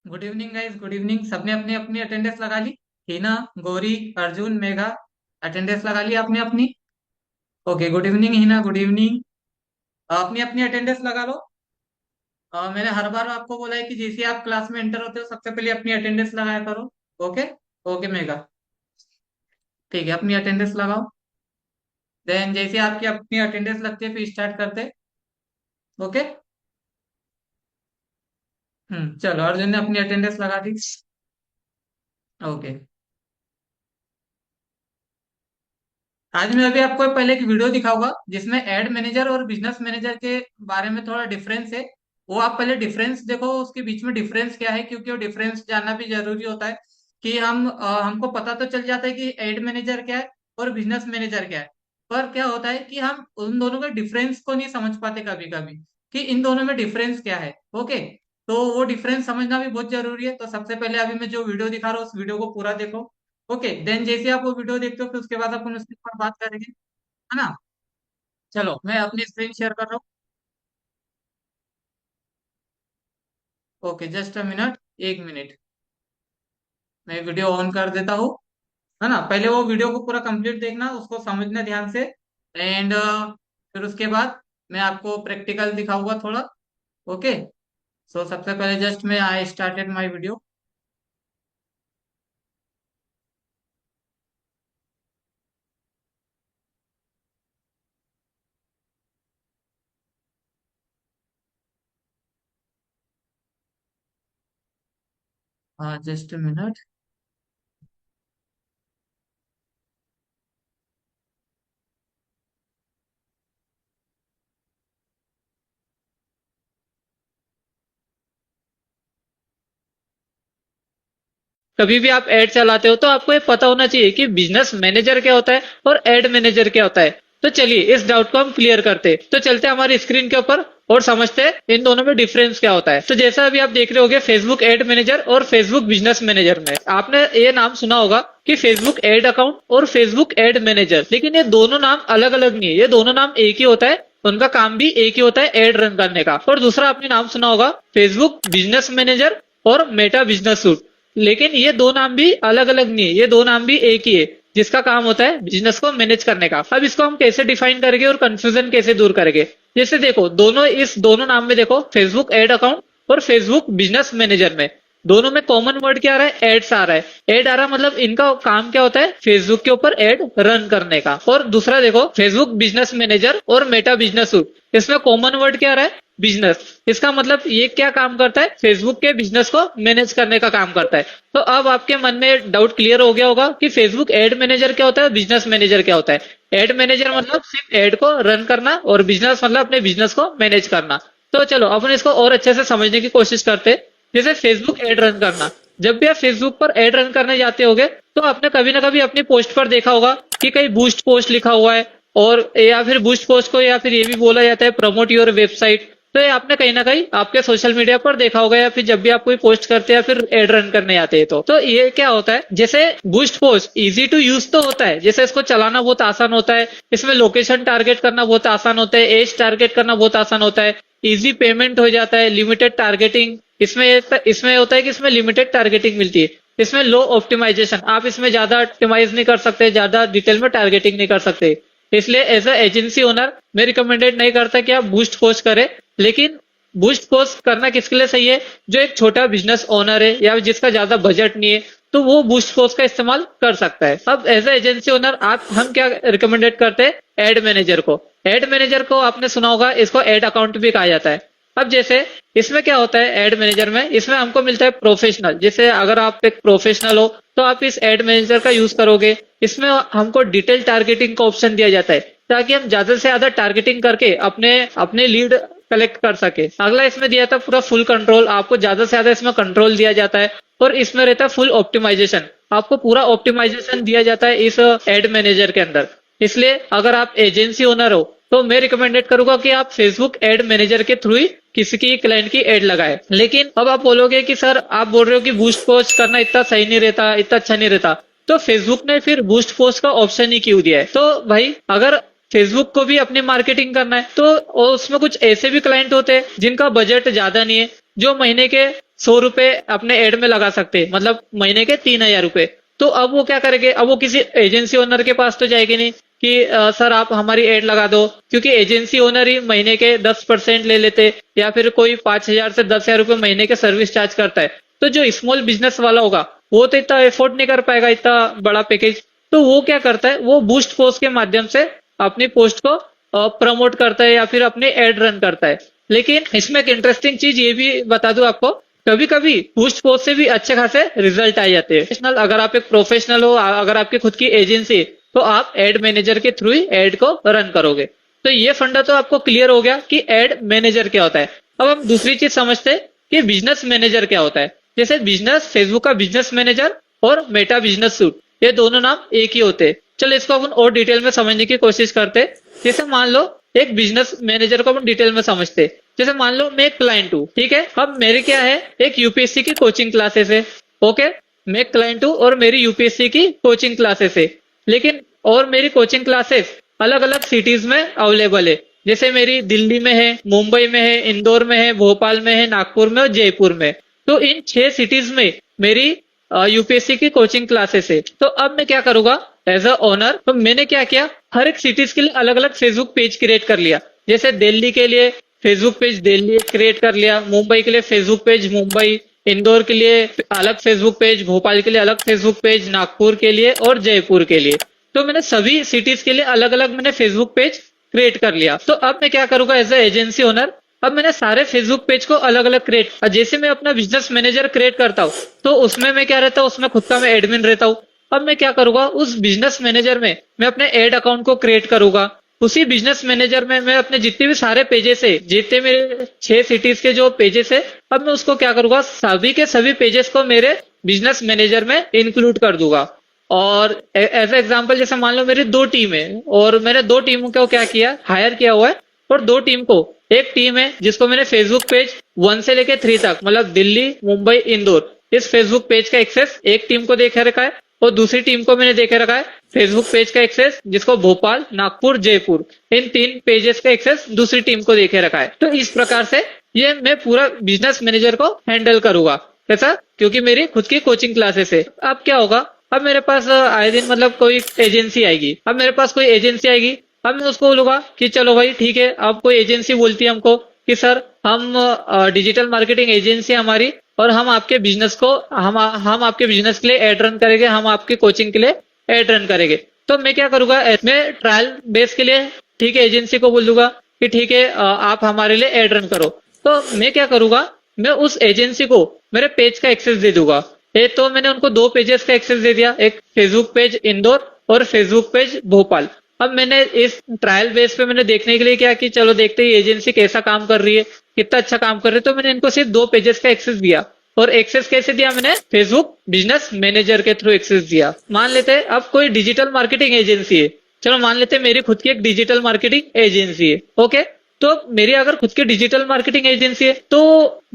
Good evening guys, good evening. सबने अपनी अपनी अटेंडेंस लगा ली? हिना, गौरी, अर्जुन, मेघा, अटेंडेंस लगा ली आपने अपनी? Okay, good evening Hina, good evening. अपनी अपनी अटेंडेंस लगा लो। मैंने हर बार आपको बोला है कि जैसे आप क्लास में एंटर होते हो सबसे पहले अपनी अटेंडेंस लगाया करो। ओके। ओके मेघा। ठीक है, अपनी अटेंडेंस लगाओ। देन जैसे आपकी अपनी अटेंडेंस लगती है फिर स्टार्ट करते हैं। ओके। चलो, अर्जुन ने अपनी अटेंडेंस लगा दी। ओके। आज मैं अभी आपको पहले एक वीडियो दिखाऊंगा जिसमें एड मैनेजर और बिजनेस मैनेजर के बारे में थोड़ा डिफरेंस है। वो आप पहले डिफरेंस देखो, उसके बीच में डिफरेंस क्या है, क्योंकि वो डिफरेंस जानना भी जरूरी होता है कि हमको पता तो चल जाता है कि एड मैनेजर क्या है और बिजनेस मैनेजर क्या है। पर क्या होता है कि हम उन दोनों के डिफरेंस को नहीं समझ पाते कभी कभी कि इन दोनों में डिफरेंस क्या है। ओके। तो वो डिफरेंस समझना भी बहुत जरूरी है। तो सबसे पहले अभी मैं जो वीडियो दिखा रहा हूँ उस वीडियो को पूरा देखो। ओके, देन जैसे आप वो वीडियो देखते हो फिर उसके बाद अपन उसके ऊपर बात करेंगे, है ना। चलो, मैं अपनी स्क्रीन शेयर कर रहा हूँ। Okay, just a minute, 1 minute. मैं वीडियो ऑन कर देता हूँ, है ना। पहले वो वीडियो को पूरा कंप्लीट देखना, उसको समझना ध्यान से। एंड फिर उसके बाद मैं आपको प्रैक्टिकल दिखाऊंगा थोड़ा। ओके। सो सबसे पहले जस्ट मैं आई स्टार्टेड माय वीडियो। हाँ, जस्ट अ मिनट। कभी भी आप एड चलाते हो तो आपको ये पता होना चाहिए कि बिजनेस मैनेजर क्या होता है और एड मैनेजर क्या होता है। तो चलिए इस डाउट को हम क्लियर करते हैं। तो चलते हैं हमारी स्क्रीन के ऊपर और समझते हैं इन दोनों में डिफरेंस क्या होता है। तो जैसा अभी आप देख रहे होगे फेसबुक एड मैनेजर और फेसबुक बिजनेस मैनेजर में आपने ये नाम सुना होगा कि फेसबुक एड अकाउंट और फेसबुक एड मैनेजर, लेकिन ये दोनों नाम अलग अलग नहीं है, ये दोनों नाम एक ही होता है। उनका काम भी एक ही होता है, एड रन करने का। और दूसरा आपने नाम सुना होगा फेसबुक बिजनेस मैनेजर और मेटा बिजनेस सूट, लेकिन ये दो नाम भी अलग अलग नहीं है, ये दो नाम भी एक ही है जिसका काम होता है बिजनेस को मैनेज करने का। अब इसको हम कैसे डिफाइन करेंगे और कंफ्यूजन कैसे दूर करेंगे। जैसे देखो, दोनों नाम में देखो, फेसबुक एड अकाउंट और फेसबुक बिजनेस मैनेजर में दोनों में कॉमन वर्ड क्या आ रहा है? एड्स आ रहा है। एड आ रहा है मतलब इनका काम क्या होता है? फेसबुक के ऊपर एड रन करने का। और दूसरा देखो फेसबुक बिजनेस मैनेजर और मेटा बिजनेस सूट, इसमें कॉमन वर्ड क्या आ रहा है? बिजनेस। इसका मतलब ये क्या काम करता है? फेसबुक के बिजनेस को मैनेज करने का काम करता है। तो अब आपके मन में डाउट क्लियर हो गया होगा कि फेसबुक एड मैनेजर क्या होता है, बिजनेस मैनेजर क्या होता है। एड मैनेजर मतलब सिर्फ एड को रन करना और बिजनेस मतलब अपने बिजनेस को मैनेज करना। तो चलो अपन इसको और अच्छे से समझने की कोशिश करते हैं। जैसे फेसबुक एड रन करना, जब भी आप फेसबुक पर एड रन करने जाते होगे तो आपने कभी ना कभी अपनी पोस्ट पर देखा होगा कि कहीं बूस्ट पोस्ट लिखा हुआ है, और या फिर बूस्ट पोस्ट को या फिर ये भी बोला जाता है प्रमोट योर वेबसाइट। तो ये आपने कहीं ना कहीं आपके सोशल मीडिया पर देखा होगा, या फिर जब भी आप कोई पोस्ट करते हैं या फिर एड रन करने आते हैं तो ये क्या होता है? जैसे boost post easy to use तो होता है, जैसे इसको चलाना बहुत आसान होता है, इसमें लोकेशन टारगेट करना बहुत आसान होता है, एज टारगेट करना बहुत आसान होता है, इजी पेमेंट हो जाता है, लिमिटेड टारगेटिंग इसमें होता है कि इसमें लिमिटेड टारगेटिंग मिलती है। इसमें लो ऑप्टिमाइजेशन, आप इसमें ज्यादा ऑप्टिमाइज नहीं कर सकते, ज्यादा डिटेल में टारगेटिंग नहीं कर सकते। इसलिए एज अ एजेंसी ओनर मैं रिकमेंडेड नहीं करता कि आप बूस्ट पोस्ट करें। लेकिन बूस्ट पोस्ट करना किसके लिए सही है? जो एक छोटा बिजनेस ओनर है या जिसका ज्यादा बजट नहीं है, तो वो बूस्ट पोस्ट का इस्तेमाल कर सकता है। अब एज अ एजेंसी ओनर हम क्या रिकमेंडेड करते हैं? एड मैनेजर को। एड मैनेजर को आपने सुना होगा, इसको एड अकाउंट भी कहा जाता है। अब जैसे इसमें क्या होता है एड मैनेजर में, इसमें हमको मिलता है प्रोफेशनल। जैसे अगर आप एक प्रोफेशनल हो तो आप इस एड मैनेजर का यूज करोगे। इसमें हमको डिटेल टारगेटिंग का ऑप्शन दिया जाता है ताकि हम ज्यादा से ज्यादा टारगेटिंग करके अपने अपने लीड कलेक्ट कर सके। अगला इसमें दिया था पूरा फुल कंट्रोल, आपको ज्यादा से ज्यादा इसमें कंट्रोल दिया जाता है। और इसमें रहता है फुल ऑप्टिमाइजेशन, आपको पूरा ऑप्टिमाइजेशन दिया जाता है इस एड मैनेजर के अंदर। इसलिए अगर आप एजेंसी ओनर हो तो मैं रिकमेंडेड करूंगा कि आप फेसबुक एड मैनेजर के थ्रू ही किसी की क्लाइंट की एड लगाए। लेकिन अब आप बोलोगे कि सर आप बोल रहे हो कि बूस्ट पोस्ट करना इतना सही नहीं रहता, इतना अच्छा नहीं रहता, तो फेसबुक ने फिर बूस्ट पोस्ट का ऑप्शन ही क्यों दिया है? तो भाई अगर फेसबुक को भी अपनी मार्केटिंग करना है तो और उसमें कुछ ऐसे भी क्लाइंट होते हैं जिनका बजट ज्यादा नहीं है, जो महीने के 100 रुपए अपने एड में लगा सकते हैं, मतलब महीने के 3,000 रुपए। तो अब वो क्या करेंगे, अब वो किसी एजेंसी ओनर के पास तो जाएगी नहीं कि सर आप हमारी एड लगा दो, क्योंकि एजेंसी ओनर ही महीने के 10% ले लेते, या फिर कोई 5,000 से 10,000 रुपए महीने के सर्विस चार्ज करता है। तो जो स्मॉल बिजनेस वाला होगा वो तो इतना एफोर्ड नहीं कर पाएगा इतना बड़ा पैकेज। तो वो क्या करता है, वो बूस्ट पोस्ट के माध्यम से अपनी पोस्ट को प्रमोट करता है या फिर अपनी एड रन करता है। लेकिन इसमें एक इंटरेस्टिंग चीज ये भी बता दूं आपको, कभी कभी बूस्ट पोस्ट से भी अच्छे खासे रिजल्ट आ जाते हैं। अगर आप एक प्रोफेशनल हो, अगर आपकी खुद की एजेंसी, तो आप एड मैनेजर के थ्रू ही एड को रन करोगे। तो ये फंडा तो आपको क्लियर हो गया कि एड मैनेजर क्या होता है। अब हम दूसरी चीज समझते हैं कि बिजनेस मैनेजर क्या होता है। जैसे बिजनेस, फेसबुक का बिजनेस मैनेजर और मेटा बिजनेस सूट, ये दोनों नाम एक ही होते हैं। चलो इसको अपन और डिटेल में समझने की कोशिश करते हैं। जैसे मान लो एक बिजनेस मैनेजर को अपन डिटेल में समझते हैं। जैसे मान लो मैं एक क्लाइंट हूँ, ठीक है। अब मेरी क्या है, एक यूपीएससी की कोचिंग क्लासेस है, ओके। मैं एक क्लाइंट हूँ और मेरी यूपीएससी की कोचिंग क्लासेस है, लेकिन और मेरी कोचिंग क्लासेस अलग अलग सिटीज में अवेलेबल है। जैसे मेरी दिल्ली में है, मुंबई में है, इंदौर में है, भोपाल में है, नागपुर में और जयपुर में। तो इन 6 सिटीज में मेरी यूपीएससी की कोचिंग क्लासेस है। तो अब मैं क्या करूंगा एज अ ओनर, तो मैंने क्या किया, हर एक सिटीज के लिए अलग अलग फेसबुक पेज क्रिएट कर लिया। जैसे दिल्ली के लिए फेसबुक पेज दिल्ली क्रिएट कर लिया, मुंबई के लिए फेसबुक पेज मुंबई, इंदौर के लिए अलग फेसबुक पेज, भोपाल के लिए अलग फेसबुक पेज, नागपुर के लिए और जयपुर के लिए। तो मैंने सभी सिटीज के लिए अलग अलग मैंने फेसबुक पेज क्रिएट कर लिया। तो अब मैं क्या करूंगा एज अ एजेंसी ओनर, अब मैंने सारे फेसबुक पेज को अलग अलग क्रिएट, जैसे मैं अपना बिजनेस मैनेजर क्रिएट करता हूँ तो उसमें मैं क्या रहता हूँ, उसमें खुद का मैं एडमिन रहता हूँ। अब मैं क्या करूंगा, उस बिजनेस मैनेजर में मैं अपने एड अकाउंट को क्रिएट करूंगा। उसी बिजनेस मैनेजर में मैं अपने जितने भी सारे पेजेस है, जितने मेरे 6 सिटीज के जो पेजेस है, अब मैं उसको क्या करूंगा, सभी के सभी पेजेस को मेरे बिजनेस मैनेजर में इंक्लूड कर दूंगा। और एज एग्जाम्पल जैसे मान लो मेरी 2 टीम है और मैंने 2 टीमों को क्या किया, हायर किया हुआ है। और 2 टीम को, एक टीम है जिसको मैंने फेसबुक पेज 1 से लेके 3 तक, मतलब दिल्ली, मुंबई, इंदौर, इस फेसबुक पेज का एक्सेस एक टीम को देखे रखा है। और दूसरी टीम को मैंने देखे रखा है फेसबुक पेज का एक्सेस, जिसको भोपाल, नागपुर, जयपुर, इन 3 पेजेस का एक्सेस दूसरी टीम को देखे रखा है। तो इस प्रकार से ये मैं पूरा बिजनेस मैनेजर को हैंडल करूंगा। कैसा, क्योंकि मेरी खुद की कोचिंग क्लासेस है। अब क्या होगा, अब मेरे पास आए दिन मतलब कोई एजेंसी आएगी, अब मेरे पास कोई एजेंसी आएगी, अब मैं उसको बोलूंगा कि चलो भाई ठीक है। अब कोई एजेंसी बोलती है हमको कि सर हम डिजिटल मार्केटिंग एजेंसी हमारी, और हम आपके बिजनेस को हम आपके बिजनेस के लिए एड रन करेंगे, हम आपकी कोचिंग के लिए एड रन करेंगे। तो मैं क्या करूंगा, मैं ट्रायल बेस के लिए ठीक है एजेंसी को बोल दूंगा कि ठीक है आप हमारे लिए एड रन करो। तो मैं क्या करूंगा, मैं उस एजेंसी को मेरे पेज का एक्सेस दे दूंगा। तो मैंने उनको 2 पेजेस का एक्सेस दे दिया, एक फेसबुक पेज इंदौर और फेसबुक पेज भोपाल। अब मैंने इस ट्रायल बेस पे मैंने देखने के लिए क्या कि चलो देखते हैं एजेंसी कैसा काम कर रही है, कितना अच्छा काम कर रही है। तो मैंने इनको सिर्फ 2 पेजेस का एक्सेस दिया। और एक्सेस कैसे दिया मैंने, फेसबुक बिजनेस मैनेजर के थ्रू एक्सेस दिया। मान लेते हैं अब कोई डिजिटल मार्केटिंग एजेंसी है, चलो मान लेते हैं मेरी खुद की एक डिजिटल मार्केटिंग एजेंसी है, ओके। तो मेरी अगर खुद की डिजिटल मार्केटिंग एजेंसी है तो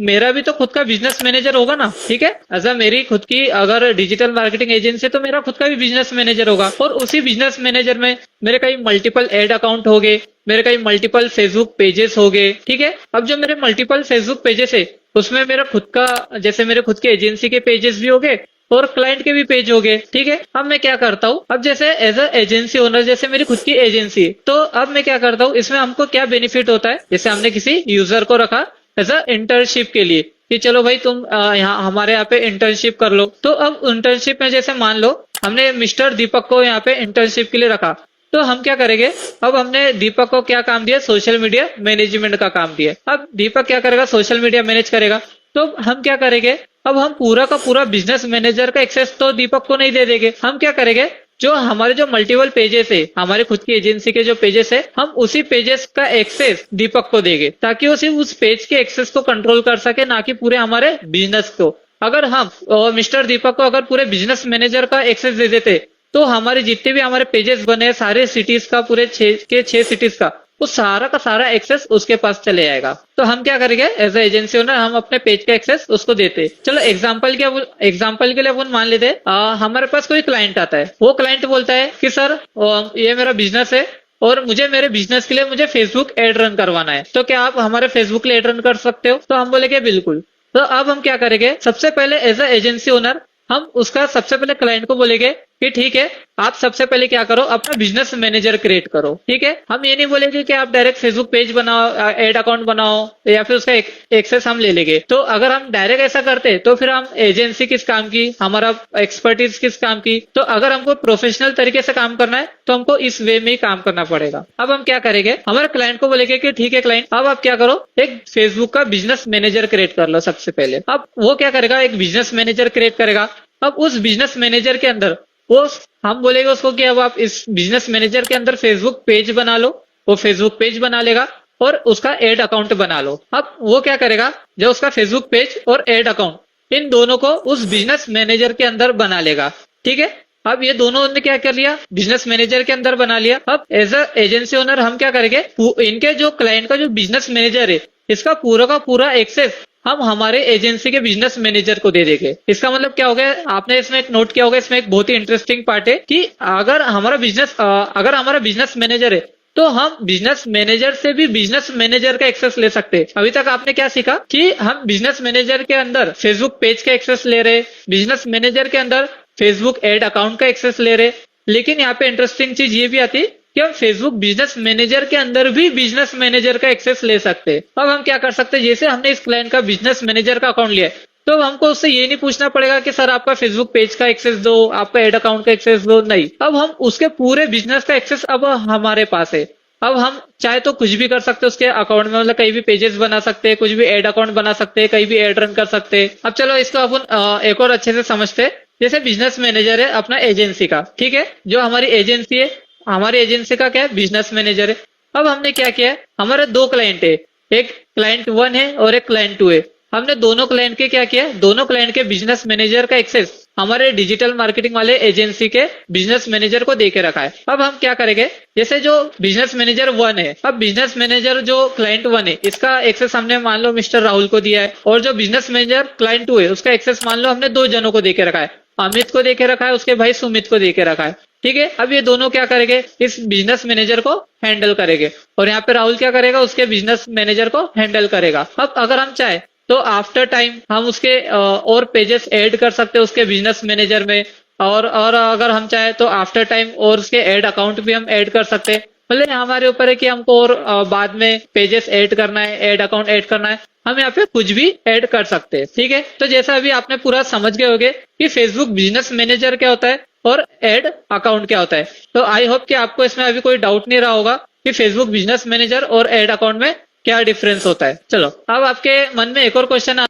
मेरा भी तो खुद का बिजनेस मैनेजर होगा ना, ठीक है। ऐसा मेरी खुद की अगर डिजिटल मार्केटिंग एजेंसी है तो मेरा खुद का भी बिजनेस मैनेजर होगा। और उसी बिजनेस मैनेजर में मेरे कई मल्टीपल एड अकाउंट हो गए, मेरे कई मल्टीपल फेसबुक पेजेस हो गए, ठीक है। अब जो मेरे मल्टीपल फेसबुक पेजेस है उसमें मेरा खुद का, जैसे मेरे खुद के एजेंसी के पेजेस भी हो गए और क्लाइंट के भी पेज हो गए, ठीक है। अब मैं क्या करता हूँ, अब जैसे एज अ एजेंसी ओनर, जैसे मेरी खुद की एजेंसी है, तो अब मैं क्या करता हूँ, इसमें हमको क्या बेनिफिट होता है। जैसे हमने किसी यूजर को रखा एज अ इंटर्नशिप के लिए कि चलो भाई तुम यहाँ हमारे यहाँ पे इंटर्नशिप कर लो। तो अब इंटर्नशिप में जैसे मान लो हमने मिस्टर दीपक को यहाँ पे इंटर्नशिप के लिए रखा, तो हम क्या करेंगे, अब हमने दीपक को क्या काम दिया, सोशल मीडिया मैनेजमेंट का काम दिया। अब दीपक क्या करेगा, सोशल मीडिया मैनेज करेगा। तो हम क्या करेंगे, अब हम पूरा का पूरा बिजनेस मैनेजर का एक्सेस तो दीपक को नहीं दे देंगे। हम क्या करेंगे, जो हमारे जो मल्टीपल पेजेस है, हमारे खुद की एजेंसी के जो पेजेस है, हम उसी पेजेस का एक्सेस दीपक को देंगे, ताकि वो सिर्फ उस पेज के एक्सेस को कंट्रोल कर सके, ना कि पूरे हमारे बिजनेस को। अगर हम मिस्टर दीपक को अगर पूरे बिजनेस मैनेजर का एक्सेस दे देते तो हमारे जितने भी हमारे पेजेस बने सारे सिटीज का, पूरे 6 सिटीज का, वो सारा का सारा एक्सेस उसके पास चले जाएगा। तो हम क्या करेंगे, एज ए एजेंसी ओनर हम अपने पेज का एक्सेस उसको देते। चलो एग्जांपल के लिए अपन मान लेते हमारे पास कोई क्लाइंट आता है, वो क्लाइंट बोलता है कि सर ये मेरा बिजनेस है और मुझे मेरे बिजनेस के लिए मुझे फेसबुक एड रन करवाना है, तो क्या आप हमारे फेसबुक लिए एड रन कर सकते हो। तो हम बोले कि बिल्कुल। तो अब हम क्या करेंगे, सबसे पहले एज अ एजेंसी ओनर हम उसका सबसे पहले क्लाइंट को बोलेंगे कि ठीक है, आप सबसे पहले क्या करो, अपना बिजनेस मैनेजर क्रिएट करो। ठीक है, हम ये नहीं बोलेंगे कि आप डायरेक्ट फेसबुक पेज बनाओ, एड अकाउंट बनाओ, या फिर उसका एक्सेस हम ले लेंगे। तो अगर हम डायरेक्ट ऐसा करते तो फिर हम एजेंसी किस काम की, हमारा एक्सपर्टीज किस काम की। तो अगर हमको प्रोफेशनल तरीके से काम करना है तो हमको इस वे में ही काम करना पड़ेगा। अब हम क्या करेंगे, हमारे क्लाइंट को बोलेंगे कि ठीक है क्लाइंट, अब आप क्या करो, एक फेसबुक का बिजनेस मैनेजर क्रिएट कर लो सबसे पहले। अब वो क्या करेगा, एक बिजनेस मैनेजर क्रिएट करेगा। अब उस बिजनेस मैनेजर के अंदर वो, हम बोलेंगे उसको कि अब आप इस बिजनेस मैनेजर के अंदर फेसबुक पेज बना लो। वो फेसबुक पेज बना लेगा और उसका एड अकाउंट बना लो। अब वो क्या करेगा, जो उसका फेसबुक पेज और एड अकाउंट, इन दोनों को उस बिजनेस मैनेजर के अंदर बना लेगा। ठीक है, अब ये दोनों ने क्या कर लिया, बिजनेस मैनेजर के अंदर बना लिया। अब एज अ एजेंसी ओनर हम क्या करेंगे, इनके जो क्लाइंट का जो बिजनेस मैनेजर है, इसका पूरा का पूरा एक्सेस हम हमारे एजेंसी के बिजनेस मैनेजर को दे देंगे। इसका मतलब क्या हो गया, आपने इसमें एक नोट किया होगा, इसमें एक बहुत ही इंटरेस्टिंग पार्ट है कि अगर हमारा बिजनेस मैनेजर है तो हम बिजनेस मैनेजर से भी बिजनेस मैनेजर का एक्सेस ले सकते हैं। अभी तक आपने क्या सीखा कि हम बिजनेस मैनेजर के अंदर फेसबुक पेज का एक्सेस ले रहे, बिजनेस मैनेजर के अंदर फेसबुक एड अकाउंट का एक्सेस ले रहे। लेकिन यहाँ पे इंटरेस्टिंग चीज ये भी आती कि हम फेसबुक बिजनेस मैनेजर के अंदर भी बिजनेस मैनेजर का एक्सेस ले सकते हैं। अब हम क्या कर सकते हैं, जैसे हमने इस क्लाइंट का बिजनेस मैनेजर का अकाउंट लिया है, तो हमको उससे ये नहीं पूछना पड़ेगा कि सर आपका फेसबुक पेज का एक्सेस दो, आपका एड अकाउंट का एक्सेस दो। नहीं, अब हम उसके पूरे बिजनेस का एक्सेस अब हमारे पास है। अब हम चाहे तो कुछ भी कर सकते हैं उसके अकाउंट में, मतलब कहीं भी पेजेस बना सकते हैं, कुछ भी एड अकाउंट बना सकते हैं, कहीं भी एड रन कर सकते हैं। अब चलो इसको अपन एक और अच्छे से समझते हैं। जैसे बिजनेस मैनेजर है अपना एजेंसी का, ठीक है, जो हमारी एजेंसी है, हमारी एजेंसी का क्या है, बिजनेस मैनेजर है। अब हमने क्या किया है, हमारे दो क्लाइंट है, एक क्लाइंट 1 है और एक क्लाइंट 2 है। हमने दोनों क्लाइंट के क्या किया, दोनों क्लाइंट के बिजनेस मैनेजर का एक्सेस हमारे डिजिटल मार्केटिंग वाले एजेंसी के बिजनेस मैनेजर को देके रखा है। अब हम क्या करेंगे, जैसे जो बिजनेस मैनेजर 1 है, अब बिजनेस मैनेजर जो क्लाइंट 1 है, इसका एक्सेस हमने मान लो मिस्टर राहुल को दिया है, और जो बिजनेस मैनेजर क्लाइंट 2 है उसका एक्सेस मान लो हमने दो जनों को देके रखा है, अमित को देके रखा है, उसके भाई सुमित को देके रखा है। ठीक है, अब ये दोनों क्या करेंगे, इस बिजनेस मैनेजर को हैंडल करेंगे, और यहाँ पे राहुल क्या करेगा, उसके बिजनेस मैनेजर को हैंडल करेगा। अब अगर हम चाहे तो आफ्टर टाइम हम उसके और पेजेस ऐड कर सकते हैं उसके बिजनेस मैनेजर में, और अगर हम चाहे तो आफ्टर टाइम और उसके ऐड अकाउंट भी हम ऐड कर सकते हैं। मतलब हमारे ऊपर है कि हमको और बाद में पेजेस ऐड करना है, ऐड अकाउंट ऐड करना है, हम यहाँ पे कुछ भी ऐड कर सकते हैं। ठीक है, तो जैसा अभी आपने पूरा समझ गए होंगे कि फेसबुक बिजनेस मैनेजर क्या होता है और एड अकाउंट क्या होता है। तो आई होप कि आपको इसमें अभी कोई डाउट नहीं रहा होगा कि फेसबुक बिजनेस मैनेजर और एड अकाउंट में क्या डिफरेंस होता है। चलो, अब आपके मन में एक और क्वेश्चन आ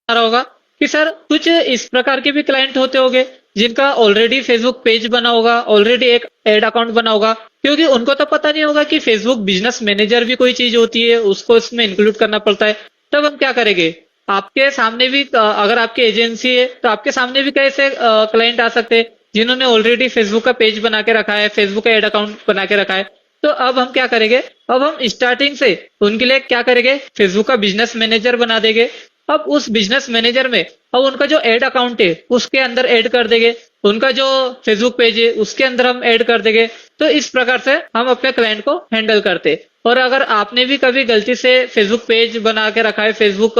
रहा होगा कि सर कुछ इस प्रकार के भी क्लाइंट होते होंगे जिनका ऑलरेडी फेसबुक पेज बना होगा, ऑलरेडी एक एड अकाउंट बना होगा, क्योंकि उनको तो पता नहीं होगा कि फेसबुक बिजनेस मैनेजर भी कोई चीज होती है, उसको इसमें इंक्लूड करना पड़ता है। तब हम क्या करेंगे, आपके सामने भी अगर आपकी एजेंसी है तो आपके सामने भी कैसे क्लाइंट आ सकते हैं जिन्होंने ऑलरेडी फेसबुक का पेज बना के रखा है, फेसबुक का एड अकाउंट बना के रखा है। तो अब हम क्या करेंगे, अब हम स्टार्टिंग से उनके लिए क्या करेंगे, फेसबुक का बिजनेस मैनेजर बना देंगे। अब उस बिजनेस मैनेजर में अब उनका जो एड अकाउंट है उसके अंदर ऐड कर देंगे, उनका जो फेसबुक पेज है उसके अंदर हम ऐड कर देंगे। तो इस प्रकार से हम अपने क्लाइंट को हैंडल करते हैं। और अगर आपने भी कभी गलती से फेसबुक पेज बना के रखा है, फेसबुक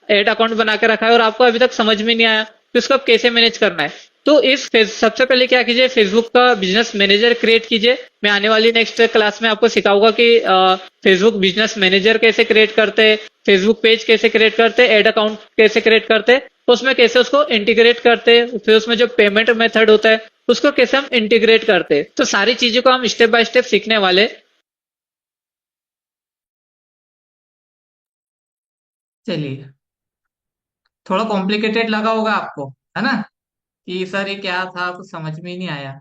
एड अकाउंट बना के रखा है, और आपको अभी तक समझ में नहीं आया कि उसको आप कैसे मैनेज करना है, तो सबसे पहले क्या कीजिए, फेसबुक का बिजनेस मैनेजर क्रिएट कीजिए। मैं आने वाली नेक्स्ट क्लास में आपको सिखाऊंगा कि फेसबुक बिजनेस मैनेजर कैसे क्रिएट करते हैं, फेसबुक पेज कैसे क्रिएट करते हैं, एड अकाउंट कैसे क्रिएट करते हैं, उसमें कैसे उसको इंटीग्रेट करते हैं, फिर उसमें जो पेमेंट मेथड होता है उसको कैसे हम इंटीग्रेट करते हैं। तो सारी चीजों को हम स्टेप बाय स्टेप सीखने वाले। चलिए, थोड़ा कॉम्प्लिकेटेड लगा होगा आपको, है ना, कि सर ये क्या था, कुछ समझ में ही नहीं आया।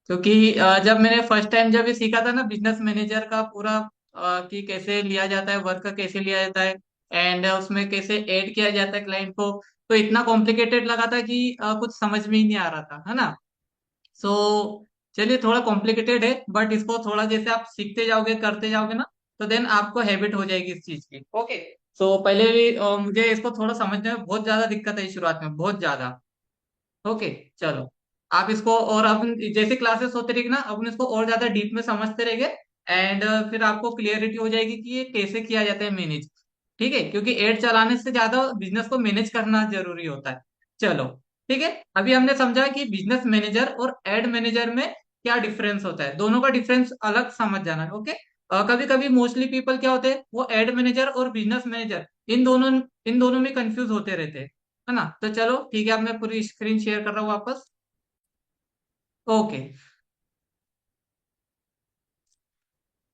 क्योंकि जब मैंने फर्स्ट टाइम जब ये सीखा था ना बिजनेस मैनेजर का पूरा, कि कैसे लिया जाता है, वर्क कैसे लिया जाता है, एंड उसमें कैसे ऐड किया जाता है क्लाइंट को, तो इतना कॉम्प्लिकेटेड लगा था कि कुछ समझ में ही नहीं आ रहा था, है ना। सो चलिए, थोड़ा कॉम्प्लिकेटेड है, बट इसको थोड़ा जैसे आप सीखते जाओगे, करते जाओगे ना, तो देन आपको हैबिट हो जाएगी इस चीज की। ओके। सो पहले भी मुझे इसको थोड़ा समझने में बहुत ज्यादा दिक्कत है शुरुआत में, बहुत ज्यादा। ओके। चलो, आप इसको और अपन जैसे क्लासेस होते रहेगी ना, अपन इसको और ज्यादा डीप में समझते रहेंगे, एंड फिर आपको क्लियरिटी हो जाएगी कि ये कैसे किया जाता है मैनेज। ठीक है, क्योंकि एड चलाने से ज्यादा बिजनेस को मैनेज करना जरूरी होता है। चलो, ठीक है, अभी हमने समझा कि बिजनेस मैनेजर और एड मैनेजर में क्या डिफरेंस होता है, दोनों का डिफरेंस अलग समझ जाना है। ओके, कभी कभी मोस्टली पीपल क्या होते हैं, वो एड मैनेजर और बिजनेस मैनेजर इन दोनों में कंफ्यूज होते रहते हैं, है ना। तो चलो ठीक है, अब मैं पूरी स्क्रीन शेयर कर रहा हूँ वापस। ओके,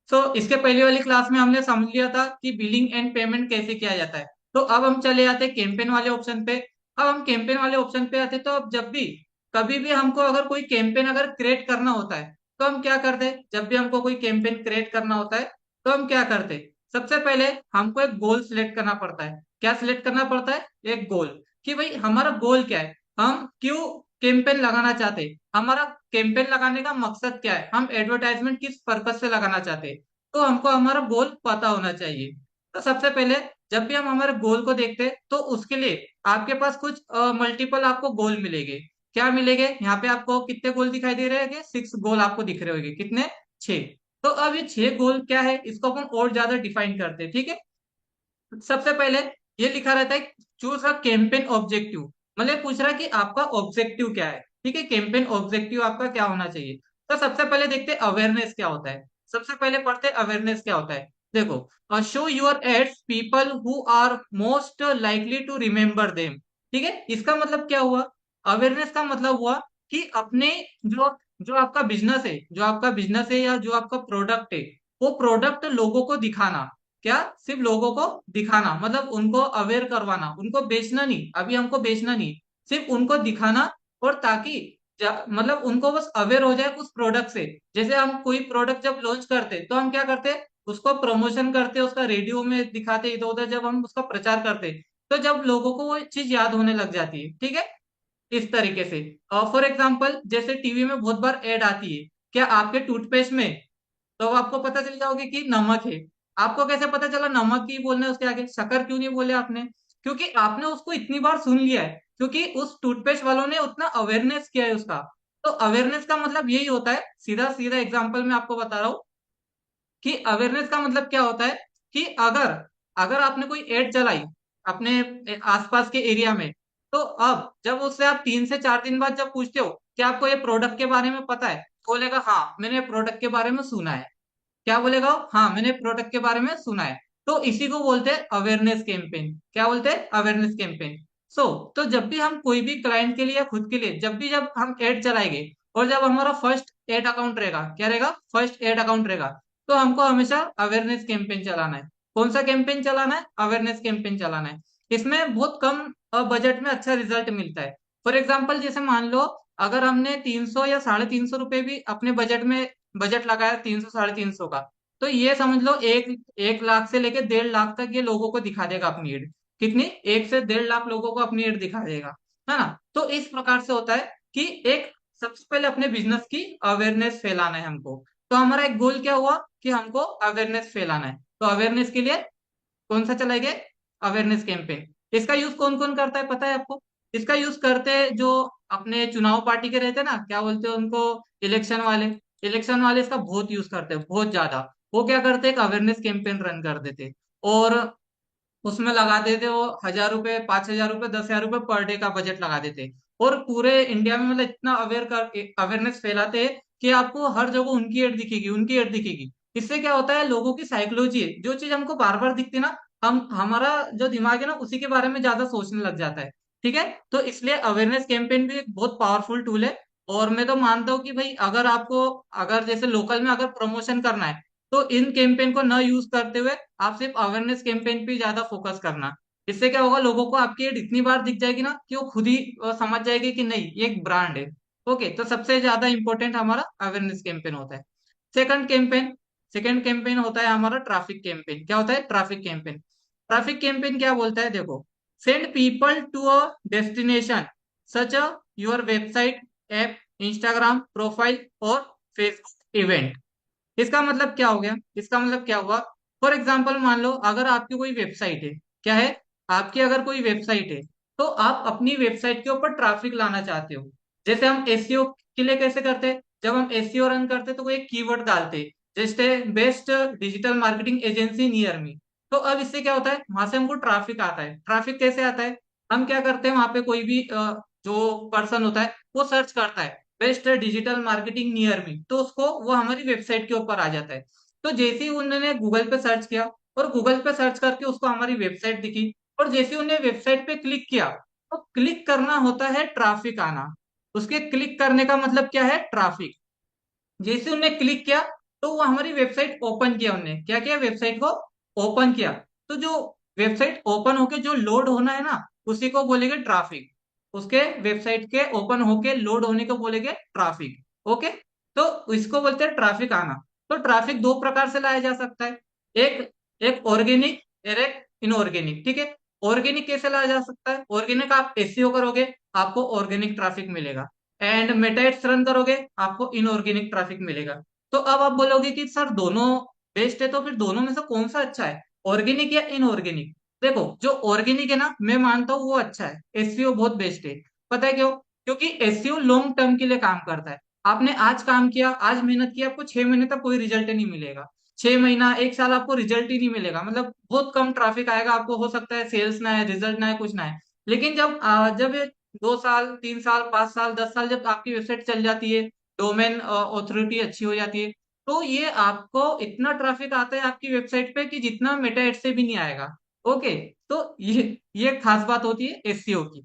तो इसके पहले वाली क्लास में हमने समझ लिया था कि बिलिंग एंड पेमेंट कैसे किया जाता है। तो अब हम चले आते हैं कैंपेन वाले ऑप्शन पे। अब हम कैंपेन वाले ऑप्शन पे आते हैं, तो अब जब भी कभी भी हमको अगर कोई कैंपेन अगर क्रिएट करना होता है, तो हम क्या करते हैं, जब भी हमको कोई कैंपेन क्रिएट करना होता है, तो हम क्या करते हैं, सबसे पहले हमको एक गोल सिलेक्ट करना पड़ता है। क्या सिलेक्ट करना पड़ता है, एक गोल, कि भाई हमारा गोल क्या है, हम क्यों कैंपेन लगाना चाहते हैं, हमारा कैंपेन लगाने का मकसद क्या है, हम एडवर्टाइजमेंट किस पर्पज से लगाना चाहते हैं। तो हमको हमारा गोल पता होना चाहिए। तो सबसे पहले जब भी हम हमारे गोल को देखते हैं, तो उसके लिए आपके पास कुछ मल्टीपल आपको गोल मिलेंगे। क्या मिलेंगे, यहाँ पे आपको कितने गोल दिखाई दे रहे हैं, 6 गोल आपको दिख रहे होंगे, कितने, 6। तो अब ये 6 गोल क्या है, इसको अपन और ज्यादा डिफाइन करते हैं, ठीक है। सबसे पहले ये लिखा रहता है, चूज अ कैंपेन ऑब्जेक्टिव, मतलब पूछ रहा है कि आपका ऑब्जेक्टिव क्या है, ठीक है, कैंपेन ऑब्जेक्टिव आपका क्या होना चाहिए। तो सबसे पहले देखते हैं अवेयरनेस क्या होता है। सबसे पहले पढ़ते हैं अवेयरनेस क्या होता है। देखो, show your ads people who are most likely to remember them, ठीक है, इसका मतलब क्या हुआ, अवेयरनेस का मतलब हुआ कि अपने जो जो आपका बिजनेस है, या जो आपका प्रोडक्ट है, वो प्रोडक्ट लोगों को दिखाना। क्या, सिर्फ लोगों को दिखाना, मतलब उनको अवेयर करवाना, उनको बेचना नहीं, अभी हमको बेचना नहीं, सिर्फ उनको दिखाना। और ताकि मतलब उनको बस अवेयर हो जाए उस प्रोडक्ट से। जैसे हम कोई प्रोडक्ट जब लॉन्च करते तो हम क्या करते, उसको प्रमोशन करते, उसका रेडियो में दिखाते, इधर उधर जब हम उसका प्रचार करते, तो जब लोगों को वो चीज याद होने लग जाती है, ठीक है, इस तरीके से। फॉर एग्जाम्पल, जैसे टीवी में बहुत बार एड आती है, क्या आपके टूथपेस्ट में, तो आपको पता चल जाओगे कि नमक है। आपको कैसे पता चला नमक ही बोलने, उसके आगे शक्कर क्यों नहीं बोले आपने, क्योंकि आपने उसको इतनी बार सुन लिया है, क्योंकि उस टूथपेस्ट वालों ने उतना अवेयरनेस किया है उसका। तो अवेयरनेस का मतलब यही होता है, सीधा सीधा एग्जाम्पल मैं आपको बता रहा हूँ कि अवेयरनेस का मतलब क्या होता है, कि अगर अगर आपने कोई एड चलाई अपने आसपास के एरिया में, तो अब जब उससे आप 3 से 4 दिन बाद जब पूछते हो कि आपको ये प्रोडक्ट के बारे में पता है, तो बोलेगा हाँ मैंने प्रोडक्ट के बारे में सुना है। क्या बोलेगा वो? हाँ मैंने प्रोडक्ट के बारे में सुना है। तो इसी को बोलते हैं अवेयरनेस कैंपेन। क्या बोलते हैं, अवेयरनेस कैंपेन। सो तो जब भी हम कोई भी क्लाइंट के लिए या खुद के लिए जब हम एड चलाएंगे, और जब हमारा फर्स्ट एड अकाउंट रहेगा, क्या रहेगा, फर्स्ट एड अकाउंट रहेगा, तो हमको हमेशा अवेयरनेस कैंपेन चलाना है। कौन सा कैंपेन चलाना है, अवेयरनेस कैंपेन चलाना है। इसमें बहुत कम बजट में अच्छा रिजल्ट मिलता है। फॉर एग्जाम्पल, जैसे मान लो अगर हमने 300 या 350 रुपए भी अपने बजट लगाया, 300 350 का, तो ये समझ लो 1 1 लाख से लेके 1.5 लाख तक ये लोगों को दिखा देगा अपनी एड। कितनी, 1 से 1.5 लाख लोगों को अपनी एड दिखा देगा, है ना। तो इस प्रकार से होता है कि एक सबसे पहले अपने बिजनेस की अवेयरनेस फैलाना है हमको। तो हमारा एक गोल क्या हुआ कि हमको अवेयरनेस फैलाना है। तो अवेयरनेस के लिए कौन सा चलाएंगे, अवेयरनेस कैंपेन। इसका यूज कौन कौन करता है पता है आपको, इसका यूज करते हैं जो अपने चुनाव पार्टी के रहते हैं ना, क्या बोलते हैं उनको, इलेक्शन वाले इसका बहुत यूज करते हैं, बहुत ज्यादा। वो क्या करते हैं, एक अवेयरनेस कैंपेन रन कर देते, और उसमें लगा देते वो 1,000 रुपए, 5,000 रुपए, 10,000 रुपए पर डे का बजट लगा देते। और पूरे इंडिया में मतलब इतना अवेयरनेस फैलाते हैं कि आपको हर जगह उनकी एड दिखेगी, उनकी एड दिखेगी। इससे क्या होता है, लोगों की साइकोलॉजी है, जो चीज हमको बार बार दिखती है ना, हमारा जो दिमाग है ना उसी के बारे में ज्यादा सोचने लग जाता है, ठीक है। तो इसलिए अवेयरनेस कैंपेन भी एक बहुत पावरफुल टूल है। और मैं तो मानता हूँ कि भाई अगर आपको, अगर जैसे लोकल में अगर प्रमोशन करना है, तो इन कैंपेन को न यूज करते हुए आप सिर्फ अवेयरनेस कैंपेन पे ज्यादा फोकस करना। इससे क्या होगा, लोगों को आपकी एड इतनी बार दिख जाएगी ना कि वो खुद ही समझ जाएगी कि नहीं ये एक ब्रांड है। ओके, तो सबसे ज्यादा इंपॉर्टेंट हमारा अवेयरनेस कैंपेन होता है। सेकंड कैंपेन सेकंड कैंपेन होता है हमारा ट्रैफिक कैंपेन। क्या होता है, ट्रैफिक कैंपेन। ट्रैफिक कैंपेन क्या बोलता है, देखो, send people to a destination such a your website, app, Instagram profile और फेसबुक इवेंट। इसका मतलब क्या हो गया, इसका मतलब क्या हुआ, फॉर एग्जाम्पल मान लो अगर आपकी कोई वेबसाइट है, क्या है, आपकी अगर कोई वेबसाइट है, तो आप अपनी वेबसाइट के ऊपर ट्रैफिक लाना चाहते हो। जैसे हम एसईओ के लिए कैसे करते हैं, जब हम एसईओ रन करते हैं तो वो एक कीवर्ड डालते हैं, जैसे best digital marketing agency near me. तो अब इससे क्या होता है, वहां से हमको ट्रैफिक आता है। ट्रैफिक कैसे आता है, हम क्या करते हैं, वहां पे कोई भी जो पर्सन होता है वो सर्च करता है best digital marketing near me, तो उसको वो हमारी वेबसाइट के ऊपर आ जाता है। तो जैसे ही उन्होंने गूगल पे सर्च किया और गूगल पे सर्च करके उसको हमारी वेबसाइट दिखी, और जैसे ही उन्हें वेबसाइट पे क्लिक किया, तो क्लिक करना होता है ट्रैफिक आना। उसके क्लिक करने का मतलब क्या है, ट्रैफिक। जैसे उनने क्लिक किया तो वो हमारी वेबसाइट ओपन किया, उनने क्या किया, वेबसाइट को ओपन किया। तो जो वेबसाइट ओपन होके जो लोड होना है ना, उसी को बोलेंगे ट्रैफिक। उसके वेबसाइट के ओपन होके लोड होने को बोलेंगे ट्रैफिक। ओके, तो इसको बोलते हैं ट्रैफिक आना। तो ट्रैफिक दो प्रकार से लाया जा सकता है, एक एक ऑर्गेनिक और एक इनऑर्गेनिक। ठीक है, ऑर्गेनिक कैसे लाया जा सकता है, ऑर्गेनिक आप एसईओ करोगे आपको ऑर्गेनिक ट्रैफिक मिलेगा, एंड मेटा रन करोगे आपको इनऑर्गेनिक ट्रैफिक मिलेगा। तो अब आप बोलोगे कि सर दोनों बेस्ट है, तो फिर दोनों में से कौन सा अच्छा है, ऑर्गेनिक या इनऑर्गेनिक? देखो, जो ऑर्गेनिक है ना, मैं मानता हूँ वो अच्छा है, एसईओ बहुत बेस्ट है। पता है क्यों? क्योंकि एसईओ लॉन्ग टर्म के लिए काम करता है। आपने आज काम किया, आज मेहनत की, आपको 6 महीने तक कोई रिजल्ट नहीं मिलेगा। 6 महीना, एक साल आपको रिजल्ट ही नहीं मिलेगा, मतलब बहुत कम ट्रैफिक आएगा आपको, हो सकता है सेल्स ना है, रिजल्ट ना है, कुछ ना है। लेकिन जब ये 2 साल, 3 साल, 5 साल, 10 साल जब आपकी वेबसाइट चल जाती है, डोमेन ऑथोरिटी अच्छी हो जाती है, तो ये आपको इतना ट्रैफिक आता है आपकी वेबसाइट पे कि जितना मेटा एड से भी नहीं आएगा। ओके, तो ये खास बात होती है एसईओ की।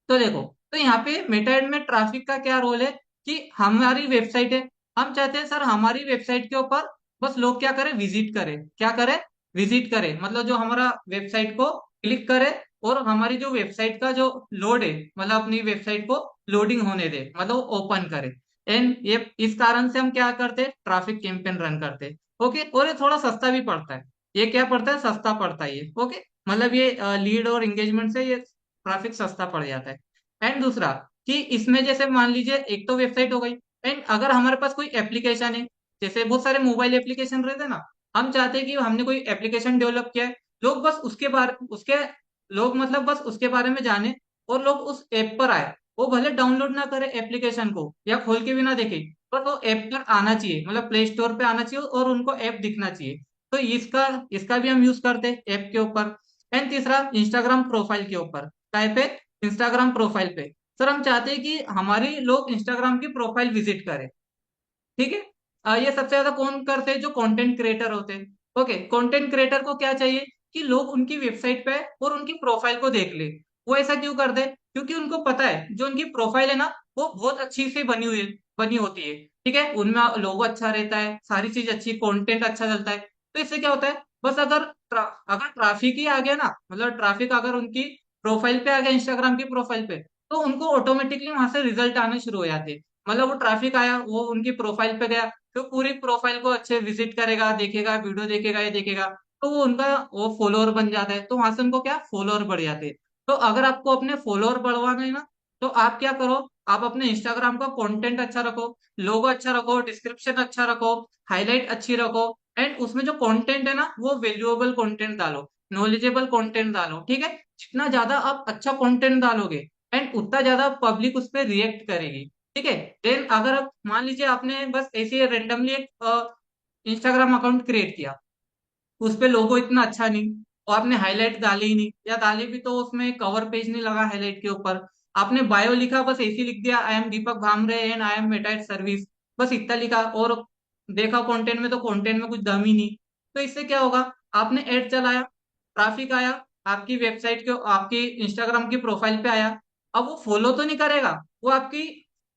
तो देखो, तो यहाँ पे मेटा एड में ट्रैफिक का क्या रोल है, कि हमारी वेबसाइट है, हम चाहते हैं सर हमारी वेबसाइट के ऊपर बस लोग क्या करें, विजिट करें। क्या करें, विजिट करें, मतलब जो हमारा वेबसाइट को क्लिक करे, और हमारी जो वेबसाइट का जो लोड है, मतलब अपनी वेबसाइट को लोडिंग होने दे, मतलब ओपन करे। एंड ये इस कारण से हम क्या करते हैं, ट्रैफिक कैंपेन रन करते हैं। ओके, और ये थोड़ा सस्ता भी पड़ता है। ये क्या पड़ता है, सस्ता पड़ता है ये। ओके, मतलब ये लीड और एंगेजमेंट से ये ट्रैफिक सस्ता पड़ जाता है। एंड दूसरा, कि इसमें जैसे मान लीजिए एक तो वेबसाइट हो गई, एंड अगर हमारे पास कोई एप्लीकेशन है, जैसे बहुत सारे मोबाइल एप्लीकेशन रहते हैं ना, हम चाहते हैं कि हमने कोई एप्लीकेशन डेवलप किया है, लोग बस उसके बारे उसके लोग मतलब बस उसके बारे में जाने, और लोग उस ऐप पर आए। वो भले डाउनलोड ना करे एप्लीकेशन को या खोल के भी ना देखे, पर वो ऐप पर आना चाहिए, मतलब प्ले स्टोर पे आना चाहिए और उनको ऐप दिखना चाहिए। तो इसका इसका भी हम यूज करते हैं ऐप के ऊपर। एंड तीसरा, इंस्टाग्राम प्रोफाइल के ऊपर, काय पे, इंस्टाग्राम प्रोफाइल पे। सर हम चाहते हैं कि हमारी लोग इंस्टाग्राम की प्रोफाइल विजिट करें। ठीक है, ये सबसे ज्यादा कौन करते हैं, जो कंटेंट क्रिएटर होते हैं। ओके, कंटेंट क्रिएटर को क्या चाहिए, कि लोग उनकी वेबसाइट पे और उनकी प्रोफाइल को देख ले। वो ऐसा क्यों करते हैं, क्योंकि उनको पता है जो उनकी प्रोफाइल है ना, वो बहुत अच्छी से बनी होती है। ठीक है, उनमें लोगो अच्छा रहता है, सारी चीज अच्छी, कंटेंट अच्छा चलता है। तो इससे क्या होता है, बस अगर ट्रैफिक ही आ गया ना, मतलब ट्रैफिक अगर उनकी प्रोफाइल पे आ गया, इंस्टाग्राम की प्रोफाइल पे, तो उनको ऑटोमेटिकली वहां से रिजल्ट आने शुरू हो जाते हैं। मतलब वो ट्रैफिक आया, वो उनकी प्रोफाइल पे गया, तो पूरी प्रोफाइल को अच्छे विजिट करेगा, देखेगा, वीडियो देखेगा, ये देखेगा, तो वो उनका वो फॉलोअर बन जाता है, तो वहां से उनको क्या, फॉलोअर बढ़ जाते हैं। तो अगर आपको अपने फॉलोअर बढ़वाना है ना, तो आप क्या करो, आप अपने इंस्टाग्राम का कंटेंट अच्छा रखो, लोगो अच्छा रखो, डिस्क्रिप्शन अच्छा रखो, हाईलाइट अच्छी रखो, एंड उसमें जो कंटेंट है ना, वो वैल्यूएबल कंटेंट डालो, नॉलेजेबल कंटेंट डालो। ठीक है, जितना ज्यादा आप अच्छा कंटेंट डालोगे, एंड उतना ज्यादा पब्लिक उस पर रिएक्ट करेगी। ठीक है, देन अगर आप मान लीजिए आपने बस ऐसे रेंडमली एक इंस्टाग्राम अकाउंट क्रिएट किया, उस पे लोगो इतना अच्छा नहीं, और आपने हाईलाइट डाले ही नहीं, या डाले भी तो उसमें कवर पेज नहीं लगा हाईलाइट के ऊपर, आपने बायो लिखा, बस ऐसे ही लिख दिया, I am Deepak Bhamre and I am मेटाइट सर्विस, बस इतना लिखा, और देखा कंटेंट में तो कंटेंट में कुछ दम ही नहीं। तो इससे क्या होगा, आपने एड चलाया, ट्रैफिक आया, आपकी वेबसाइट के, आपकी इंस्टाग्राम की प्रोफाइल पे आया, अब वो फॉलो तो नहीं करेगा, वो आपकी,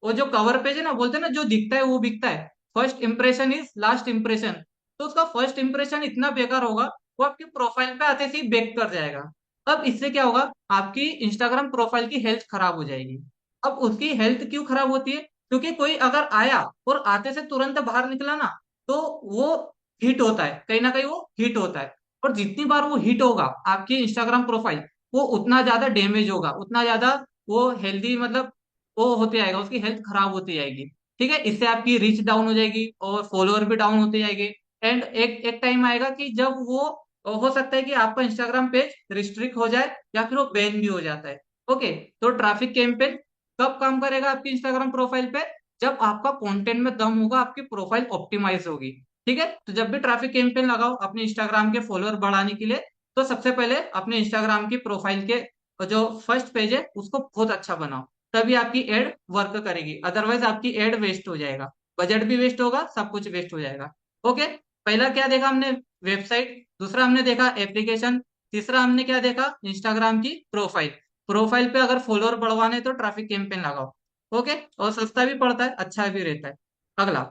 वो जो कवर पेज है ना, बोलते हैं ना, जो दिखता है वो बिकता है, first impression is last impression. तो उसका फर्स्ट इंप्रेशन इतना बेकार होगा, वो आपकी प्रोफाइल पे आते से ही बेक कर जाएगा। अब इससे क्या होगा, आपकी इंस्टाग्राम प्रोफाइल की हेल्थ खराब हो जाएगी। अब उसकी हेल्थ क्यों खराब होती है, क्योंकि कोई अगर आया और आते से तुरंत बाहर निकला ना, तो वो हिट होता है, कहीं ना कहीं वो हिट होता है। और जितनी बार वो हिट होगा आपकी इंस्टाग्राम प्रोफाइल, वो उतना ज्यादा डैमेज होगा, उतना ज्यादा वो हेल्दी, मतलब वो होते जाएगा, उसकी हेल्थ खराब होती जाएगी। ठीक है, इससे आपकी रीच डाउन हो जाएगी और फॉलोअर भी डाउन होते जाएंगे। एंड एक एक टाइम आएगा कि जब वो, हो सकता है कि आपका इंस्टाग्राम पेज रिस्ट्रिक्ट हो जाए, या फिर वो बैन भी हो जाता है। ओके, तो ट्रैफिक कैंपेन कब काम करेगा आपकी इंस्टाग्राम प्रोफाइल पे, जब आपका कंटेंट में दम होगा, आपकी प्रोफाइल ऑप्टिमाइज होगी। ठीक है, तो जब भी ट्रैफिक कैंपेन लगाओ अपने इंस्टाग्राम के फॉलोअर बढ़ाने के लिए, तो सबसे पहले अपने इंस्टाग्राम की प्रोफाइल के जो फर्स्ट पेज है उसको बहुत अच्छा बनाओ, तभी आपकी एड वर्क करेगी, अदरवाइज आपकी एड वेस्ट हो जाएगा, बजट भी वेस्ट होगा, सब कुछ वेस्ट हो जाएगा। ओके, पहला क्या देखा हमने, वेबसाइट, दूसरा हमने देखा एप्लीकेशन, तीसरा हमने क्या देखा, इंस्टाग्राम की प्रोफाइल। प्रोफाइल पे अगर फॉलोअर बढ़वाने तो ट्रैफिक कैंपेन लगाओ। ओके, और सस्ता भी पड़ता है, अच्छा भी रहता है। अगला,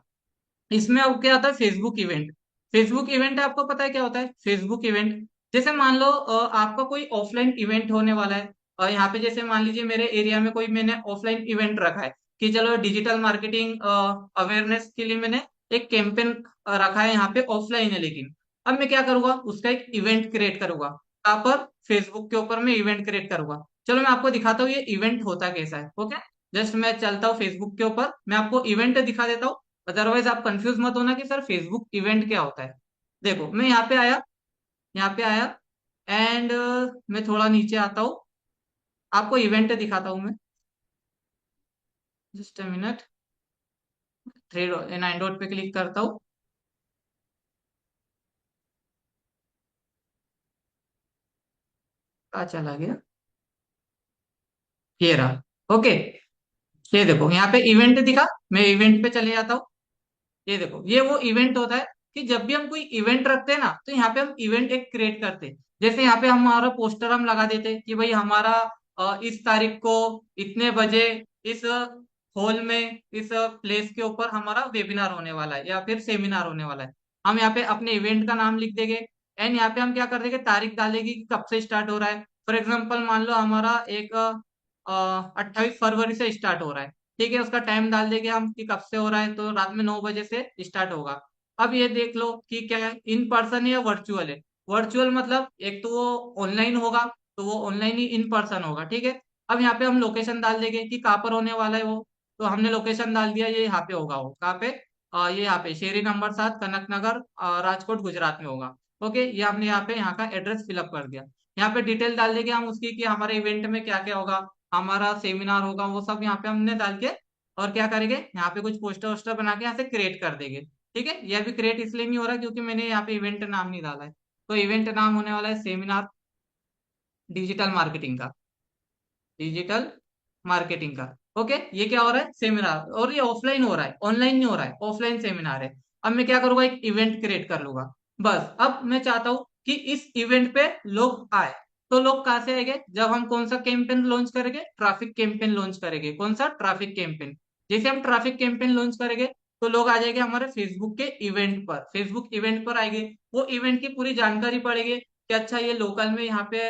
इसमें अब क्या आता है, फेसबुक इवेंट। फेसबुक इवेंट आपको पता है क्या होता है, फेसबुक इवेंट, जैसे मान लो आपका कोई ऑफलाइन इवेंट होने वाला है, और यहाँ पे जैसे मान लीजिए मेरे एरिया में कोई मैंने ऑफलाइन इवेंट रखा है कि चलो डिजिटल मार्केटिंग अवेयरनेस के लिए मैंने एक कैंपेन रखा है, यहाँ पे ऑफलाइन है, लेकिन अब मैं क्या करूंगा, उसका एक इवेंट क्रिएट करूंगा, यहाँ पर फेसबुक के ऊपर मैं इवेंट क्रिएट करूंगा। चलो मैं आपको दिखाता हूँ ये इवेंट होता कैसा है। ओके, जस्ट मैं चलता हूँ फेसबुक के ऊपर, मैं आपको इवेंट दिखा देता हूँ, अदरवाइज आप कंफ्यूज मत होना कि सर फेसबुक इवेंट क्या होता है। देखो मैं यहाँ पे आया, यहाँ पे आया, एंड मैं थोड़ा नीचे आता हूँ, आपको इवेंट दिखाता हूँ मैं, just a minute, three 9 dot पे क्लिक करता हूँ, कहाँ चला गया, ये रहा। ओके, ये देखो यहाँ पे इवेंट दिखा, मैं इवेंट पे चले जाता हूँ। ये देखो ये वो इवेंट होता है कि जब भी हम कोई इवेंट रखते हैं ना, तो यहाँ पे हम इवेंट एक क्रिएट करते हैं, जैसे यहाँ पे हमारा पोस्टर हम लगा देते हैं कि भाई हमारा इस तारीख को इतने बजे इस हॉल में इस प्लेस के ऊपर हमारा वेबिनार होने वाला है या फिर सेमिनार होने वाला है। हम यहाँ पे अपने इवेंट का नाम लिख देंगे, एंड यहाँ पे हम क्या कर देंगे, तारीख डालेगी कि कब से स्टार्ट हो रहा है। फॉर एग्जाम्पल मान लो हमारा एक 28 फरवरी से स्टार्ट हो रहा है, ठीक है, उसका टाइम डाल देंगे हम कि कब से हो रहा है, तो रात में 9 बजे से स्टार्ट होगा। अब ये देख लो कि क्या है, इन पर्सन है या वर्चुअल है। वर्चुअल मतलब एक तो वो ऑनलाइन होगा, तो वो ऑनलाइन ही इन पर्सन होगा, ठीक है। अब यहाँ पे हम लोकेशन डाल देंगे कि कहाँ पर होने वाला है वो, तो हमने लोकेशन डाल दिया, ये यहाँ पे होगा, वो कहाँ पे, ये यहाँ पे शेरी नंबर 7 कनक नगर, राजकोट गुजरात में होगा। ओके, ये हमने यहाँ पे यहाँ का एड्रेस फिलअप कर दिया। यहाँ पे डिटेल डाल देंगे हम उसकी कि हमारे इवेंट में क्या क्या होगा, हमारा सेमिनार होगा, वो सब यहाँ पे हमने डाल के, और क्या करेंगे, यहाँ पे कुछ पोस्टर वोस्टर बना के यहाँ से क्रिएट कर देंगे। ठीक है, ये अभी क्रिएट इसलिए नहीं हो रहा क्योंकि मैंने यहाँ पे इवेंट नाम नहीं डाला है, तो इवेंट नाम होने वाला है सेमिनार डिजिटल मार्केटिंग का, डिजिटल मार्केटिंग का। ओके, ये क्या हो रहा है, सेमिनार, और ये ऑफलाइन हो रहा है, ऑनलाइन नहीं हो रहा है, ऑफलाइन सेमिनार है। अब मैं क्या करूंगा, एक इवेंट क्रिएट कर लूंगा। बस अब मैं चाहता हूँ कि इस इवेंट पे लोग आए, तो लोग कहाँ से आएंगे, जब हम कौन सा कैंपेन लॉन्च करेंगे, ट्रैफिक कैंपेन लॉन्च करेंगे, कौन सा, ट्रैफिक कैंपेन। जैसे हम ट्रैफिक कैंपेन लॉन्च करेंगे, तो लोग आ जाएंगे हमारे फेसबुक के इवेंट पर, फेसबुक इवेंट पर आएंगे, वो इवेंट की पूरी जानकारी पड़ेगी कि अच्छा ये लोकल में यहाँ पे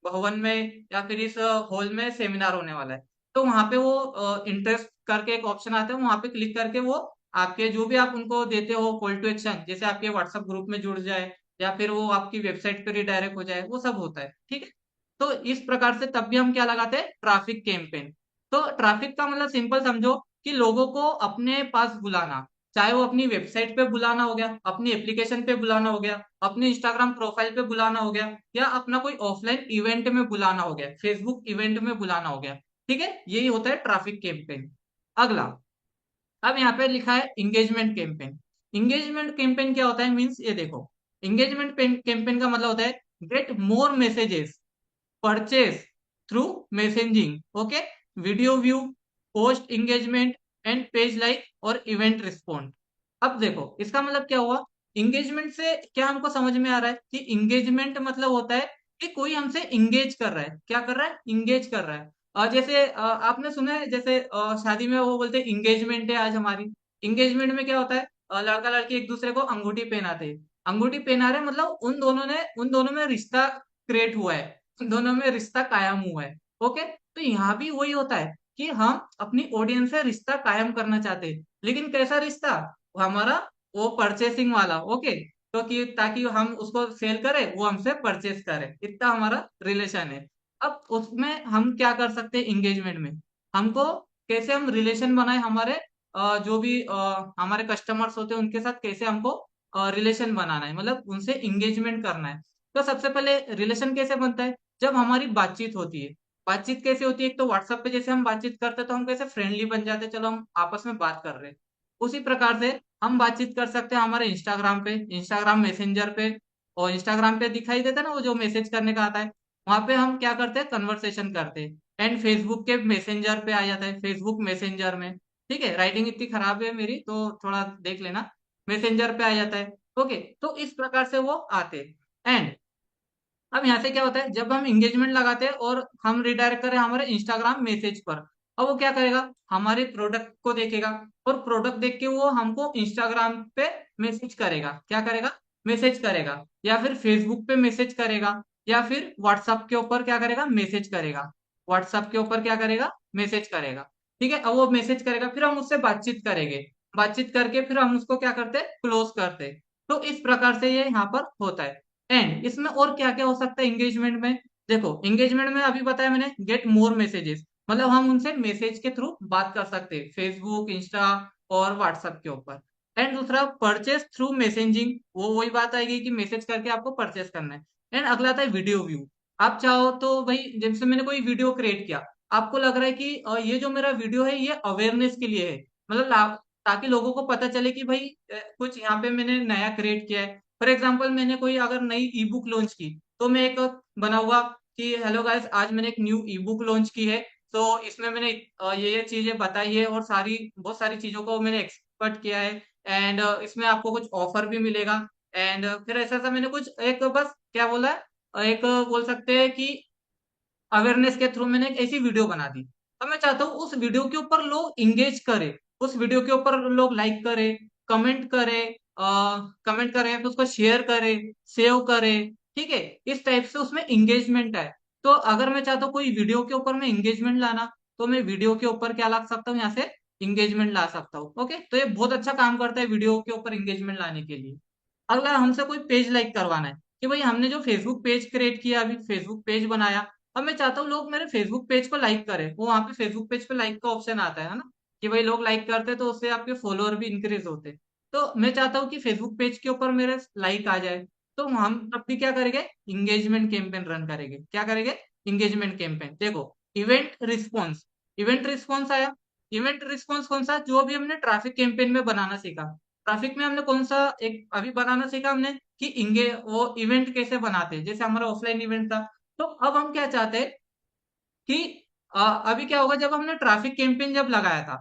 भवन में या फिर इस हॉल में सेमिनार होने वाला है। तो वहां पे वो इंटरेस्ट करके एक ऑप्शन आता है, वहां पे क्लिक करके वो आपके जो भी आप उनको देते हो कॉल टू एक्शन, जैसे आपके व्हाट्सएप ग्रुप में जुड़ जाए या फिर वो आपकी वेबसाइट पे रिडायरेक्ट हो जाए, वो सब होता है, ठीक है। तो इस प्रकार से तब भी हम क्या लगाते हैं, ट्रैफिक कैंपेन। तो ट्रैफिक का मतलब सिंपल समझो कि लोगों को अपने पास बुलाना, चाहे वो अपनी वेबसाइट पे बुलाना हो गया, अपनी एप्लीकेशन पे बुलाना हो गया, अपने इंस्टाग्राम प्रोफाइल पे बुलाना हो गया, या अपना कोई ऑफलाइन इवेंट में बुलाना हो गया, फेसबुक इवेंट में बुलाना हो गया। ठीक है, यही होता है ट्रैफिक कैंपेन। अगला, अब यहाँ पे लिखा है इंगेजमेंट कैंपेन। इंगेजमेंट कैंपेन क्या होता है, मीन्स ये देखो, इंगेजमेंट कैंपेन का मतलब होता है get more messages, purchase through messaging, okay, video view, post engagement, and page like और इवेंट रिस्पॉन्ड। अब देखो इसका मतलब क्या हुआ, इंगेजमेंट से क्या हमको समझ में आ रहा है कि इंगेजमेंट मतलब होता है कि कोई हमसे इंगेज कर रहा है, क्या कर रहा है, इंगेज कर रहा है। जैसे आपने सुना है, जैसे शादी में वो बोलते हैं इंगेजमेंट है आज हमारी। इंगेजमेंट में क्या होता है, लड़का लड़की एक दूसरे को अंगूठी पहनाते हैं, अंगूठी पहना रहे मतलब उन दोनों में रिश्ता क्रिएट हुआ है, दोनों में रिश्ता कायम हुआ है। ओके, तो यहाँ भी वही होता है कि हम अपनी ऑडियंस से रिश्ता कायम करना चाहते हैं, लेकिन कैसा रिश्ता, हमारा वो परचेसिंग वाला। ओके, तो कि ताकि हम उसको सेल करें, वो हमसे परचेस करे, इतना हमारा रिलेशन है। अब उसमें हम क्या कर सकते हैं, एंगेजमेंट में हमको कैसे हम रिलेशन बनाए, हमारे जो भी हमारे कस्टमर्स होते हैं उनके साथ कैसे हमको रिलेशन बनाना है, मतलब उनसे इंगेजमेंट करना है। तो सबसे पहले रिलेशन कैसे बनता है, जब हमारी बातचीत होती है। बातचीत कैसे होती है, एक तो व्हाट्सएप पे जैसे हम बातचीत करते हैं तो हम कैसे फ्रेंडली बन जाते हैं, चलो हम आपस में बात कर रहे हैं। उसी प्रकार से हम बातचीत कर सकते हैं हमारे इंस्टाग्राम पे, इंस्टाग्राम मैसेंजर पे। और इंस्टाग्राम पे दिखाई देता है ना वो जो मैसेज करने का आता है, वहां पे हम क्या करते हैं, कन्वर्सेशन करते हैं। एंड फेसबुक के मैसेंजर पे आ जाता है, फेसबुक मैसेंजर में, ठीक है, राइटिंग इतनी खराब है मेरी तो थोड़ा देख लेना, मैसेंजर पे आ जाता है। ओके, तो इस प्रकार से वो आते हैं। एंड अब यहाँ से क्या होता है, जब हम इंगेजमेंट लगाते हैं और हम रिडायरेक्ट करें हमारे इंस्टाग्राम मैसेज पर, अब वो क्या करेगा, हमारे प्रोडक्ट को देखेगा, और प्रोडक्ट देख के वो हमको इंस्टाग्राम पे मैसेज करेगा, क्या करेगा, मैसेज करेगा, या फिर फेसबुक पे मैसेज करेगा, या फिर व्हाट्सएप के ऊपर क्या करेगा, मैसेज करेगा, व्हाट्सएप के ऊपर क्या करेगा, मैसेज करेगा। ठीक है, अब वो मैसेज करेगा, फिर हम उससे बातचीत करेंगे, बातचीत करके फिर हम उसको क्या करते हैं, क्लोज करते हैं। तो इस प्रकार से ये यहाँ पर होता है। एंड इसमें और क्या क्या हो सकता है एंगेजमेंट में, देखो एंगेजमेंट में अभी बताया मैंने, गेट मोर मैसेजेस, मतलब हम उनसे मैसेज के थ्रू बात कर सकते हैं, फेसबुक, इंस्टा और व्हाट्सएप के ऊपर। एंड दूसरा परचेस थ्रू मैसेजिंग, वो वही बात आएगी कि मैसेज करके आपको परचेस करना है। एंड अगला आता है वीडियो व्यू, आप चाहो तो भाई जैसे मैंने कोई वीडियो क्रिएट किया, आपको लग रहा है कि ये जो मेरा वीडियो है ये अवेयरनेस के लिए है, मतलब ताकि लोगों को पता चले कि भाई कुछ यहाँ पे मैंने नया क्रिएट किया है। फॉर एग्जाम्पल मैंने कोई अगर नई ई बुक लॉन्च की, तो मैं एक बनाऊंगा कि हेलो गाइस, आज मैंने एक न्यू ई बुक लॉन्च की है, तो इसमें मैंने ये चीजें बताई है और सारी बहुत सारी चीजों को मैंने एक्सपर्ट किया है। एंड इसमें आपको कुछ ऑफर भी मिलेगा। एंड फिर ऐसा ऐसा मैंने कुछ एक बस क्या बोला है, एक बोल सकते हैं कि अवेयरनेस के थ्रू मैंने एक ऐसी वीडियो बना दी। अब मैं चाहता हूँ उस वीडियो के ऊपर लोग इंगेज करें, उस वीडियो के ऊपर लोग लाइक करें, कमेंट करें, कमेंट करें, फिर उसको शेयर करें, सेव करें, ठीक है, इस टाइप से उसमें इंगेजमेंट है। तो अगर मैं चाहता हूँ कोई वीडियो के ऊपर मैं इंगेजमेंट लाना, तो मैं वीडियो के ऊपर क्या ला सकता हूँ, यहाँ से इंगेजमेंट ला सकता हूँ। ओके, तो ये बहुत अच्छा काम करता है वीडियो के ऊपर इंगेजमेंट लाने के लिए। अगला हमसे कोई पेज लाइक करवाना है, कि भाई हमने जो फेसबुक पेज क्रिएट किया, अभी फेसबुक पेज बनाया, अब मैं चाहता हूँ लोग मेरे फेसबुक पेज को लाइक करें, वो वहां पे फेसबुक पेज पे लाइक का ऑप्शन आता है ना, कि भाई लोग लाइक करते तो उससे आपके फॉलोअर भी इंक्रीज होते। तो मैं चाहता हूँ कि फेसबुक पेज के ऊपर मेरे लाइक आ जाए, तो हम तब भी क्या करेंगे, इंगेजमेंट कैंपेन रन करेंगे, क्या करेंगे, इंगेजमेंट कैंपेन। देखो इवेंट रिस्पॉन्स, इवेंट रिस्पॉन्स आया, इवेंट रिस्पॉन्स कौन सा, जो अभी हमने ट्रैफिक कैंपेन में बनाना सीखा, ट्रैफिक में हमने कौन सा एक अभी बनाना सीखा हमने, कि इंगे वो इवेंट कैसे बनाते हैं, जैसे हमारा ऑफलाइन इवेंट था। तो अब हम क्या चाहते हैं कि अभी क्या होगा, जब हमने ट्रैफिक कैंपेन जब लगाया था,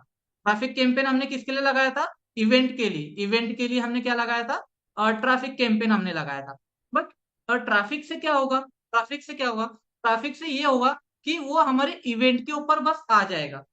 ट्रैफिक कैंपेन हमने किसके लिए लगाया था, इवेंट के लिए, इवेंट के लिए हमने क्या लगाया था, ट्रैफिक कैंपेन हमने लगाया था। बट ट्रैफिक से क्या होगा, ट्रैफिक से क्या होगा, ट्रैफिक से ये होगा कि वो हमारे इवेंट के ऊपर बस आ जाएगा,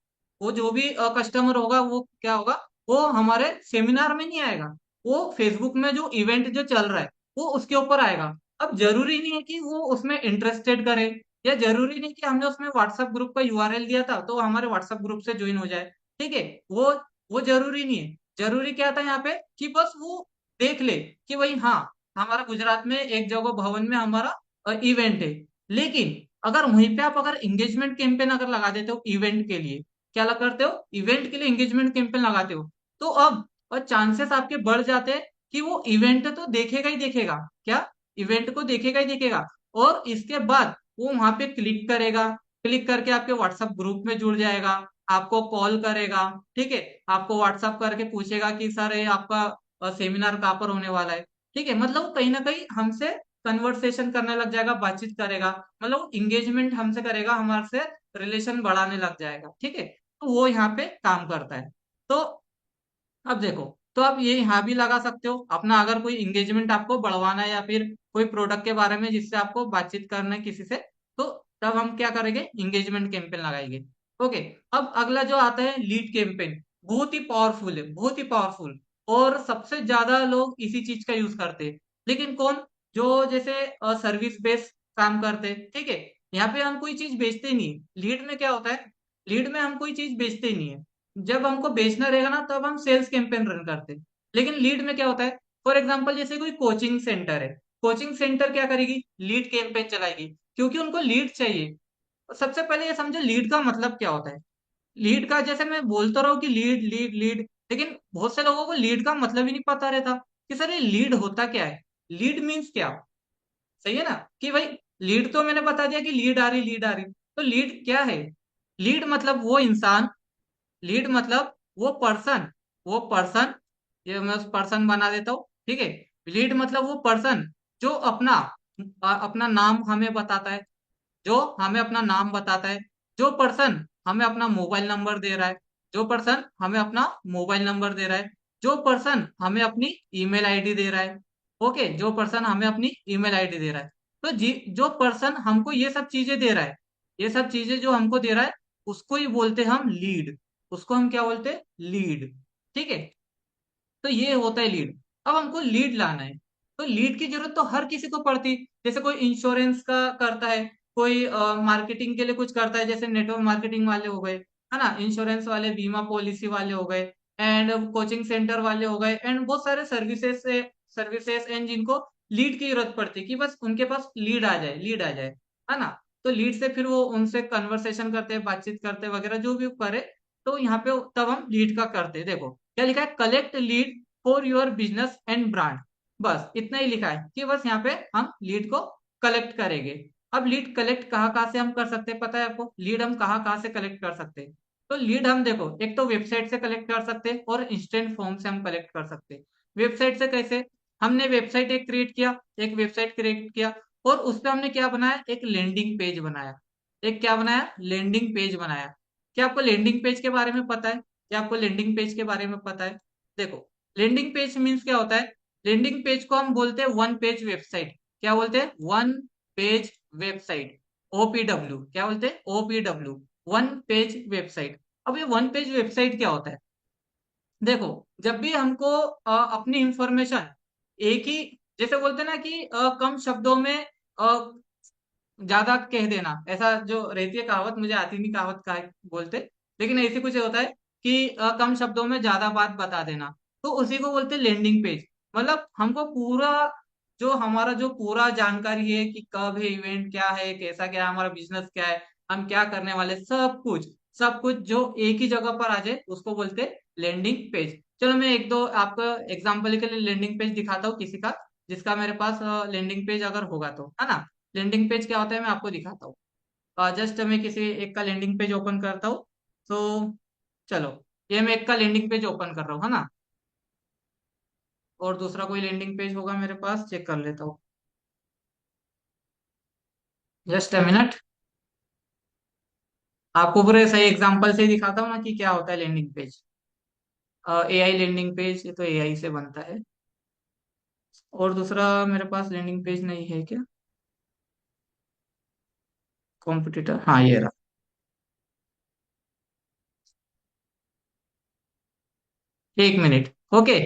वो जो भी कस्टमर होगा वो क्या होगा, वो हमारे सेमिनार में नहीं आएगा, वो फेसबुक में जो इवेंट जो चल रहा है वो उसके ऊपर आएगा। अब जरूरी नहीं है कि वो उसमें इंटरेस्टेड करे, या जरूरी नहीं कि हमने उसमें व्हाट्सएप ग्रुप का यूआरएल दिया था तो वो हमारे व्हाट्सएप ग्रुप से ज्वाइन हो जाए, ठीक है, वो जरूरी नहीं है। जरूरी क्या था यहाँ पे, कि बस वो देख ले कि भाई हाँ, हमारा गुजरात में एक जगह भवन में हमारा इवेंट है। लेकिन अगर वहीं पे आप अगर इंगेजमेंट कैंपेन अगर लगा देते हो इवेंट के लिए, क्या करते हो, इवेंट के लिए इंगेजमेंट कैंपेन लगाते हो, तो अब और चांसेस आपके बढ़ जाते हैं कि वो इवेंट तो देखेगा ही देखेगा, क्या, इवेंट को देखेगा ही देखेगा, और इसके बाद वो वहां पे क्लिक करेगा, क्लिक करके आपके व्हाट्सएप ग्रुप में जुड़ जाएगा, आपको कॉल करेगा, ठीक है, आपको व्हाट्सएप करके पूछेगा कि सर ये आपका सेमिनार कहाँ पर होने वाला है, ठीक है, मतलब वो कहीं ना कहीं हमसे कन्वर्सेशन करने लग जाएगा, बातचीत करेगा, मतलब इंगेजमेंट हमसे करेगा, हमारे से रिलेशन बढ़ाने लग जाएगा, ठीक है, तो वो यहाँ पे काम करता है। तो अब देखो, तो आप ये यहाँ भी लगा सकते हो अपना, अगर कोई इंगेजमेंट आपको बढ़वाना है या फिर कोई प्रोडक्ट के बारे में जिससे आपको बातचीत करना है किसी से, तो तब हम क्या करेंगे, इंगेजमेंट कैंपेन लगाएंगे। ओके, अब अगला जो आता है लीड कैंपेन, बहुत ही पावरफुल है, बहुत ही पावरफुल, और सबसे ज्यादा लोग इसी चीज का यूज करते हैं। लेकिन कौन, जो जैसे सर्विस बेस्ड काम करते हैं, ठीक है, यहाँ पे हम कोई चीज बेचते नहीं, लीड में क्या होता है, लीड में हम कोई चीज बेचते नहीं है, जब हमको बेचना रहेगा ना तब हम सेल्स कैंपेन रन करते हैं। लेकिन लीड में क्या होता है, फॉर एग्जांपल जैसे कोई कोचिंग सेंटर है, कोचिंग सेंटर क्या करेगी, लीड कैंपेन चलाएगी, क्योंकि उनको लीड चाहिए। सबसे पहले ये समझो लीड का मतलब क्या होता है, लीड का, जैसे मैं बोलता रहा हूँ कि लीड लीड लीड, लेकिन बहुत से लोगों को लीड का मतलब ही नहीं पता रहता कि सर ये लीड होता क्या है, लीड मीन्स क्या, सही है ना, कि भाई लीड तो मैंने बता दिया कि लीड आ रही, लीड आ रही, तो लीड क्या है, लीड मतलब वो इंसान, लीड मतलब वो पर्सन, वो पर्सन, ये मैं उस पर्सन बना देता हूँ, ठीक है। लीड मतलब वो पर्सन जो अपना नाम हमें बताता है, जो हमें अपना नाम बताता है, जो पर्सन हमें अपना मोबाइल नंबर दे रहा है, जो पर्सन हमें अपना मोबाइल नंबर दे रहा है, जो पर्सन हमें अपनी ईमेल आईडी दे रहा है, ओके, जो पर्सन हमें अपनी ईमेल आईडी दे रहा है। तो जो पर्सन हमको ये सब चीजें दे रहा है, ये सब चीजें जो हमको दे रहा है, उसको ही बोलते हैं हम लीड। उसको हम क्या बोलते हैं? लीड। ठीक है, तो ये होता है लीड। अब हमको लीड लाना है, तो लीड की जरूरत तो हर किसी को पड़ती। जैसे कोई इंश्योरेंस का करता है, कोई मार्केटिंग के लिए कुछ करता है, जैसे नेटवर्क मार्केटिंग वाले हो गए, है ना, इंश्योरेंस वाले, बीमा पॉलिसी वाले हो गए, एंड कोचिंग सेंटर वाले हो गए, एंड बहुत सारे सर्विसेज एंड जिनको लीड की जरूरत पड़ती है कि बस उनके पास लीड आ जाए, लीड आ जाए, है ना। तो लीड से फिर वो उनसे कन्वर्सेशन करते, बातचीत करते वगैरह जो भी करे। तो यहाँ पे तब हम लीड का करते हैं। देखो क्या लिखा है, collect lead for your business and brand. बस इतना ही लिखा है कि बस यहाँ पे हम लीड को कलेक्ट करेंगे। अब लीड कलेक्ट कहाँ कहाँ से हम कर सकते हैं, पता है आपको? लीड हम कहाँ कहाँ से कलेक्ट कर सकते हैं? तो लीड हम देखो, एक तो वेबसाइट से कलेक्ट कर सकते हैं और इंस्टेंट फॉर्म से हम कलेक्ट कर सकते हैं। वेबसाइट से कैसे? हमने वेबसाइट एक क्रिएट किया, एक वेबसाइट क्रिएट किया, और उस पर हमने क्या बनाया, एक लैंडिंग पेज बनाया। एक क्या बनाया? लैंडिंग पेज बनाया। क्या आपको लैंडिंग पेज के बारे में पता है? क्या आपको लैंडिंग पेज के बारे में पता है? देखो, लैंडिंग पेज मीन्स क्या होता है? लैंडिंग पेज को हम बोलते हैं वन पेज वेबसाइट। क्या बोलते हैं? One page website. ओपीडब्ल्यू, क्या बोलते हैं? ओपीडब्ल्यू, वन पेज वेबसाइट। अब ये वन पेज वेबसाइट क्या होता है? देखो, जब भी हमको अपनी इंफॉर्मेशन एक ही, जैसे बोलते हैं ना कि कम शब्दों में ज्यादा कह देना, ऐसा जो रहती है कहावत, मुझे आती नहीं कहावत का बोलते, लेकिन ऐसी कुछ होता है कि कम शब्दों में ज्यादा बात बता देना। तो उसी को बोलते हैं लैंडिंग पेज। मतलब हमको पूरा, जो हमारा जो पूरा जानकारी है कि कब है इवेंट, क्या है, कैसा क्या है, हमारा बिजनेस क्या है, हम क्या करने वाले, सब कुछ जो एक ही जगह पर आ जाए उसको बोलते हैं लैंडिंग पेज। चलो मैं एक दो आपको एग्जाम्पल के लिए लैंडिंग पेज दिखाता हूँ किसी का, जिसका मेरे पास लैंडिंग पेज अगर होगा तो, है ना। लैंडिंग पेज क्या होता है मैं आपको दिखाता हूँ। जस्ट मैं किसी एक का लैंडिंग पेज ओपन करता हूँ। तो चलो, ये मैं एक का लैंडिंग पेज ओपन कर रहा हूँ, है ना। और दूसरा कोई लैंडिंग पेज होगा मेरे पास, चेक कर लेता हूँ। जस्ट अ मिनट, आपको पूरे सही एग्जांपल से ही दिखाता हूँ ना कि क्या होता है landing page. AI landing page, ये तो एआई से बनता है। और दूसरा मेरे पास लैंडिंग पेज नहीं है क्या? कॉम्पिटिटर, हाँ ये रहा। एक मिनट, ओके।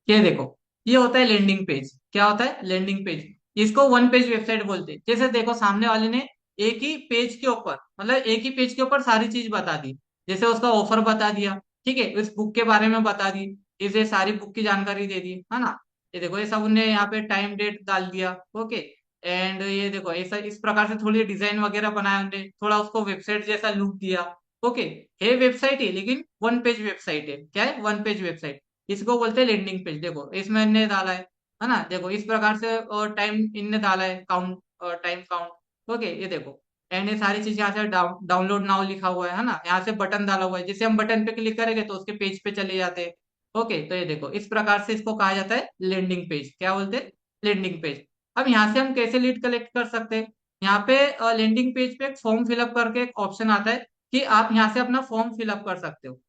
ये देखो, ये होता है लैंडिंग पेज। क्या होता है? Landing page. इसको वन पेज वेबसाइट बोलते हैं। जैसे देखो, सामने वाले ने एक ही पेज के ऊपर, मतलब एक ही पेज के ऊपर सारी चीज बता दी। जैसे उसका ऑफर बता दिया, ठीक है, उस बुक के बारे में बता दी, इसे सारी बुक की जानकारी दे दी, है ना। ये देखो, ये सब उन्हें यहाँ पे टाइम डेट डाल दिया, ओके। एंड ये देखो, ऐसा इस प्रकार से थोड़ी डिजाइन वगैरह बनाया उन्हें, थोड़ा उसको वेबसाइट जैसा लुक दिया, ओके। है वेबसाइट है, लेकिन वन पेज वेबसाइट है। क्या है? One page website. इसको बोलते हैं लैंडिंग पेज। देखो, इसमें इनने डाला है ना, देखो इस प्रकार से, और टाइम इनने डाला है, काउंट, टाइम काउंट, ओके, ये देखो। एंड ये सारी चीज यहाँ से डाउनलोड नाउ लिखा हुआ है ना, यहाँ से बटन डाला हुआ है, जिसे हम बटन पे क्लिक करेंगे तो उसके पेज पे चले जाते हैं। ओके, तो ये देखो, इस प्रकार से इसको कहा जाता है लैंडिंग पेज। क्या बोलते हैं? Landing page. अब यहाँ से हम कैसे लीड कलेक्ट कर सकते हैं? यहाँ पे लैंडिंग पेज पे एक फॉर्म फिलअप करके एक ऑप्शन आता है कि आप यहाँ से अपना फॉर्म फिलअप कर सकते हो।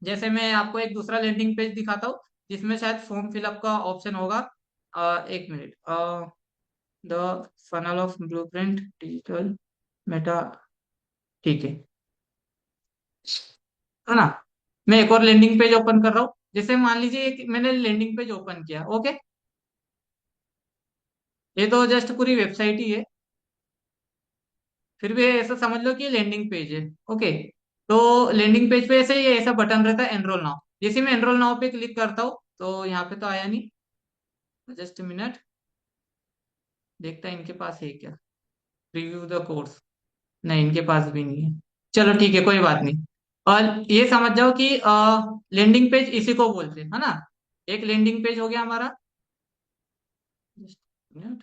जैसे मैं आपको एक दूसरा लैंडिंग पेज दिखाता हूँ, जिसमें शायद फॉर्म फिलअप का ऑप्शन होगा। एक minute, the funnel of blueprint digital Meta, ठीक है ना। मैं एक और लैंडिंग पेज ओपन कर रहा हूँ। जैसे मान लीजिए एक मैंने लैंडिंग पेज ओपन किया, ओके। ये तो जस्ट पूरी वेबसाइट ही है, फिर भी ऐसा समझ लो कि ये लैंडिंग पेज है, ओके। तो लैंडिंग पेज पे ऐसे ही ऐसा बटन रहता है, एनरोल नाउ। जैसे मैं एनरोल नाउ पे क्लिक करता हूँ, तो यहाँ पे तो आया नहीं। जस्ट मिनट, देखता है इनके पास है क्या, रिव्यू द कोर्स। नहीं, इनके पास भी नहीं है। चलो ठीक है, कोई बात नहीं। और ये समझ जाओ कि लैंडिंग पेज इसी को बोलते हैं, है ना। एक लैंडिंग पेज हो गया हमारा। Just a minute.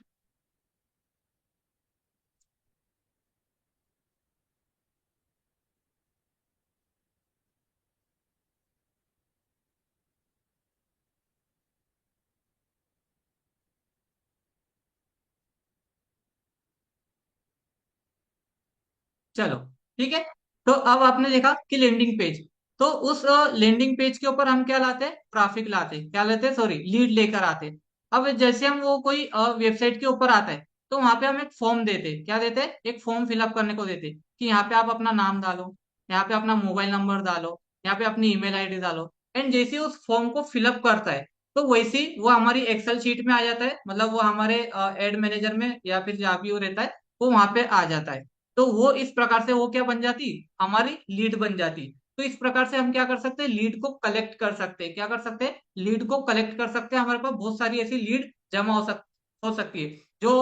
चलो ठीक है। तो अब आपने देखा कि लैंडिंग पेज, तो उस लैंडिंग पेज के ऊपर हम क्या लाते हैं, ट्रैफिक लाते हैं, क्या लेते हैं, सॉरी, लीड लेकर आते हैं। अब जैसे हम वो कोई वेबसाइट के ऊपर आता है, तो वहां पे हम एक फॉर्म देते हैं, क्या देते हैं, एक फॉर्म फिलअप करने को देते हैं कि यहाँ पे आप अपना नाम डालो, यहाँ पे अपना मोबाइल नंबर डालो, यहाँ पे अपनी ईमेल आईडी डालो। एंड जैसे ही उस फॉर्म को फिलअप करता है, तो वैसे ही वो हमारी एक्सेल शीट में आ जाता है, मतलब वो हमारे एड मैनेजर में या फिर जहाँ भी वो रहता है, वो वहां पे आ जाता है। तो वो इस प्रकार से वो क्या बन जाती, हमारी लीड बन जाती। तो इस प्रकार से हम क्या कर सकते हैं, लीड को कलेक्ट कर सकते हैं, क्या कर सकते हैं, लीड को कलेक्ट कर सकते हैं। हमारे पास बहुत सारी ऐसी लीड जमा हो सकती है जो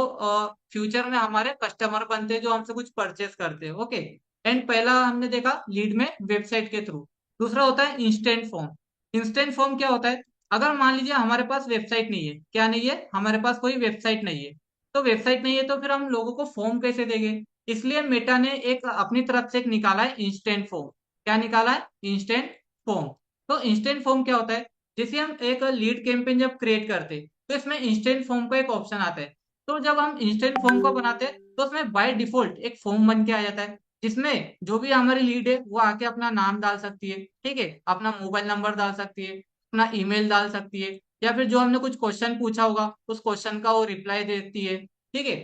फ्यूचर में हमारे कस्टमर बनते हैं, जो हमसे कुछ परचेस करते हैं। ओके। एंड पहला हमने देखा लीड में वेबसाइट के थ्रू। दूसरा होता है इंस्टेंट फॉर्म। इंस्टेंट फॉर्म क्या होता है, अगर मान लीजिए हमारे पास वेबसाइट नहीं है, क्या नहीं है, हमारे पास कोई वेबसाइट नहीं है, तो वेबसाइट नहीं है तो फिर हम लोगों को फॉर्म कैसे देंगे। इसलिए मेटा ने एक अपनी तरफ से एक निकाला है इंस्टेंट फॉर्म। क्या निकाला है, इंस्टेंट फॉर्म। तो इंस्टेंट फॉर्म क्या होता है, जैसे हम एक लीड कैंपेन जब क्रिएट करते हैं, तो इसमें इंस्टेंट फॉर्म का एक ऑप्शन आता है। तो जब हम इंस्टेंट फॉर्म को बनाते हैं, तो उसमें बाय डिफॉल्ट एक फॉर्म बन के आ जाता है, जिसमें जो भी हमारी लीड है वो आके अपना नाम डाल सकती है, ठीक है, अपना मोबाइल नंबर डाल सकती है, अपना ईमेल डाल सकती है, या फिर जो हमने कुछ क्वेश्चन पूछा होगा उस क्वेश्चन का वो रिप्लाई देती है, ठीक है।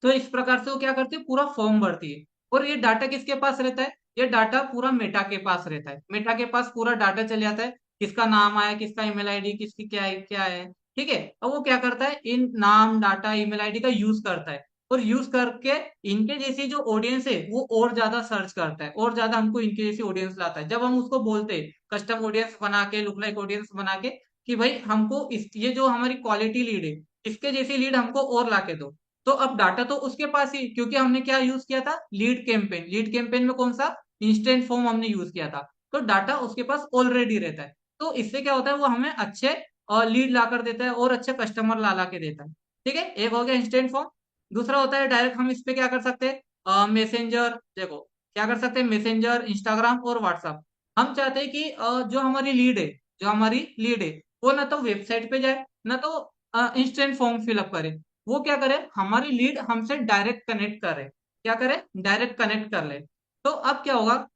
तो इस प्रकार से वो क्या करती है, पूरा फॉर्म भरती है। और ये डाटा किसके पास रहता है, ये डाटा पूरा मेटा के पास रहता है, मेटा के पास पूरा डाटा चले जाता है, किसका नाम आया, किसका ईमेल आईडी, किसकी क्या है, क्या है, ठीक है। अब वो क्या करता है, इन नाम डाटा ईमेल आईडी का यूज करता है, और यूज करके इनके जैसी जो ऑडियंस है वो और ज्यादा सर्च करता है, और ज्यादा हमको इनके जैसी ऑडियंस लाता है। जब हम उसको बोलते हैं कस्टम ऑडियंस बना के, लुक लाइक ऑडियंस बना के, कि भाई हमको इस, ये जो हमारी क्वालिटी लीड है, इसके जैसी लीड हमको और ला के दो। तो अब डाटा तो उसके पास ही, क्योंकि हमने क्या यूज किया था, लीड कैंपेन। लीड कैंपेन में कौन सा, इंस्टेंट फॉर्म हमने यूज किया था। तो डाटा उसके पास ऑलरेडी रहता है। तो इससे क्या होता है, वो हमें अच्छे लीड ला कर देता है और अच्छे कस्टमर ला ला के देता है। ठीक है, एक हो गया इंस्टेंट फॉर्म। दूसरा होता है डायरेक्ट, हम इस पे क्या कर सकते हैं, मैसेंजर, देखो क्या कर सकते हैं, मैसेंजर, इंस्टाग्राम और व्हाट्सअप। हम चाहते हैं कि जो हमारी लीड है, जो हमारी लीड है, वो ना तो वेबसाइट पे जाए, ना तो इंस्टेंट फॉर्म फिलअप करे। वो क्या करे, हमारी लीड हमसे डायरेक्ट कनेक्ट करे, क्या करे, डायरेक्ट कनेक्ट कर ले। तो अब क्या होगा,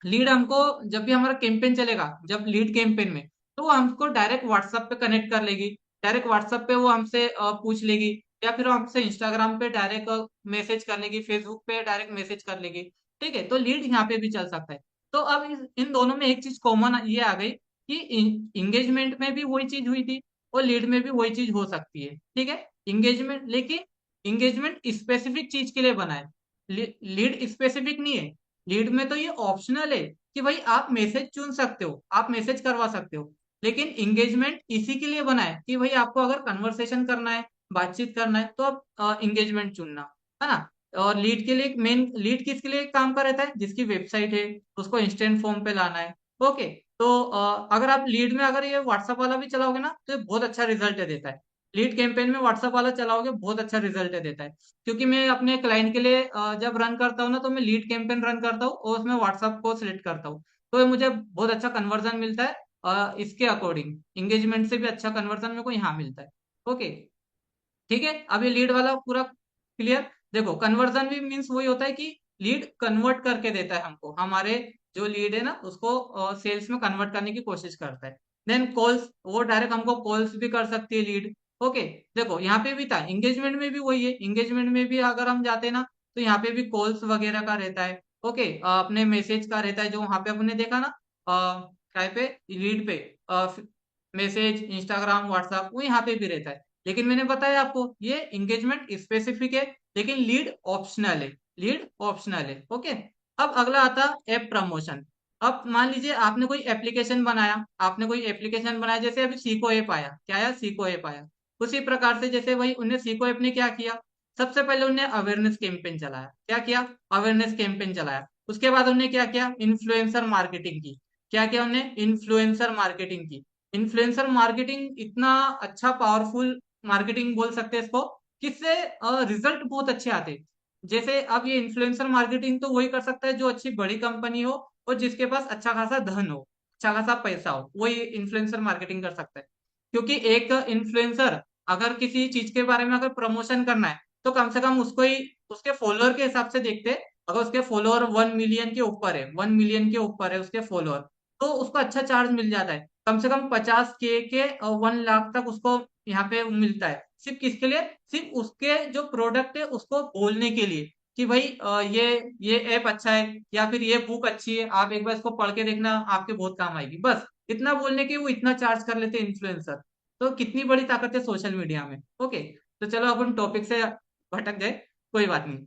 लीड हमको, जब भी हमारा कैंपेन चलेगा, जब लीड कैंपेन में, तो वो हमको डायरेक्ट व्हाट्सएप पे कनेक्ट कर लेगी। डायरेक्ट व्हाट्सएप पे वो हमसे पूछ लेगी, या फिर वो हमसे इंस्टाग्राम पे डायरेक्ट मैसेज कर लेगी, फेसबुक पे डायरेक्ट मैसेज कर लेगी। ठीक है, तो लीड यहाँ पे भी चल सकता है। तो अब इन दोनों में एक चीज कॉमन ये आ गई कि इंगेजमेंट में भी वही चीज हुई थी, और लीड में भी वही चीज हो सकती है। ठीक है, इंगेजमेंट, लेकिन इंगेजमेंट स्पेसिफिक चीज के लिए बना है, लीड स्पेसिफिक नहीं है। लीड में तो ये ऑप्शनल है कि भाई आप मैसेज चुन सकते हो, आप मैसेज करवा सकते हो। लेकिन इंगेजमेंट इसी के लिए बना है कि भाई आपको अगर कन्वर्सेशन करना है, बातचीत करना है, तो आप इंगेजमेंट चुनना, है ना। और लीड के लिए मेन, लीड किसके लिए काम कर रहता है, जिसकी वेबसाइट है, उसको इंस्टेंट फॉर्म पे लाना है। ओके। तो अगर आप लीड में अगर ये व्हाट्सएप वाला भी चलाओगे ना, तो ये बहुत अच्छा रिजल्ट देता है। लीड कैंपेन में व्हाट्सएप वाला चलाओगे, बहुत अच्छा रिजल्ट देता है। क्योंकि मैं अपने क्लाइंट के लिए जब रन करता हूँ ना, तो मैं लीड कैंपेन रन करता हूँ और उसमें व्हाट्सएप को सिलेक्ट करता हूँ। तो ये मुझे बहुत अच्छा कन्वर्जन मिलता है, इसके अकॉर्डिंग इंगेजमेंट से भी अच्छा कन्वर्जन मेरे को यहाँ मिलता है। ओके। ठीक है, अब ये लीड वाला पूरा क्लियर। देखो कन्वर्जन भी मीन्स वही होता है कि लीड कन्वर्ट करके देता है हमको, हमारे जो लीड है ना उसको सेल्स में कन्वर्ट करने की कोशिश करता है। देन कॉल्स, वो डायरेक्ट हमको कॉल्स भी कर सकती है लीड। ओके। देखो यहाँ पे भी था, इंगेजमेंट में भी वही है, इंगेजमेंट में भी अगर हम जाते हैं ना, तो यहाँ पे भी कॉल्स वगैरह का रहता है। ओके, अपने मैसेज का रहता है, जो वहां पे अपने देखा ना, क्या पे, लीड पे मैसेज, इंस्टाग्राम, व्हाट्सएप, वो यहाँ पे भी रहता है। लेकिन मैंने बताया आपको ये एंगेजमेंट स्पेसिफिक है, लेकिन लीड ऑप्शनल है, लीड ऑप्शनल है। ओके। अब अगला आता है ऐप प्रमोशन। अब मान लीजिए आपने कोई एप्लीकेशन बनाया, आपने कोई एप्लीकेशन बनाया, जैसे अभी सीको ऐप आया, क्या आया, सीको ऐप आया। उसी प्रकार से जैसे वही उन्हें सीको ऐप ने क्या किया, सबसे पहले उन्हें अवेयरनेस कैंपेन चलाया, क्या किया, अवेयरनेस कैंपेन चलाया। उसके बाद उन्हें क्या किया, इन्फ्लुएंसर मार्केटिंग की। क्या किया उन्हें, इन्फ्लुएंसर मार्केटिंग की। इन्फ्लुएंसर मार्केटिंग इतना अच्छा पावरफुल मार्केटिंग बोल सकते हैं इसको, किससे रिजल्ट बहुत अच्छे आते हैं। जैसे अब ये इन्फ्लुएंसर मार्केटिंग तो वही कर सकता है जो अच्छी बड़ी कंपनी हो और जिसके पास अच्छा खासा धन हो, अच्छा खासा पैसा हो, वही इन्फ्लुएंसर मार्केटिंग कर सकता है। क्योंकि एक इन्फ्लुएंसर अगर किसी चीज के बारे में अगर प्रमोशन करना है, तो कम से कम उसको ही उसके फॉलोअर के हिसाब से देखते हैं अगर उसके फॉलोअर 1 मिलियन के ऊपर है, 1 मिलियन के ऊपर है उसके फॉलोअर, तो उसको अच्छा चार्ज मिल जाता है। कम से कम 50K के 1 लाख तक उसको यहाँ पे मिलता है। सिर्फ किसके लिए? सिर्फ उसके जो प्रोडक्ट है उसको बोलने के लिए कि भाई ये ऐप अच्छा है, या फिर ये बुक अच्छी है, आप एक बार इसको पढ़ के देखना, आपके बहुत काम आएगी। बस इतना बोलने के वो इतना चार्ज कर लेते इन्फ्लुएंसर। तो कितनी बड़ी ताकत है सोशल मीडिया में। ओके, तो चलो अपन टॉपिक से भटक गए, कोई बात नहीं।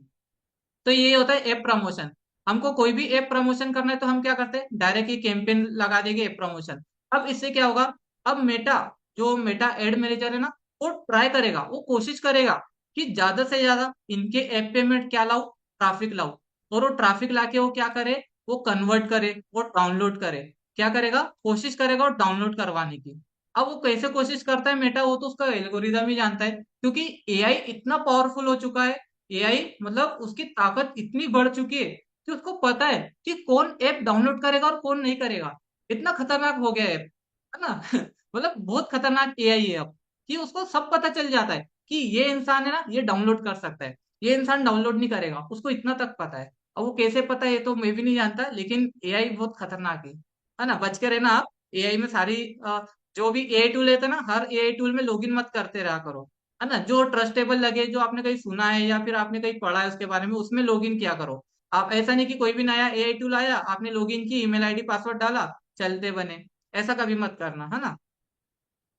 तो ये होता है ऐप प्रमोशन। हमको कोई भी ऐप प्रमोशन करना है तो हम क्या करते हैं, डायरेक्ट ही कैंपेन लगा देंगे ऐप प्रमोशन। अब इससे क्या होगा, अब मेटा, जो मेटा एड मैनेजर है ना, वो ट्राई करेगा, वो कोशिश करेगा कि ज्यादा से ज्यादा इनके ऐप पे मैं क्या लाऊं, ट्रैफिक लाऊं। और वो ट्रैफिक लाके वो क्या करे, वो कन्वर्ट करे, वो डाउनलोड करे। क्या करेगा, कोशिश करेगा और डाउनलोड करवाने की। अब वो कैसे कोशिश करता है मेटा, वो तो उसका एल्गोरिदम ही जानता है, क्योंकि एआई इतना पावरफुल हो चुका है। एआई मतलब उसकी ताकत इतनी बढ़ चुकी है कि उसको पता है कि कौन ऐप डाउनलोड करेगा और कौन नहीं करेगा। इतना खतरनाक हो गया है ना। मतलब बहुत खतरनाक एआई है अब, कि उसको सब पता चल जाता है कि ये इंसान है ना, ये डाउनलोड कर सकता है, ये इंसान डाउनलोड नहीं करेगा, उसको इतना तक पता है। अब वो कैसे पता है ये तो मैं भी नहीं जानता, लेकिन एआई बहुत खतरनाक है ना। बच के रहना आप एआई में। सारी जो भी एआई टूल है ना, हर एआई टूल में लॉगिन मत करते रहा करो, है ना। जो ट्रस्टेबल लगे, जो आपने कहीं सुना है या फिर आपने कहीं पढ़ा है उसके बारे में, उसमें लॉगिन किया करो। आप ऐसा नहीं कि कोई भी नया एआई टूल आया, आपने लॉगिन की, ईमेल आईडी पासवर्ड डाला, चलते बने। ऐसा कभी मत करना, है ना।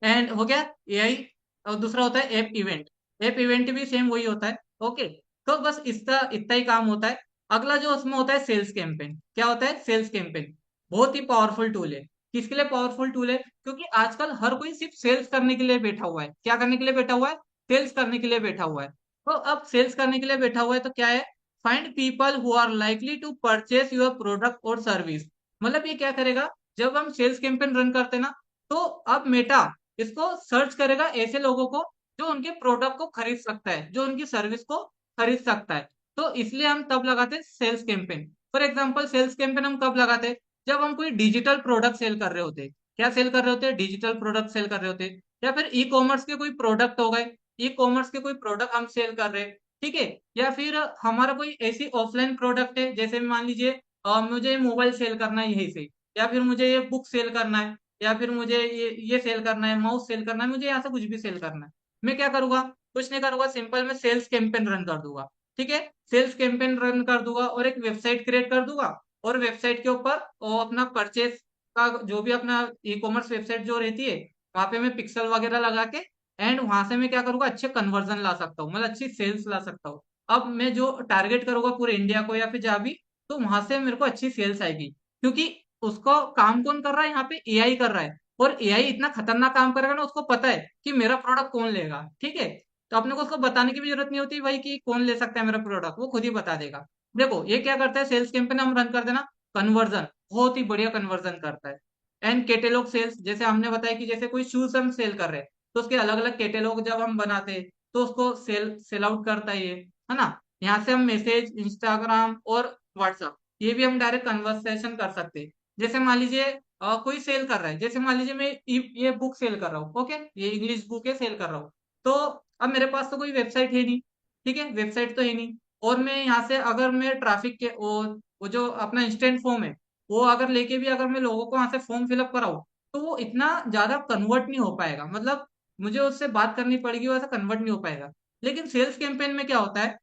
एंड हो गया एआई। और दूसरा होता है ऐप इवेंट। ऐप इवेंट भी सेम वही होता है। ओके, तो बस इसका इतना ही काम होता है। अगला जो उसमें होता है सेल्स कैंपेन। क्या होता है सेल्स कैंपेन? बहुत ही पावरफुल टूल है। किसके लिए पावरफुल टूल है? क्योंकि आजकल हर कोई सिर्फ सेल्स करने के लिए बैठा हुआ है। क्या करने के लिए बैठा हुआ है? सेल्स करने के लिए बैठा हुआ है। तो अब सेल्स करने के लिए बैठा हुआ है तो क्या है, find people who are likely to purchase your product और सर्विस। मतलब ये क्या करेगा, जब हम सेल्स कैंपेन रन करते हैं ना, तो अब मेटा इसको सर्च करेगा ऐसे लोगों को जो उनके प्रोडक्ट को खरीद सकता है, जो उनकी सर्विस को खरीद सकता है। तो इसलिए हम तब लगाते हैं sales campaign. For example sales campaign हम कब लगाते हैं, जब हम कोई डिजिटल प्रोडक्ट सेल कर रहे होते हैं। क्या सेल कर रहे होते हैं? डिजिटल प्रोडक्ट सेल कर रहे होते हैं। या फिर ई कॉमर्स के कोई प्रोडक्ट हो गए, ई कॉमर्स के कोई प्रोडक्ट हम सेल कर रहे हैं, ठीक है। या फिर हमारा कोई ऐसी ऑफलाइन प्रोडक्ट है, जैसे मान लीजिए मुझे मोबाइल सेल करना है यहीं से, या फिर मुझे ये बुक सेल करना है, या फिर मुझे ये सेल करना है, माउस सेल करना है, मुझे यहाँ से कुछ भी सेल करना है। मैं क्या करूंगा, कुछ नहीं करूंगा, सिंपल मैं सेल्स कैंपेन रन कर दूंगा। ठीक है, सेल्स कैंपेन रन कर दूंगा और एक वेबसाइट क्रिएट कर दूंगा। और वेबसाइट के ऊपर वो अपना परचेस का जो भी अपना ई कॉमर्स वेबसाइट जो रहती है, वहां पे मैं पिक्सल वगैरह लगा के, एंड वहां से मैं क्या करूंगा, अच्छे कन्वर्जन ला सकता हूँ, मतलब अच्छी सेल्स ला सकता हूँ। अब मैं जो टारगेट करूंगा पूरे इंडिया को या फिर जहाँ भी, तो वहां से मेरे को अच्छी सेल्स आएगी। क्योंकि उसको काम कौन कर रहा है, यहाँ पे एआई कर रहा है। और एआई इतना खतरनाक काम करेगा ना, उसको पता है कि मेरा प्रोडक्ट कौन लेगा, ठीक है। तो अपने को उसको बताने की भी जरूरत नहीं होती भाई कि कौन ले सकता है मेरा प्रोडक्ट, वो खुद ही बता देगा। देखो ये क्या करता है, सेल्स कैंपेन हम रन कर देना, कन्वर्जन बहुत ही बढ़िया कन्वर्जन करता है। एंड कैटेलॉग सेल्स, जैसे हमने बताया कि जैसे कोई शूज हम सेल कर रहे हैं, तो उसके अलग अलग कैटेलॉग जब हम बनाते हैं, तो उसको सेल आउट करता है ये, है ना। यहाँ से हम मैसेज, इंस्टाग्राम और व्हाट्सएप, ये भी हम डायरेक्ट कन्वर्सेशन कर सकते हैं। जैसे मान लीजिए कोई सेल कर रहा है, जैसे मान लीजिए मैं ये बुक सेल कर रहा हूँ, ओके, ये इंग्लिश बुक है, सेल कर रहा हूँ। तो अब मेरे पास तो कोई वेबसाइट है नहीं, ठीक है, वेबसाइट तो है नहीं। और मैं यहाँ से अगर मैं ट्रैफिक के वो जो अपना इंस्टेंट फॉर्म है, वो अगर लेके भी अगर मैं लोगों को वहां से फॉर्म फिलअप कराऊँ, तो वो इतना ज्यादा कन्वर्ट नहीं हो पाएगा। मतलब मुझे उससे बात करनी पड़ेगी, वैसा कन्वर्ट नहीं हो पाएगा। लेकिन सेल्स कैंपेन में क्या होता है,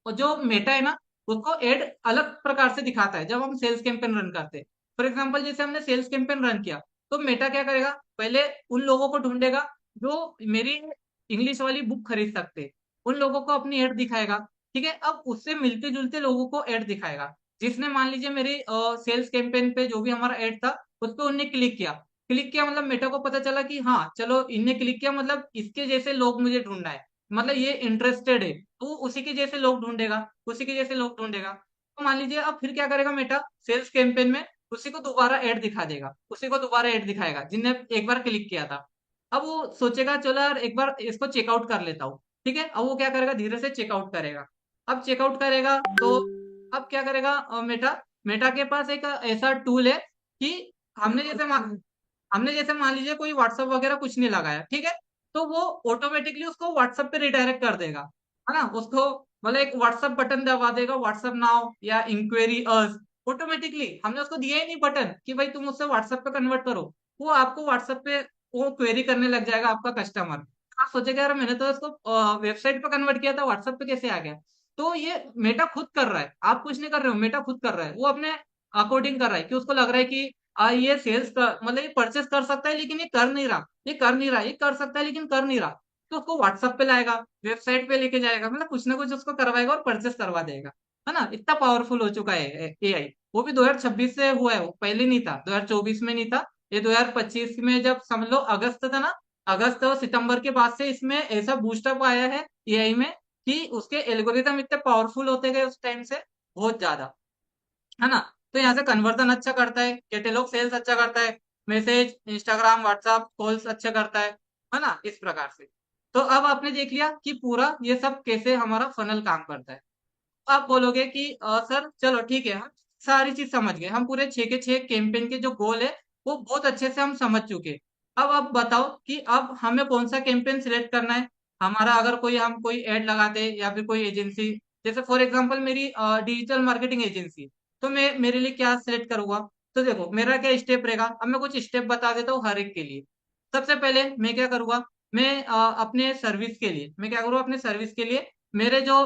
और जो मेटा है ना, उसको एड अलग प्रकार से दिखाता है जब हम सेल्स कैंपेन रन करते हैं। फॉर एग्जांपल जैसे हमने सेल्स कैंपेन रन किया, तो मेटा क्या करेगा, पहले उन लोगों को ढूंढेगा जो मेरी इंग्लिश वाली बुक खरीद सकते हैं, उन लोगों को अपनी एड दिखाएगा। ठीक है, अब उससे मिलते जुलते लोगों को एड दिखाएगा, जिसने मान लीजिए मेरे सेल्स कैंपेन पे जो भी हमारा एड था, उस पर उनने क्लिक किया। क्लिक किया मतलब मेटा को पता चला कि हाँ चलो इनने क्लिक किया, मतलब इसके जैसे लोग मुझे ढूंढना है, मतलब ये इंटरेस्टेड है, तो उसी के जैसे लोग ढूंढेगा, उसी के जैसे लोग ढूंढेगा। तो मान लीजिए अब फिर क्या करेगा मेटा, सेल्स कैंपेन में उसी को दोबारा ऐड दिखा देगा, उसी को दोबारा ऐड दिखाएगा जिनने एक बार क्लिक किया था। अब वो सोचेगा चलो यार एक बार इसको चेकआउट कर लेता हूँ, ठीक है। अब वो क्या करेगा, धीरे से चेकआउट करेगा। अब चेकआउट करेगा तो अब क्या करेगा, मेटा मेटा के पास एक ऐसा टूल है कि हमने जैसे हमने जैसे मान लीजिए कोई व्हाट्सएप वगैरह कुछ नहीं लगाया, ठीक है, तो वो ऑटोमेटिकली उसको व्हाट्सएप पे रिडायरेक्ट कर देगा। है ना, उसको मतलब एक व्हाट्सएप बटन दबा देगा, व्हाट्सएप नाउ या इंक्वायरी अस, ऑटोमेटिकली हमने उसको दिया ही नहीं बटन कि भाई तुम उससे व्हाट्सएप पे कन्वर्ट करो, वो आपको व्हाट्सएप पे वो क्वेरी करने लग जाएगा आपका कस्टमर। आप सोचेगा यार मैंने तो इसको वेबसाइट पे कन्वर्ट किया था, व्हाट्सएप पे कैसे आ गया। तो ये मेटा खुद कर रहा है, आप कुछ नहीं कर रहे हो, मेटा खुद कर रहा है, वो अपने अकॉर्डिंग कर रहा है कि उसको लग रहा है कि ये सेल्स कर मतलब ये परचेस कर सकता है लेकिन ये कर नहीं रहा, ये कर नहीं रहा, ये कर सकता है लेकिन कर नहीं रहा, तो उसको व्हाट्सएप पे लाएगा, वेबसाइट पे लेके जाएगा, मतलब कुछ ना कुछ उसको करवाएगा और परचेस करवा देगा। है ना, इतना पावरफुल हो चुका है एआई। वो भी 2026 से हुआ है, वो पहले नहीं था, 2024 में नहीं था, ये 2025 में जब समझ लो अगस्त था ना, अगस्त और सितंबर के बाद से इसमें ऐसा बूस्टअप आया है एआई में कि उसके एल्गोरिदम इतने पावरफुल होते गए उस टाइम से, बहुत ज्यादा। है ना, तो यहाँ से कन्वर्जन अच्छा करता है, कैटेलॉग सेल्स अच्छा करता है, मैसेज इंस्टाग्राम व्हाट्सएप कॉल्स अच्छा करता है ना, इस प्रकार से। तो अब आपने देख लिया कि पूरा ये सब कैसे हमारा फनल काम करता है। आप बोलोगे कि सर चलो ठीक है, हम सारी चीज समझ गए, हम पूरे 6 के 6 कैंपेन के जो गोल है वो बहुत अच्छे से हम समझ चुके। अब आप बताओ कि अब हमें कौन सा कैंपेन सिलेक्ट करना है। हमारा अगर कोई हम कोई ऐड लगाते हैं या फिर कोई एजेंसी, जैसे फॉर एग्जांपल मेरी डिजिटल मार्केटिंग एजेंसी, तो मैं मेरे लिए क्या सिलेक्ट करूंगा। तो देखो मेरा क्या स्टेप रहेगा, अब मैं कुछ स्टेप बता देता हूँ हर एक के लिए। सबसे पहले मैं क्या करूंगा, मैं अपने सर्विस के लिए मैं क्या करूंगा, अपने सर्विस के लिए मेरे जो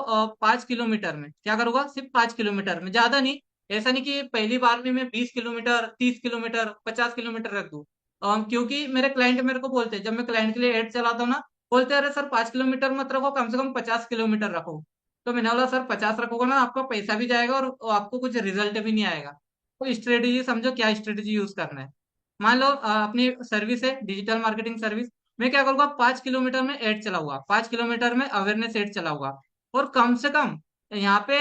5 किलोमीटर में क्या करूंगा, सिर्फ 5 किलोमीटर में, ज्यादा नहीं। ऐसा नहीं कि पहली बार में मैं 20 किलोमीटर 30 किलोमीटर 50 किलोमीटर रख दूं। क्योंकि मेरे क्लाइंट मेरे को बोलते हैं, जब मैं क्लाइंट के लिए एड चलाता हूँ ना, बोलते हैं अरे सर 5 किलोमीटर मत रखो, कम से कम 50 किलोमीटर रखो। तो मैंने बोला सर 50 रखोगे ना, आपका पैसा भी जाएगा और आपको कुछ रिजल्ट भी नहीं आएगा। तो स्ट्रेटेजी समझो, क्या स्ट्रेटेजी यूज करना है। मान लो अपनी सर्विस है डिजिटल मार्केटिंग सर्विस, मैं क्या करूंगा, 5 किलोमीटर में एड चलाऊंगा, 5 किलोमीटर में अवेयरनेस एड चलाऊंगा। और कम से कम यहाँ पे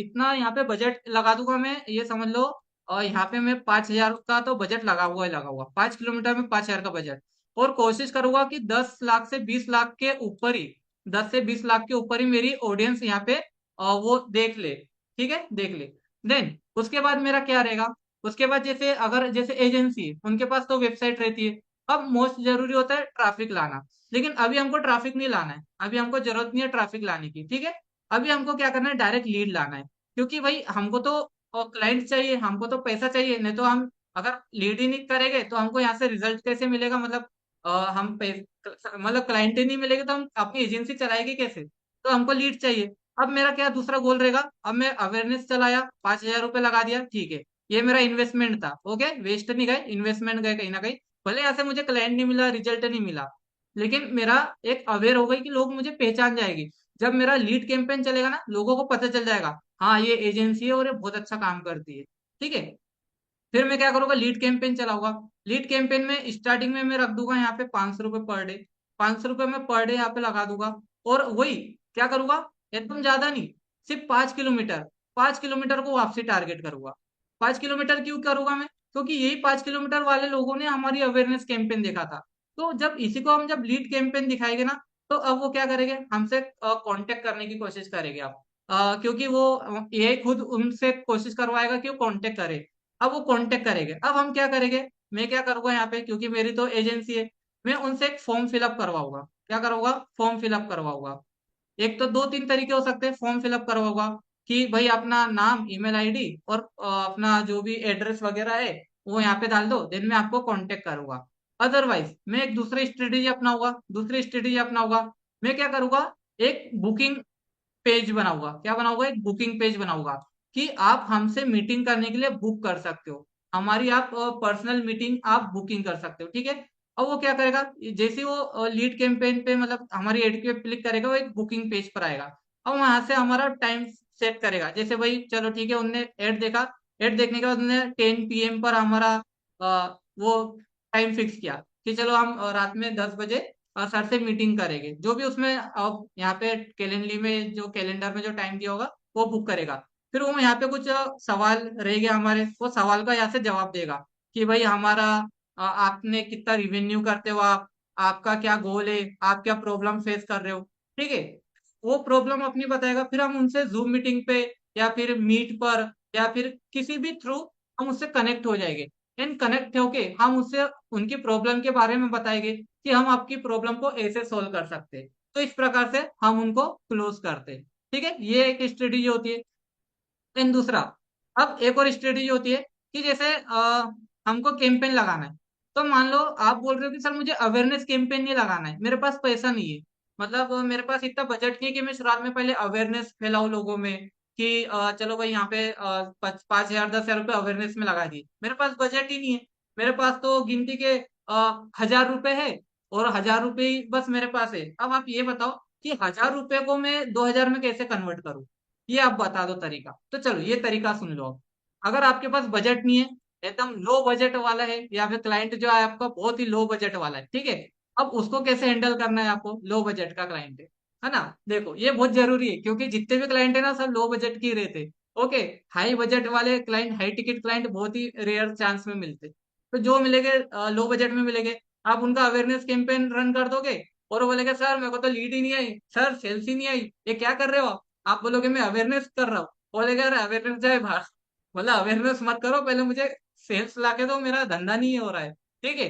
इतना यहाँ पे बजट लगा दूंगा मैं, ये समझ लो यहाँ पे मैं 5,000 का तो बजट लगा हुआ ही लगा हुआ, 5 किलोमीटर में 5,000 का बजट। और कोशिश करूंगा कि 10 लाख से 20 लाख के ऊपर ही, 10 से 20 लाख के ऊपर ही मेरी ऑडियंस यहाँ पे वो देख ले। ठीक है, देख ले। देन उसके बाद मेरा क्या रहेगा, उसके बाद जैसे अगर जैसे एजेंसी है उनके पास तो वेबसाइट रहती है। अब मोस्ट जरूरी होता है ट्रैफिक लाना, लेकिन अभी हमको ट्रैफिक नहीं लाना है, अभी हमको जरूरत नहीं है ट्रैफिक लाने की। ठीक है, अभी हमको क्या करना है, डायरेक्ट लीड लाना है। क्योंकि भाई हमको तो क्लाइंट चाहिए, हमको तो पैसा चाहिए, नहीं तो हम अगर लीड ही नहीं करेंगे तो हमको यहाँ से रिजल्ट कैसे मिलेगा, मतलब हम मतलब क्लाइंट ही नहीं मिलेगा तो हम अपनी एजेंसी चलाएंगे कैसे। तो हमको लीड चाहिए। अब मेरा क्या दूसरा गोल रहेगा, अब मैं अवेयरनेस चलाया, 5,000 रुपये लगा दिया, ठीक है, ये मेरा इन्वेस्टमेंट था, ओके, वेस्ट नहीं गए, इन्वेस्टमेंट गए कहीं ना कहीं। भले यहाँ से मुझे क्लाइंट नहीं मिला, रिजल्ट नहीं मिला, लेकिन मेरा एक अवेयर हो गई कि लोग मुझे पहचान जाएगी। जब मेरा लीड कैंपेन चलेगा ना, लोगों को पता चल जाएगा हाँ ये एजेंसी है और ये बहुत अच्छा काम करती है। ठीक है, फिर मैं क्या करूंगा, लीड कैंपेन चलाऊंगा। लीड कैंपेन में स्टार्टिंग में मैं रख दूंगा यहाँ पे 500 रुपये पर डे, 500 रुपये में पर डे यहाँ पे लगा दूंगा। और वही क्या करूंगा, एकदम ज्यादा नहीं, सिर्फ 5 किलोमीटर, 5 किलोमीटर को वापसी टारगेट करूंगा। 5 किलोमीटर क्यों करूंगा मैं, क्योंकि यही 5 किलोमीटर वाले लोगों ने हमारी अवेयरनेस कैंपेन देखा था। तो जब इसी को हम जब लीड कैंपेन दिखाएंगे ना, तो अब वो क्या करेंगे, हमसे कांटेक्ट करने की कोशिश करेंगे। आप क्योंकि वो एआई खुद उनसे कोशिश करवाएगा कि वो कांटेक्ट करे। अब वो कांटेक्ट करेंगे, अब हम क्या करेंगे, मैं क्या करूंगा यहाँ पे, क्योंकि मेरी तो एजेंसी है, मैं उनसे एक फॉर्म फिलअप करवाऊंगा। क्या करूंगा, फॉर्म फिलअप करवाऊंगा। एक तो दो तीन तरीके हो सकते हैं फॉर्म फिलअप करवाऊंगा, कि भाई अपना नाम ईमेल आईडी और अपना जो भी एड्रेस वगैरह है वो यहाँ पे डाल दो, देन मैं आपको कांटेक्ट करूंगा। अदरवाइज मैं एक दूसरी स्ट्रेटेजी अपनाऊंगा, मैं क्या करूंगा, एक बुकिंग पेज बनाऊंगा। क्या बनाऊंगा, एक बुकिंग पेज बनाऊंगा, कि आप हमसे मीटिंग करने के लिए बुक कर सकते हो, हमारी आप पर्सनल मीटिंग आप बुकिंग कर सकते हो। ठीक है, अब वो क्या करेगा, जैसे वो लीड कैंपेन पे मतलब हमारी एड पे क्लिक करेगा, वो एक बुकिंग पेज पर आएगा। अब वहां से हमारा टाइम सेट करेगा, जैसे भाई चलो ठीक है, उनने एड देखा, एड देखने के बाद उन्होंने 10 PM पर हमारा वो टाइम फिक्स किया कि चलो हम रात में 10 बजे सर से मीटिंग करेंगे। जो भी उसमें अब यहाँ पे कैलेंडर में जो टाइम दिया होगा वो बुक करेगा। फिर वो यहाँ पे कुछ सवाल रहेंगे हमारे, वो सवाल का यहाँ से जवाब देगा कि भाई हमारा आपने कितना रिवेन्यू करते हो, आप आपका क्या गोल है, आप क्या प्रॉब्लम फेस कर रहे हो। ठीक है, वो प्रॉब्लम अपनी बताएगा, फिर हम उनसे जूम मीटिंग पे या फिर मीट पर या फिर किसी भी थ्रू हम उससे कनेक्ट हो जाएंगे। एंड कनेक्ट होके हम उससे उनकी प्रॉब्लम के बारे में बताएंगे कि हम आपकी प्रॉब्लम को ऐसे सोल्व कर सकते हैं। तो इस प्रकार से हम उनको क्लोज करते हैं। ठीक है, ये एक स्ट्रेटेजी होती है। देन दूसरा, अब एक और स्ट्रेटेजी होती है कि जैसे हमको कैंपेन लगाना है। तो मान लो आप बोल रहे हो कि सर मुझे अवेयरनेस कैंपेन नहीं लगाना है, मेरे पास पैसा नहीं है, मतलब मेरे पास इतना बजट नहीं है कि मैं शुरुआत में पहले अवेयरनेस फैलाऊं लोगों में कि चलो भाई यहाँ पे 5,000 10,000 रुपये अवेयरनेस में लगा दिए, मेरे पास बजट ही नहीं है। मेरे पास तो गिनती के 1,000 रुपए है, और 1,000 रुपये ही बस मेरे पास है। अब आप ये बताओ कि 1,000 रुपये को मैं 2,000 में कैसे कन्वर्ट करूं, ये आप बता दो तरीका। तो चलो ये तरीका सुन लो। अगर आपके पास बजट नहीं है, एकदम लो बजट वाला है, या फिर क्लाइंट जो है आपका बहुत ही लो बजट वाला है, ठीक है, अब उसको कैसे हैंडल करना है आपको, लो बजट का क्लाइंट है ना। देखो ये बहुत जरूरी है, क्योंकि जितने भी क्लाइंट है ना सब लो बजट की रहते। ओके, हाई बजट वाले क्लाइंट, हाई टिकट क्लाइंट बहुत ही रेयर चांस में मिलते। तो जो मिलेंगे लो बजट में मिलेंगे, आप उनका अवेयरनेस कैंपेन रन कर दोगे, और वो बोलेगा सर मेरे को तो लीड ही नहीं आई, सर सेल्स ही नहीं आई, ये क्या कर रहे हो आप बोलोगे मैं अवेयरनेस कर रहा हूँ, बोलेगा अरे अवेयरनेस जाए बाहर, बोला अवेयरनेस मत करो, पहले मुझे सेल्स लाके दो, मेरा धंधा नहीं हो रहा है। ठीक है,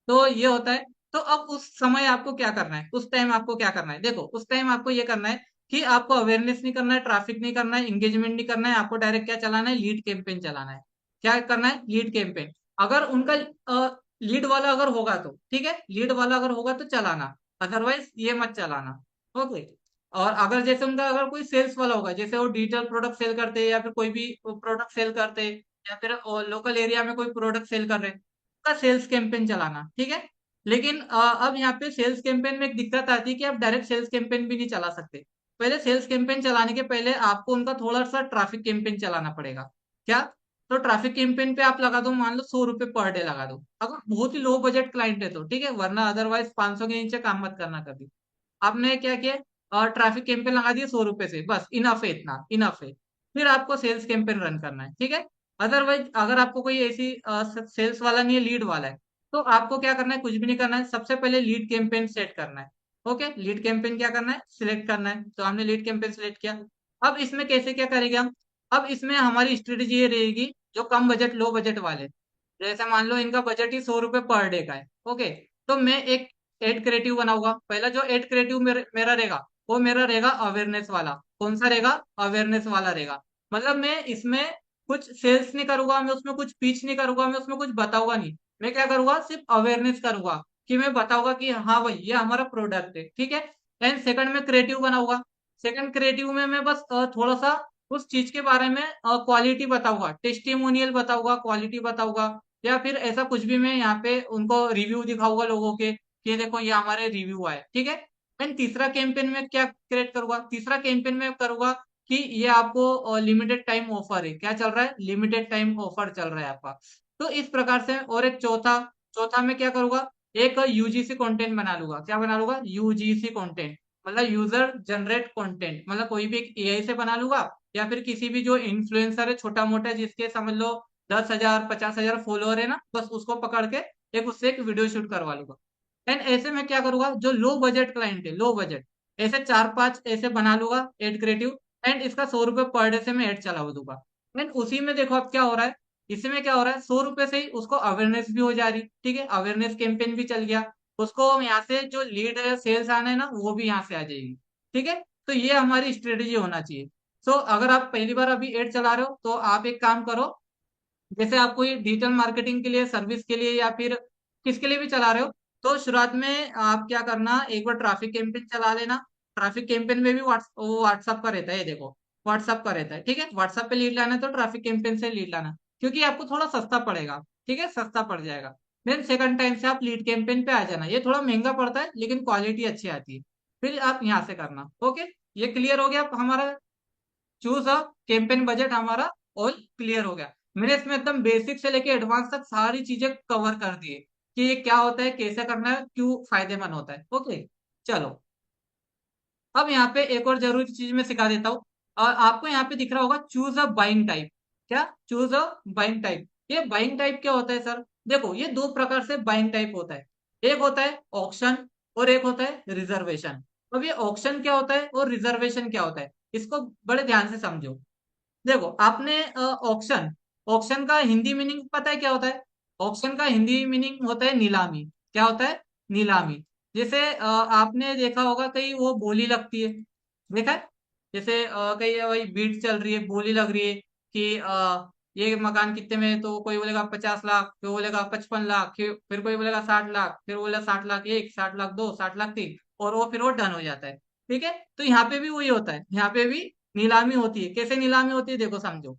तो ये होता है। तो अब उस समय आपको क्या करना है, उस टाइम आपको क्या करना है, देखो उस टाइम आपको ये करना है कि आपको अवेयरनेस नहीं करना है, ट्रैफिक नहीं करना है, इंगेजमेंट नहीं करना है, आपको डायरेक्ट क्या चलाना है, लीड कैंपेन चलाना है। क्या करना है, लीड कैंपेन। अगर उनका लीड वाला अगर होगा तो ठीक है, लीड वाला अगर होगा तो चलाना, अदरवाइज ये मत चलाना। ओके, और अगर जैसे उनका अगर कोई सेल्स वाला होगा, जैसे वो डिजिटल प्रोडक्ट सेल करते हैं, या फिर कोई भी प्रोडक्ट सेल करते हैं, या फिर लोकल एरिया में कोई प्रोडक्ट सेल कर रहे हैं, का सेल्स कैंपेन चलाना। ठीक है, लेकिन अब यहाँ पे सेल्स कैंपेन में एक दिक्कत आती है कि आप डायरेक्ट सेल्स कैंपेन भी नहीं चला सकते। पहले सेल्स कैंपेन चलाने के पहले आपको उनका थोड़ा सा ट्रैफिक कैंपेन चलाना पड़ेगा। क्या, तो ट्रैफिक कैंपेन पे आप लगा दो, मान लो 100 रुपए पर डे लगा दो, अगर बहुत ही लो बजट क्लाइंट है तो ठीक है, वरना अदरवाइज 500 के नीचे काम मत करना कभी। आपने क्या किया, और ट्रैफिक कैंपेन लगा दिए 100 रुपए से, बस इनफ है, इतना इनफ है। फिर आपको सेल्स कैंपेन रन करना है। ठीक है, अदरवाइज अगर आपको कोई ऐसी सेल्स वाला नहीं है, लीड वाला है, तो आपको क्या करना है, कुछ भी नहीं करना है, सबसे पहले लीड कैंपेन सेट करना है। ओके, लीड कैंपेन क्या करना है, सिलेक्ट करना है। तो हमने लीड कैंपेन सिलेक्ट किया। अब इसमें कैसे क्या करेंगे हम, अब इसमें हमारी स्ट्रेटेजी ये रहेगी, जो कम बजट लो बजट वाले, जैसे मान लो इनका बजट ही 100 रुपए पर डे का है। ओके, तो मैं एक एड क्रिएटिव बनाऊंगा। पहला जो एड क्रिएटिव मेरा रहेगा, वो मेरा रहेगा अवेयरनेस वाला। कौन सा रहेगा, अवेयरनेस वाला रहेगा। मतलब मैं इसमें कुछ सेल्स नहीं करूंगा, मैं उसमें कुछ पिच नहीं करूंगा, मैं उसमें कुछ बताऊंगा नहीं। मैं क्या करूंगा, सिर्फ अवेयरनेस करूंगा, कि मैं बताऊंगा कि हाँ भाई ये हमारा प्रोडक्ट है। ठीक है, एंड सेकंड में क्रिएटिव बनाऊंगा। सेकंड क्रिएटिव में मैं बस थोड़ा सा उस चीज के बारे में क्वालिटी बताऊंगा, टेस्टिमोनियल बताऊंगा, क्वालिटी बताऊंगा, या फिर ऐसा कुछ भी मैं यहाँ पे उनको रिव्यू दिखाऊंगा लोगों के, कि देखो ये हमारे रिव्यू आए। ठीक है, एंड तीसरा कैंपेन में क्या क्रिएट करूंगा, तीसरा कैंपेन में करूंगा कि ये आपको लिमिटेड टाइम ऑफर है, क्या चल रहा है, लिमिटेड टाइम ऑफर चल रहा है आपका। तो इस प्रकार से, और एक चौथा, चौथा में क्या करूंगा, एक यूजीसी कंटेंट बना लूंगा। क्या बना लूंगा, यूजीसी कंटेंट, मतलब यूजर जनरेट कंटेंट, मतलब कोई भी एक एआई से बना लूंगा, या फिर किसी भी जो इन्फ्लुएंसर है छोटा मोटा, जिसके समझ लो 10,000 50,000 फॉलोअर है ना, बस उसको पकड़ के एक उससे एक वीडियो शूट करवा लूंगा। एंड ऐसे में क्या करूंगा, जो लो बजट क्लाइंट है, लो बजट, ऐसे 4 5 ऐसे बना लूंगा एड क्रिएटिव, एंड इसका 100 रुपये पर डे से मैं एड चला दूंगा। एंड उसी में देखो अब क्या हो रहा है, इसमें क्या हो रहा है, 100 रुपये से ही उसको अवेयरनेस भी हो जा रही। ठीक है, अवेयरनेस कैंपेन भी चल गया, उसको यहाँ से जो लीड है, सेल्स आना है ना, वो भी यहाँ से आ जाएगी। ठीक है, तो ये हमारी स्ट्रेटेजी होना चाहिए। सो अगर आप पहली बार अभी एड चला रहे हो, तो आप एक काम करो, जैसे आप कोई डिजिटल मार्केटिंग के लिए, सर्विस के लिए, या फिर किसके लिए भी चला रहे हो, तो शुरुआत में आप क्या करना, एक बार ट्रैफिक कैंपेन चला लेना। ट्रैफिक कैंपेन में भी व्हाट्सअप का रहता है, ये देखो व्हाट्सअप का रहता है। ठीक है, व्हाट्सअप पे लीड लाना है तो ट्रैफिक कैंपेन से लीड लाना, क्योंकि आपको थोड़ा सस्ता पड़ेगा। ठीक है, सस्ता पड़ जाएगा। देन सेकंड टाइम से आप लीड कैंपेन पे आ जाना, ये थोड़ा महंगा पड़ता है लेकिन क्वालिटी अच्छी आती है। फिर आप यहाँ से करना। ओके, ये क्लियर हो गया हमारा, चूज अ कैंपेन बजट हमारा ऑल क्लियर हो गया। मैंने इसमें एकदम बेसिक से लेके एडवांस तक सारी चीजें कवर कर दी है, कि ये क्या होता है, कैसे करना है, क्यों फायदेमंद होता है। ओके, चलो अब यहाँ पे एक और जरूरी चीज मैं सिखा देता हूँ। और आपको यहाँ पे दिख रहा होगा चूज अ बाइंग टाइप। क्या, चूज अ बाइंग टाइप। ये बाइंग टाइप क्या होता है सर, देखो ये दो प्रकार से बाइंग टाइप होता है। एक होता है ऑक्शन, और एक होता है रिजर्वेशन। अब ये ऑक्शन क्या होता है और रिजर्वेशन क्या होता है, इसको बड़े ध्यान से समझो। देखो आपने ऑक्शन, ऑक्शन का हिंदी मीनिंग पता है क्या होता है, ऑक्शन का हिंदी मीनिंग होता है नीलामी। क्या होता है, नीलामी। जैसे आपने देखा होगा कहीं वो बोली लगती है, देखा है? जैसे कहीं वही बीट चल रही है, बोली लग रही है कि ये मकान कितने में है, तो कोई बोलेगा 50 लाख, कोई बोलेगा 55 लाख, फिर कोई बोलेगा 60 लाख, फिर बोलेगा 60 लाख 1, 60 लाख 2, 60 लाख 3, और फिर वो डन हो जाता है। ठीक है, तो यहाँ पे भी वही होता है, यहाँ पे भी नीलामी होती है। कैसे नीलामी होती है देखो, समझो।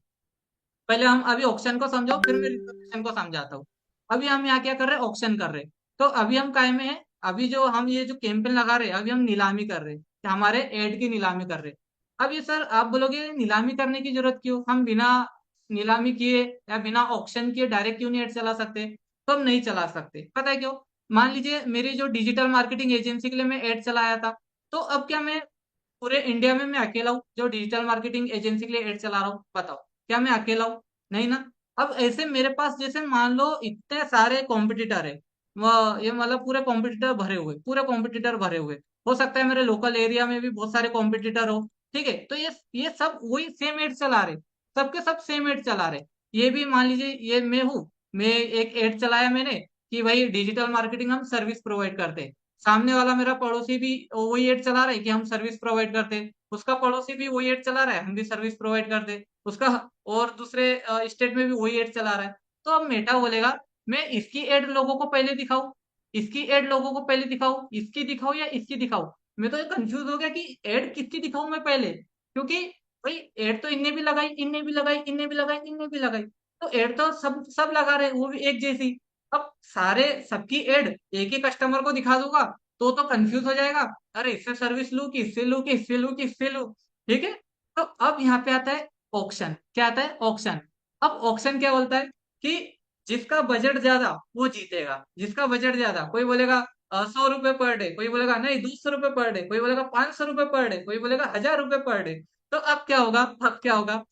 पहले हम अभी ऑक्शन को समझो, फिर मैं रिजर्वेशन को समझाता हूँ। अभी हम यहाँ क्या कर रहे हैं, ऑक्शन कर रहे हैं। तो अभी हम काय में है, अभी जो हम ये जो कैंपेन लगा रहे हैं, अभी हम नीलामी कर रहे हैं, कि हमारे एड की नीलामी कर रहे हैं। अब ये सर आप बोलोगे नीलामी करने की जरूरत क्यों, हम बिना नीलामी किए या बिना ऑक्शन किए डायरेक्ट क्यों नहीं एड चला सकते? तो हम नहीं चला सकते, पता है क्यों? मान लीजिए मेरी जो डिजिटल मार्केटिंग एजेंसी के लिए मैं एड चलाया था, तो अब क्या मैं पूरे इंडिया में मैं अकेला हूँ जो डिजिटल मार्केटिंग एजेंसी के लिए एड चला रहा हूँ? बताओ, क्या मैं अकेला हूँ? नहीं ना। अब ऐसे मेरे पास जैसे मान लो इतने सारे कॉम्पिटिटर है, ये मतलब पूरे कॉम्पिटिटर भरे हुए, पूरे कॉम्पिटिटर भरे हुए। हो सकता है मेरे लोकल एरिया में भी बहुत सारे कॉम्पिटिटर हो। ठीक है, तो ये सब वही सेम एड चला रहे, सबके सब सेम एड चला रहे। ये भी मान लीजिए ये मैं हूँ, मैं एक एड चलाया मैंने कि भाई डिजिटल मार्केटिंग हम सर्विस प्रोवाइड करते हैं। सामने वाला मेरा पड़ोसी भी वही एड चला रहा है कि हम सर्विस प्रोवाइड करते हैं, उसका पड़ोसी भी वही एड चला रहा है, हम भी सर्विस प्रोवाइड करते हैं उसका, और दूसरे स्टेट में भी वही एड चला रहा है। तो अब मेटा बोलेगा मैं इसकी एड लोगों को पहले दिखाऊं, इसकी एड लोगों को पहले दिखाऊं, इसकी दिखाऊं या इसकी दिखाऊं? मैं तो कंफ्यूज हो गया कि एड किसकी दिखाऊं मैं पहले, क्योंकि भाई एड तो इनने भी लगाई, इनने भी लगाई, इनने भी लगाई, इनने भी लगाई, तो एड तो सब सब लगा रहे, वो भी एक जैसी। अब सारे सबकी एड एक ही कस्टमर को दिखा दूंगा तो कंफ्यूज हो जाएगा, अरे इससे सर्विस लूं कि इससे लूं कि इससे लूं कि इससे लूं। ठीक है, तो अब यहाँ पे आता है ऑक्शन। क्या आता है? ऑक्शन। अब ऑक्शन क्या बोलता है कि जिसका बजट ज्यादा वो जीतेगा, जिसका बजट ज्यादा। कोई बोलेगा 100 रुपए पर डे, कोई बोलेगा नहीं 200 रुपए पर डे, कोई बोलेगा 500 रुपए पर डे, कोई बोलेगा 1000 रुपए पर डे। तो अब क्या होगा, अब क्या होगा?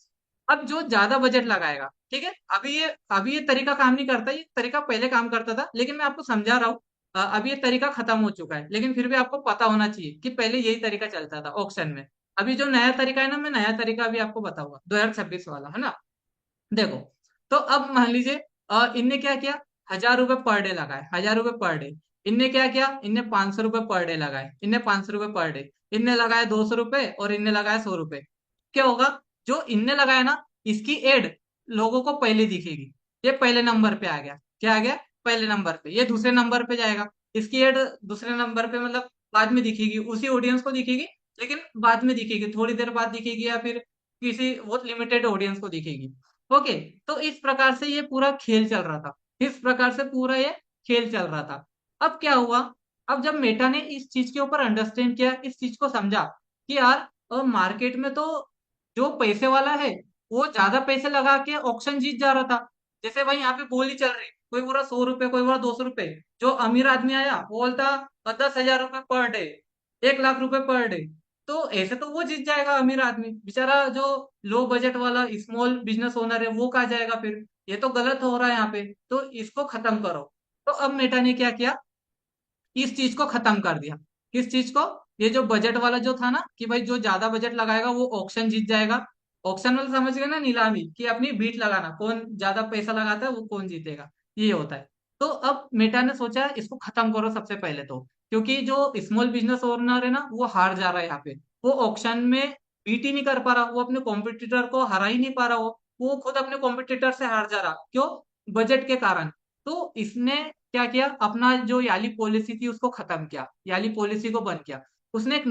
अब जो ज्यादा बजट लगाएगा, ठीक है, अभी ये तरीका काम नहीं करता, ये तरीका पहले काम करता था, लेकिन मैं आपको समझा रहा हूँ। अभी ये तरीका खत्म हो चुका है, लेकिन फिर भी आपको पता होना चाहिए कि पहले यही तरीका चलता था ऑक्शन में। अभी जो नया तरीका है ना, मैं नया तरीका अभी आपको बताऊंगा, 2026 वाला है ना। देखो, तो अब मान लीजिए इनने क्या किया, 1000 रुपए पर डे लगाए, 1000 रुपए पर डे। इनने क्या किया, इनने 500 रुपए पर डे लगाए, इनने 500 रुपए पर डे। इनने लगाए 200 रुपए और इनने लगाए 100 रुपए। क्या होगा, जो इनने लगाया ना, इसकी एड लोगों को पहले दिखेगी, ये पहले नंबर पे आ गया। क्या आ गया? पहले नंबर पे। ये दूसरे नंबर पे जाएगा, इसकी एड दूसरे नंबर पे, मतलब बाद में दिखेगी, उसी ऑडियंस को दिखेगी, लेकिन बाद में दिखेगी, थोड़ी देर बाद दिखेगी, या फिर किसी बहुत लिमिटेड ऑडियंस को दिखेगी। ओके, तो इस प्रकार से ये पूरा खेल चल रहा था, इस प्रकार से पूरा ये खेल चल रहा था। अब क्या हुआ, अब जब मेटा ने इस चीज के ऊपर अंडरस्टैंड किया, इस चीज को समझा कि यार मार्केट में तो जो पैसे वाला है वो ज्यादा पैसे लगा के ऑक्शन जीत जा रहा था। जैसे भाई यहाँ पे बोली चल रही, कोई बोला 100 रुपए, कोई बोला 200 रुपए। जो अमीर आदमी आया वो बोलता 10,000 रुपए पर डे, 1 लाख रुपए पर डे। तो ऐसे तो वो जीत जाएगा अमीर आदमी, बेचारा जो लो बजट वाला स्मॉल बिजनेस ओनर है वो कहाँ जाएगा फिर? ये तो गलत हो रहा है यहाँ पे, तो इसको खत्म करो। तो अब मेटा ने क्या किया, इस चीज को खत्म कर दिया। किस चीज को? ये जो बजट वाला जो था ना, कि भाई जो ज्यादा बजट लगाएगा वो ऑक्शन जीत जाएगा। ऑक्शन वाला समझ गए ना, नीलामी, कि अपनी बीट लगाना, कौन ज्यादा पैसा लगाता है वो कौन जीतेगा, ये होता है। तो अब मेटा ने सोचा इसको खत्म करो सबसे पहले तो, क्योंकि जो स्मॉल बिजनेस ओनर है ना वो हार जा रहा है यहाँ पे। वो ऑक्शन में बीट ही नहीं कर पा रहा, वो अपने कॉम्पिटिटर को हरा ही नहीं पा रहा, वो खुद अपने कॉम्पिटिटर से हार जा रहा, क्यों? बजट के कारण। तो इसने क्या किया, अपना जो याली पॉलिसी थी उसको खत्म किया, याली पॉलिसी को बंद किया। उसने एक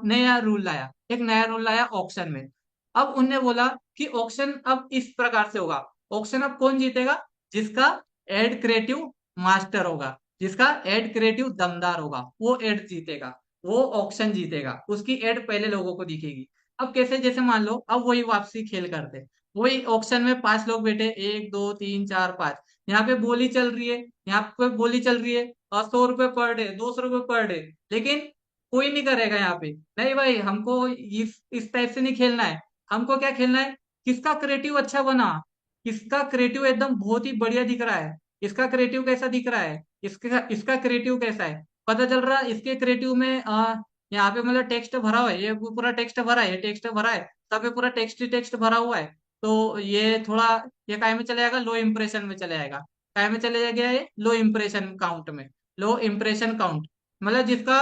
नया रूल लाया, एक नया रूल लाया ऑक्शन में। अब उनने बोला कि ऑक्शन अब इस प्रकार से होगा। ऑक्शन अब कौन जीतेगा? जिसका एड क्रिएटिव मास्टर होगा, जिसका एड क्रिएटिव दमदार होगा, वो एड जीतेगा, वो ऑक्शन जीतेगा, उसकी एड पहले लोगों को दिखेगी। अब कैसे? जैसे मान लो अब वही वापसी खेल करते, वही ऑक्शन में 5 लोग बैठे, 1 2 3 4 5। यहाँ पे बोली चल रही है, यहाँ पे बोली चल रही है, और 100 रुपए पर डे, 200 रुपए पर डे। लेकिन कोई नहीं करेगा यहाँ पे, नहीं भाई हमको इस टाइप से नहीं खेलना है। हमको क्या खेलना है, किसका क्रिएटिव अच्छा बना, किसका क्रिएटिव एकदम बहुत ही बढ़िया दिख रहा है, इसका क्रिएटिव कैसा दिख रहा है, इसका इसका क्रिएटिव कैसा है। पता चल रहा है इसके क्रिएटिव में यहाँ पे मतलब टेक्स्ट भरा हुआ है, ये पूरा टेक्स्ट भरा है, ये टेक्स्ट भरा है, सब पे पूरा टेक्स्ट ही टेक्स्ट भरा हुआ है। तो ये थोड़ा, ये काय में चले जाएगा, लो इम्प्रेशन में चले जाएगा। काय में चले गया, ये लो इम्प्रेशन काउंट में, लो इम्प्रेशन काउंट। मतलब जिसका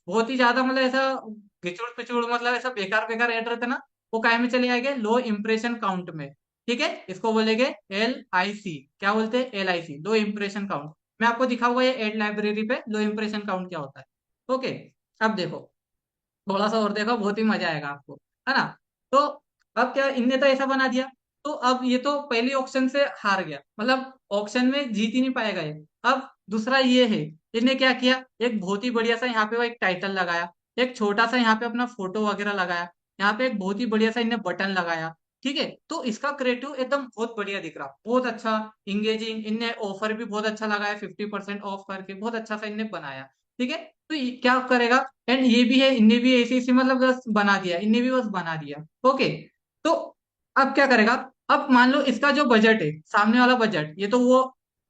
बहुत ही ज्यादा मतलब ऐसा घिचुड़ पिचुड़ मतलब ऐसा बेकार बेकार ऐड रहता ना, वो काय में चले जाएंगे, लो इंप्रेशन काउंट में। ठीक है, इसको बोलेंगे LIC। क्या बोलते हैं? LIC, लो इंप्रेशन काउंट। मैं आपको दिखाऊंगा ये एड लाइब्रेरी पे लो इंप्रेशन काउंट क्या होता है। ओके, अब देखो, थोड़ा सा और देखो, बहुत ही मजा आएगा आपको, है ना। तो अब क्या, इनने तो ऐसा बना दिया, तो अब ये तो पहली ऑप्शन से हार गया, मतलब ऑप्शन में जीत ही नहीं पाएगा ये। अब दूसरा ये है, इनने क्या किया, एक बहुत ही बढ़िया सा यहाँ पे वो एक टाइटल लगाया, एक छोटा सा यहाँ पे अपना फोटो वगैरह लगाया, यहाँ पे एक बहुत ही बढ़िया सा इनने बटन लगाया। ठीक है, तो इसका क्रिएटिव एकदम बहुत बढ़िया दिख रहा, बहुत अच्छा इंगेजिंग। इनने ऑफर भी बहुत अच्छा लगाया, 50% ऑफ करके, बहुत अच्छा सा इनने बनाया। ठीक है, तो ये क्या करेगा, एंड ये भी है, इनने भी ऐसे ऐसे मतलब बस बना दिया, इनने भी बस बना दिया। ओके, तो अब क्या करेगा, अब मान लो इसका जो बजट है, सामने वाला बजट, ये तो वो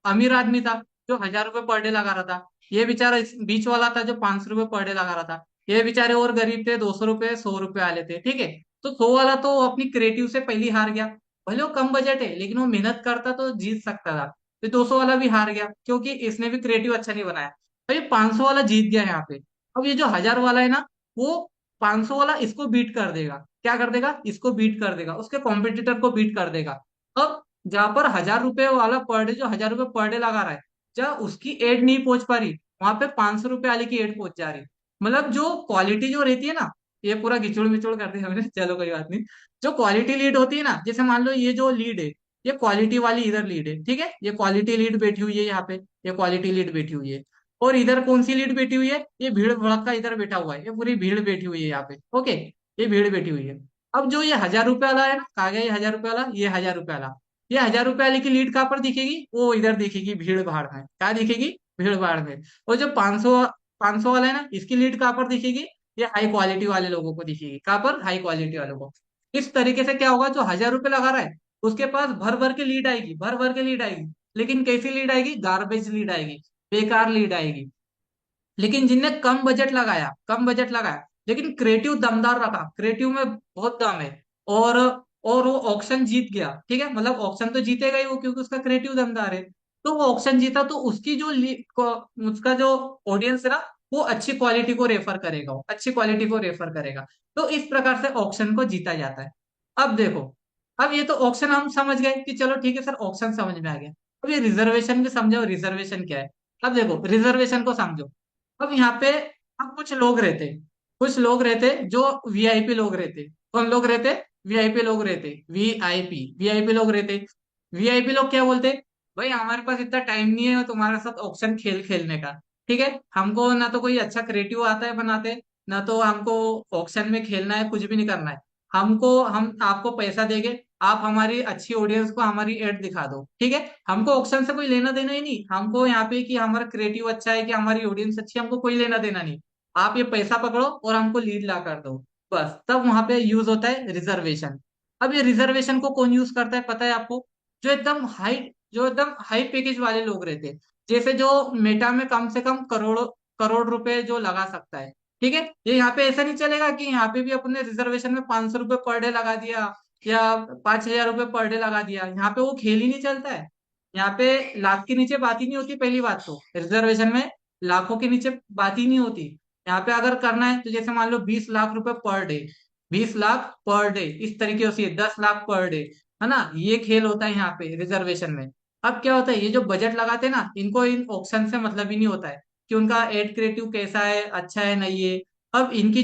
अमीर आदमी था जो 1,000 रुपये पर डे लगा रहा था, ये बेचारा इस बीच वाला था जो 500 रुपये पर डे लगा रहा था, ये बेचारे और गरीब थे, 200 रुपये 100 रुपये वाले थे। ठीक है, तो 100 वाला तो वो अपनी क्रिएटिव से पहले ही हार गया। भले वो कम बजट है लेकिन वो मेहनत करता तो जीत सकता था। तो 200 वाला भी हार गया क्योंकि इसने भी क्रिएटिव अच्छा नहीं बनाया। भाई 500 वाला जीत गया यहाँ पे। अब ये जो 1,000 वाला है ना, वो 500 वाला इसको बीट कर देगा। क्या कर देगा? इसको बीट कर देगा, उसके कॉम्पिटिटर को बीट कर देगा। अब जहां पर 1,000 रुपये वाला पर डे, जो 1,000 रुपये पर डे लगा रहा है, जहाँ उसकी एड नहीं पहुंच पा रही, वहां पे 500 रुपये वाले की एड पहुंच जा रही। मतलब जो क्वालिटी जो रहती है ना, ये पूरा घिचुड़ मिचुड़ कर दिया मैंने, चलो कोई बात नहीं। जो क्वालिटी लीड होती है ना, जैसे मान लो ये जो लीड है, ये क्वालिटी वाली इधर लीड है। ठीक है, ये क्वालिटी लीड बैठी हुई है यहाँ पे, ये क्वालिटी लीड बैठी हुई है। और इधर कौन सी लीड बैठी हुई है? ये भीड़ भड़का इधर बैठा हुआ है, ये पूरी भीड़ बैठी हुई है यहाँ पे। ओके, ये भीड़ बैठी हुई है। अब जो ये 1,000 रुपये वाला है ना, कहा गया ये 1,000 रुपये वाला, ये 1,000 रुपये वाला, ये 1,000 रुपये वाले की लीड कहाँ पर दिखेगी? वो इधर दिखेगी भीड़ भाड़ में। क्या दिखेगी? भीड़ भाड़ में। और जो 500 वाला है ना, इसकी लीड कहाँ पर दिखेगी? ये हाई क्वालिटी वाले लोगों को दिखेगी। कहाँ पर? हाई क्वालिटी वालों को। इस तरीके से क्या होगा, जो 1,000 रुपये लगा रहा है उसके पास भर भर के लीड आएगी, भर भर के लीड आएगी। लेकिन कैसी लीड आएगी? गार्बेज लीड आएगी, बेकार लीड आएगी। लेकिन जिनने कम बजट लगाया, कम बजट लगाया, लेकिन क्रिएटिव दमदार रखा, क्रिएटिव में बहुत दम है, और और वो ऑक्शन जीत गया। ठीक है, मतलब ऑक्शन तो जीतेगा ही वो, क्योंकि उसका क्रिएटिव दमदार है। तो वो ऑक्शन जीता, तो उसकी जो उसका जो ऑडियंस है ना, वो अच्छी क्वालिटी को रेफर करेगा, वो अच्छी क्वालिटी को रेफर करेगा। तो इस प्रकार से ऑक्शन को जीता जाता है। अब देखो, अब ये तो ऑक्शन हम समझ गए कि चलो ठीक है सर, ऑक्शन समझ में आ गया। अब ये रिजर्वेशन भी समझो, रिजर्वेशन क्या है। अब देखो, रिजर्वेशन को समझो। अब यहाँ पे, अब कुछ लोग रहते, कुछ लोग रहते जो वीआईपी लोग रहते। कौन लोग रहते? वीआईपी लोग रहते, वीआईपी, वीआईपी लोग रहते। वीआईपी लोग क्या बोलते? भाई हमारे पास इतना टाइम नहीं है तुम्हारे साथ ऑक्शन खेल खेलने का। ठीक है, हमको ना तो कोई अच्छा क्रिएटिव आता है बनाते, ना तो हमको ऑक्शन में खेलना है, कुछ भी नहीं करना है। हम आपको पैसा देंगे, आप हमारी अच्छी ऑडियंस को हमारी एड दिखा दो। ठीक है, हमको ऑक्शन से कोई लेना देना ही नहीं, हमको यहाँ पे कि हमारा क्रिएटिव अच्छा है कि हमारी ऑडियंस अच्छी है, हमको कोई लेना देना नहीं। आप ये पैसा पकड़ो और हमको लीड ला कर दो, बस। तब वहां पे यूज होता है रिजर्वेशन। अब ये रिजर्वेशन को कौन यूज करता है पता है आपको? जो एकदम हाई पैकेज वाले लोग रहते हैं, जैसे जो मेटा में कम से कम करोड़ों करोड़ रुपए जो लगा सकता है। ठीक है, ये यहाँ पे ऐसा नहीं चलेगा कि यहाँ पे भी अपने रिजर्वेशन में 500 रुपये पर डे लगा दिया, या 5,000 रुपये पर डे लगा दिया। यहाँ पे वो खेल ही नहीं चलता है। यहाँ पे लाख के नीचे बात ही नहीं होती, पहली बात तो रिजर्वेशन में लाखों के नीचे बात ही नहीं होती। यहाँ पे अगर करना है तो जैसे मान लो 20 लाख रुपए per day, 20 lakh per day, इस तरीके से 10 लाख पर डे, है ना, ये खेल होता है यहाँ पे रिजर्वेशन में। अब क्या होता है, ये जो बजट लगाते हैं ना, इनको इन ऑप्शन से मतलब ही नहीं होता है कि उनका एड क्रिएटिव कैसा है, अच्छा है नहीं है। अब इनकी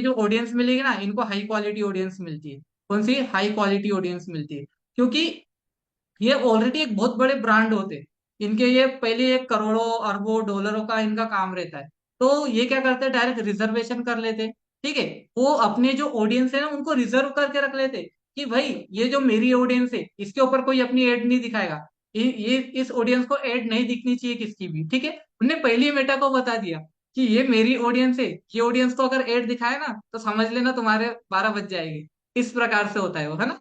जो ऑडियंस मिलेगी ना, इनको हाई क्वालिटी ऑडियंस मिलती है। कौन सी? हाई क्वालिटी ऑडियंस मिलती है, क्योंकि ये ऑलरेडी एक बहुत बड़े ब्रांड होते हैं। इनके ये पहले एक करोड़ों अरबों डॉलरों का इनका काम रहता है। तो ये क्या करते हैं, डायरेक्ट रिजर्वेशन कर लेते हैं। ठीक है, वो अपने जो ऑडियंस है ना, उनको रिजर्व करके रख लेते हैं कि भाई ये जो मेरी ऑडियंस है, इसके ऊपर कोई अपनी एड नहीं दिखाएगा। ये इस ऑडियंस को एड नहीं दिखनी चाहिए किसकी भी। ठीक है, उनने पहले ही मेटा को बता दिया कि ये मेरी ऑडियंस है, ये ऑडियंस को अगर एड दिखाए ना तो समझ लेना तुम्हारे 12 बज जाएगी। इस प्रकार से होता है वो, है ना।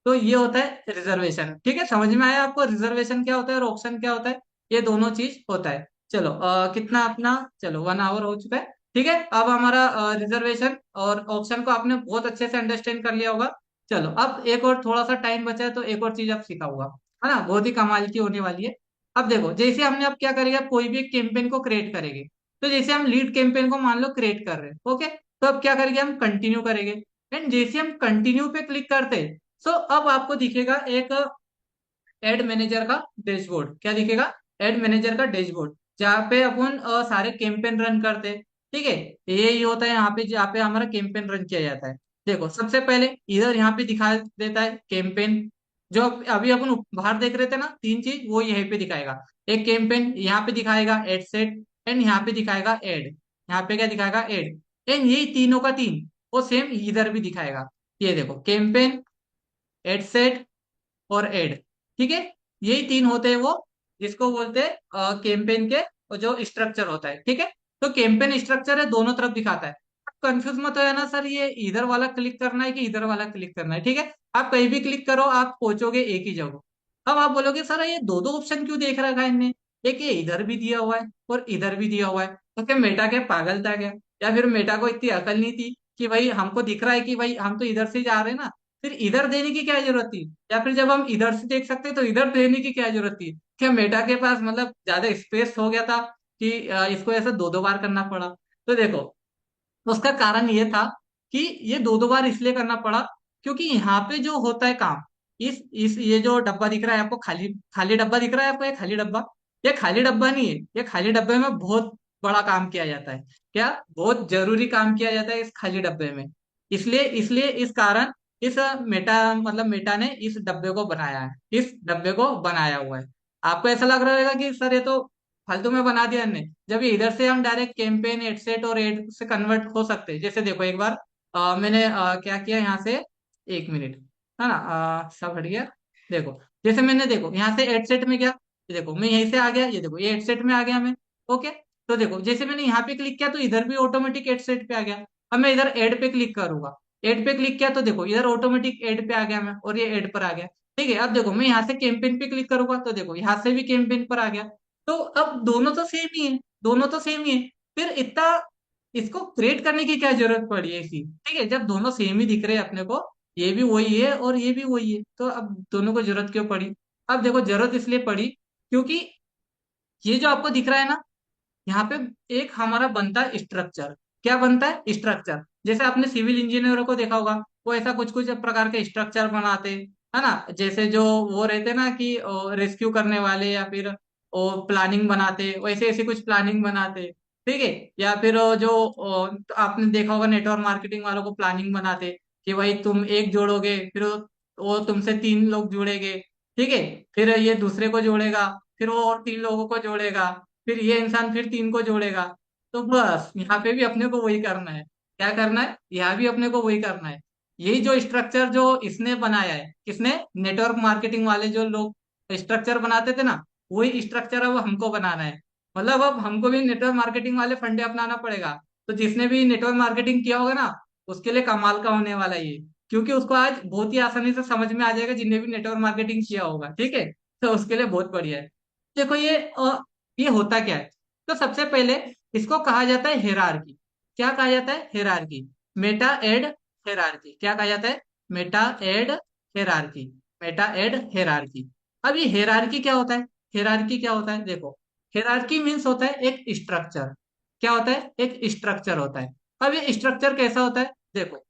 तो ये होता है रिजर्वेशन। ठीक है, समझ में आया आपको रिजर्वेशन क्या होता है और ऑप्शन क्या होता है? ये दोनों चीज होता है। चलो कितना अपना, चलो 1 आवर हो चुका है। ठीक है, अब हमारा रिजर्वेशन और ऑप्शन को आपने बहुत अच्छे से अंडरस्टैंड कर लिया होगा। चलो अब एक और थोड़ा सा टाइम बचा है, तो एक और चीज आप सीखा होगा, है ना, बहुत ही कमाल की होने वाली है। अब देखो, जैसे हमने अब क्या करेगा, कोई भी एक कैंपेन को क्रिएट करेंगे। तो जैसे हम लीड कैंपेन को मान लो क्रिएट कर रहे हैं, ओके, तो अब क्या करेंगे, हम कंटिन्यू करेंगे। एंड जैसे हम कंटिन्यू पे क्लिक करते हैं, सो अब आपको दिखेगा एक एड मैनेजर का डैशबोर्ड। क्या दिखेगा? एड मैनेजर का डैशबोर्ड, जहाँ पे अपन सारे कैंपेन रन करते हैं। ठीक है, ये होता है यहाँ पे जहाँ पे हमारा कैंपेन रन किया जाता है। देखो सबसे पहले इधर यहाँ पे दिखा देता है कैंपेन, जो अभी अपन बाहर देख रहे थे ना तीन चीज, वो यहीं पे दिखाएगा। एक कैंपेन यहाँ पे दिखाएगा एड सेट, एंड यहाँ पे दिखाएगा एड, यहाँ पे क्या दिखाएगा? एड। एंड यही तीनों का तीन वो सेम इधर भी दिखाएगा। ये देखो कैंपेन, एड सेट और एड। ठीक है, यही तीन होते हैं वो, जिसको बोलते हैं कैंपेन के जो स्ट्रक्चर होता है। ठीक है, तो कैंपेन स्ट्रक्चर है दोनों तरफ दिखाता है। कंफ्यूज मत हो ना सर, ये इधर वाला क्लिक करना है कि इधर वाला क्लिक करना है। ठीक है, आप कहीं भी क्लिक करो आप पहुंचोगे एक ही जगह। अब आप बोलोगे सर ये दो दो ऑप्शन क्यों देख रखा है इनने, एक ये इधर भी दिया हुआ है और इधर भी दिया हुआ है, तो क्या मेटा क्या पागल था क्या, या फिर मेटा को इतनी अकल नहीं थी कि भाई हमको दिख रहा है कि भाई हम तो इधर से जा रहे हैं ना, फिर इधर देने की क्या जरूरत थी, या फिर जब हम इधर से देख सकते तो इधर देने की क्या जरूरत थी? क्या मेटा के पास मतलब ज्यादा स्पेस हो गया था कि इसको ऐसा दो दो बार करना पड़ा? तो देखो उसका कारण ये था कि ये दो दो बार इसलिए करना पड़ा क्योंकि यहाँ पे जो होता है काम, इस ये जो डब्बा दिख रहा है आपको, खाली खाली डब्बा दिख रहा है आपको, ये खाली डब्बा, ये खाली डब्बा नहीं है, ये खाली डब्बे में बहुत बड़ा काम किया जाता है। क्या? बहुत जरूरी काम किया जाता है इस खाली डब्बे में। इसलिए इसलिए इस कारण इस मेटा मतलब मेटा ने इस डब्बे को बनाया है, इस डब्बे को बनाया हुआ है। आपको ऐसा लग रहा होगा कि सर ये तो फालतू में बना दिया हमने, जब ये इधर से हम डायरेक्ट कैंपेन एडसेट और एड से कन्वर्ट हो सकते हैं। जैसे देखो एक बार मैंने क्या किया यहाँ से, एक मिनट, है ना, सब हट गया। देखो जैसे मैंने देखो यहाँ से एडसेट में गया, ये देखो मैं यहीं से आ गया, ये देखो ये एडसेट में आ गया मैं। ओके, तो देखो जैसे मैंने यहाँ पे क्लिक किया तो इधर भी ऑटोमेटिक एडसेट पे आ गया। अब मैं इधर एड पे क्लिक करूंगा, एड पे क्लिक किया तो देखो इधर ऑटोमेटिक एड पे आ गया मैं, और ये एड पर आ गया। ठीक है, अब देखो मैं यहाँ से कैंपेन पे क्लिक करूंगा तो देखो यहाँ से भी कैंपेन पर आ गया। तो अब दोनों तो सेम ही है, दोनों तो सेम ही है, फिर इतना इसको क्रिएट करने की क्या जरूरत पड़ी है इसी? ठीक है, जब दोनों सेम ही दिख रहे हैं अपने को, ये भी वही है और ये भी वही है, तो अब दोनों को जरूरत क्यों पड़ी? अब देखो जरूरत इसलिए पड़ी क्योंकि ये जो आपको दिख रहा है ना, यहाँ पे एक हमारा बनता है स्ट्रक्चर। क्या बनता है? स्ट्रक्चर। जैसे आपने सिविल इंजीनियरों को देखा होगा, वो ऐसा कुछ कुछ प्रकार के स्ट्रक्चर बनाते हैं, है ना, जैसे जो वो रहते हैं ना कि रेस्क्यू करने वाले, या फिर वो प्लानिंग बनाते, वैसे ऐसे कुछ प्लानिंग बनाते। ठीक है, या फिर जो तो आपने देखा होगा नेटवर्क मार्केटिंग वालों को प्लानिंग बनाते कि भाई तुम एक जोड़ोगे, फिर वो तुमसे तीन लोग जुड़ेंगे। ठीक है, फिर ये दूसरे को जोड़ेगा, फिर वो और तीन लोगों को जोड़ेगा, फिर ये इंसान फिर तीन को जोड़ेगा। तो बस यहाँ पे भी अपने को वही करना है। क्या करना है? यहाँ भी अपने को वही करना है। यही जो स्ट्रक्चर जो इसने बनाया है, किसने? नेटवर्क मार्केटिंग वाले जो लोग स्ट्रक्चर बनाते थे ना, वही स्ट्रक्चर अब हमको बनाना है। मतलब अब हमको भी नेटवर्क मार्केटिंग वाले फंडे अपनाना पड़ेगा। तो जिसने भी नेटवर्क मार्केटिंग किया होगा ना, उसके लिए कमाल का होने वाला है ये, क्योंकि उसको आज बहुत ही आसानी से समझ में आ जाएगा जिनने भी नेटवर्क मार्केटिंग किया होगा। ठीक है, तो उसके लिए बहुत बढ़िया है। देखो ये होता क्या है? तो सबसे पहले इसको कहा जाता है हेरारकी। क्या कहा जाता है? हेरारकी। Meta ad hierarchy. क्या कहा जाता है? Meta ad hierarchy. Meta ad hierarchy. अब ये हेरारकी क्या होता है? हेरारकी क्या होता है? देखो, हेरारकी मीन्स होता है एक स्ट्रक्चर। क्या होता है? एक स्ट्रक्चर होता है। अब ये स्ट्रक्चर कैसा होता है? देखो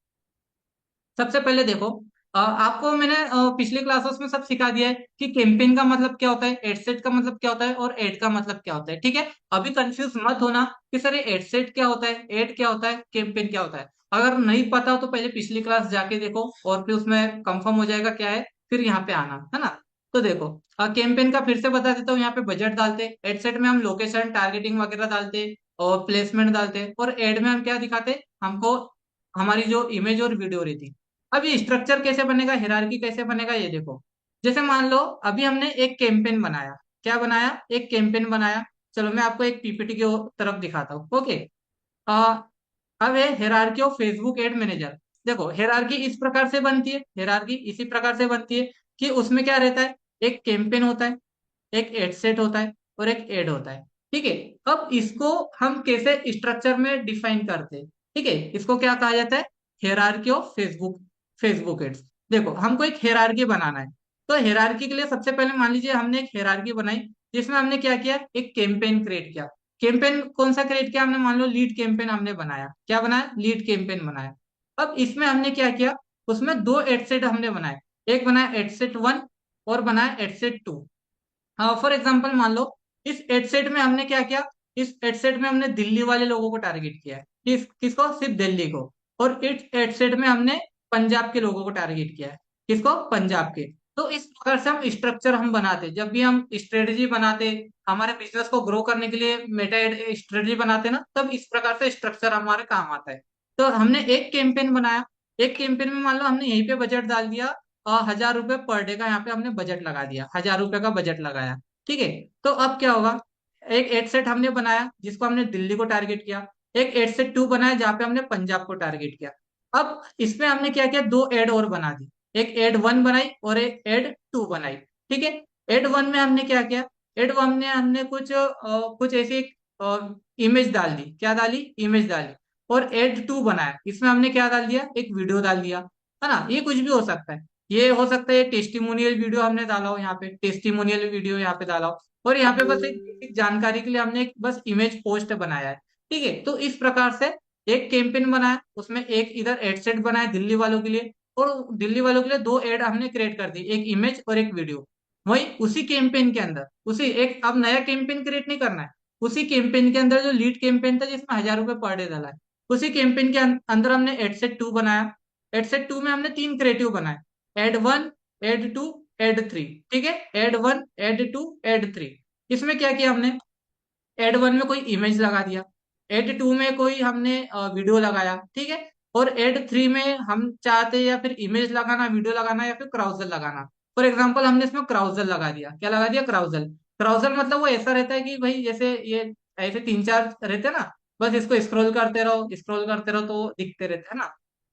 सबसे पहले देखो, आपको मैंने पिछली क्लासेस में सब सिखा दिया है कि कैंपेन का मतलब क्या होता है, एडसेट का मतलब क्या होता है, और एड का मतलब क्या होता है। ठीक है, अभी कंफ्यूज मत होना कि सर ये एडसेट क्या होता है, एड क्या होता है, कैंपेन क्या होता है। अगर नहीं पता हो तो पहले पिछली क्लास जाके देखो, और फिर उसमें कंफर्म हो जाएगा क्या है, फिर यहाँ पे आना, है ना। तो देखो कैंपेन का फिर से बता देता हूँ, यहाँ पे बजट डालते, एडसेट में हम लोकेशन टारगेटिंग वगैरह डालते और प्लेसमेंट डालते, और एड में हम क्या दिखाते, हमको हमारी जो इमेज और वीडियो रहती। अब ये स्ट्रक्चर कैसे बनेगा, हिरार्की कैसे बनेगा, ये देखो। जैसे मान लो अभी हमने एक कैंपेन बनाया। क्या बनाया? एक कैंपेन बनाया। चलो मैं आपको एक पीपीटी की तरफ दिखाता हूँ। ओके, अब है hierarchy of Facebook ad manager. देखो हिरार्की इस प्रकार से बनती है, हिरार्की इसी प्रकार से बनती है कि उसमें क्या रहता है, एक कैंपेन होता है, एक एड सेट होता है, और एक एड होता है। ठीक है, अब इसको हम कैसे स्ट्रक्चर में डिफाइन करते हैं? ठीक है, इसको क्या कहा जाता है? Hierarchy of Facebook, Facebook ads. देखो हमको एक हेरारकी बनाना है, तो हेरारकी के लिए सबसे पहले मान लीजिए हमने एक हेरारकी बनाई, जिसमें हमने क्या किया, एक कैंपेन क्रिएट किया। कैंपेन कौन सा क्रिएट किया हमने, मान लो लीड कैंपेन हमने बनाया, क्या बनाया, लीड कैंपेन बनाया। अब इसमें हमने क्या किया, उसमें दो एड सेट हमने बनाए, एक बनाया एड सेट 1 और बनाया एड सेट 2। हाँ, फॉर एग्जाम्पल मान लो इस एड सेट में हमने क्या किया, इस एड सेट में हमने दिल्ली वाले लोगों को टारगेट किया है, किसको, सिर्फ दिल्ली को। और इस एड सेट में हमने पंजाब के लोगों को टारगेट किया है, किसको, पंजाब के। तो इस प्रकार से हम स्ट्रक्चर हम बनाते, जब भी हम स्ट्रेटजी बनाते, हमारे बिजनेस को ग्रो करने के लिए मेटा स्ट्रेटजी बनाते ना, तब इस प्रकार से स्ट्रक्चर हमारे काम आता है। तो हमने एक कैंपेन बनाया, एक कैंपेन में मान लो हमने यहीं पे बजट डाल दिया, 1,000 रुपये पर डे का यहाँ पे हमने बजट लगा दिया, 1,000 रुपये का बजट लगाया। ठीक है, तो अब क्या होगा, एक एड सेट हमने बनाया जिसको हमने दिल्ली को टारगेट किया, एक एड सेट 2 बनाया जहाँ पे हमने पंजाब को टारगेट किया। अब इसमें हमने क्या किया, दो एड और बना दी, एक एड 1 बनाई और एक एड 2 बनाई। ठीक है, एड 1 में हमने क्या किया, एड 1 में हमने कुछ ऐसी इमेज डाल दी, क्या डाली, इमेज डाली। और एड 2 बनाया, इसमें हमने क्या डाल दिया, एक वीडियो डाल दिया, है ना। ये कुछ भी हो सकता है, ये हो सकता है टेस्टिमोनियल वीडियो हमने डाला हो, यहाँ पे टेस्टिमोनियल वीडियो यहाँ पे डाला हो, और यहाँ पे बस एक जानकारी के लिए हमने एक बस इमेज पोस्ट बनाया है। ठीक है, तो इस प्रकार से एक कैंपेन बनाया, उसमें एक इधर एड सेट बनाया दिल्ली वालों के लिए, और दिल्ली वालों के लिए दो एड हमने क्रिएट कर दी, एक इमेज और एक वीडियो। वही उसी कैंपेन के अंदर, उसी एक, अब नया कैंपेन क्रिएट नहीं करना है, उसी कैंपेन के अंदर जो लीड कैंपेन था जिसमें 1,000 रुपये पर डे डाला है, उसी कैंपेन के अंदर हमने एड सेट 2 बनाया। एड सेट 2 में हमने तीन क्रिएटिव बनाए, एड 1, एड 2, एड 3। ठीक है, एड 1, एड 2, एड 3। इसमें क्या किया हमने, एड 1 में कोई इमेज लगा दिया, एड 2 में कोई हमने वीडियो लगाया। ठीक है, और एड 3 में हम चाहते या फिर इमेज लगाना, वीडियो लगाना, या फिर क्राउजल लगाना। फॉर एग्जाम्पल हमने इसमें क्राउजल लगा दिया, क्या लगा दिया, क्राउजल। क्राउजल मतलब वो ऐसा रहता है कि भाई जैसे ये ऐसे तीन चार रहते हैं ना, बस इसको स्क्रॉल करते रहो तो दिखते रहते हैं ना।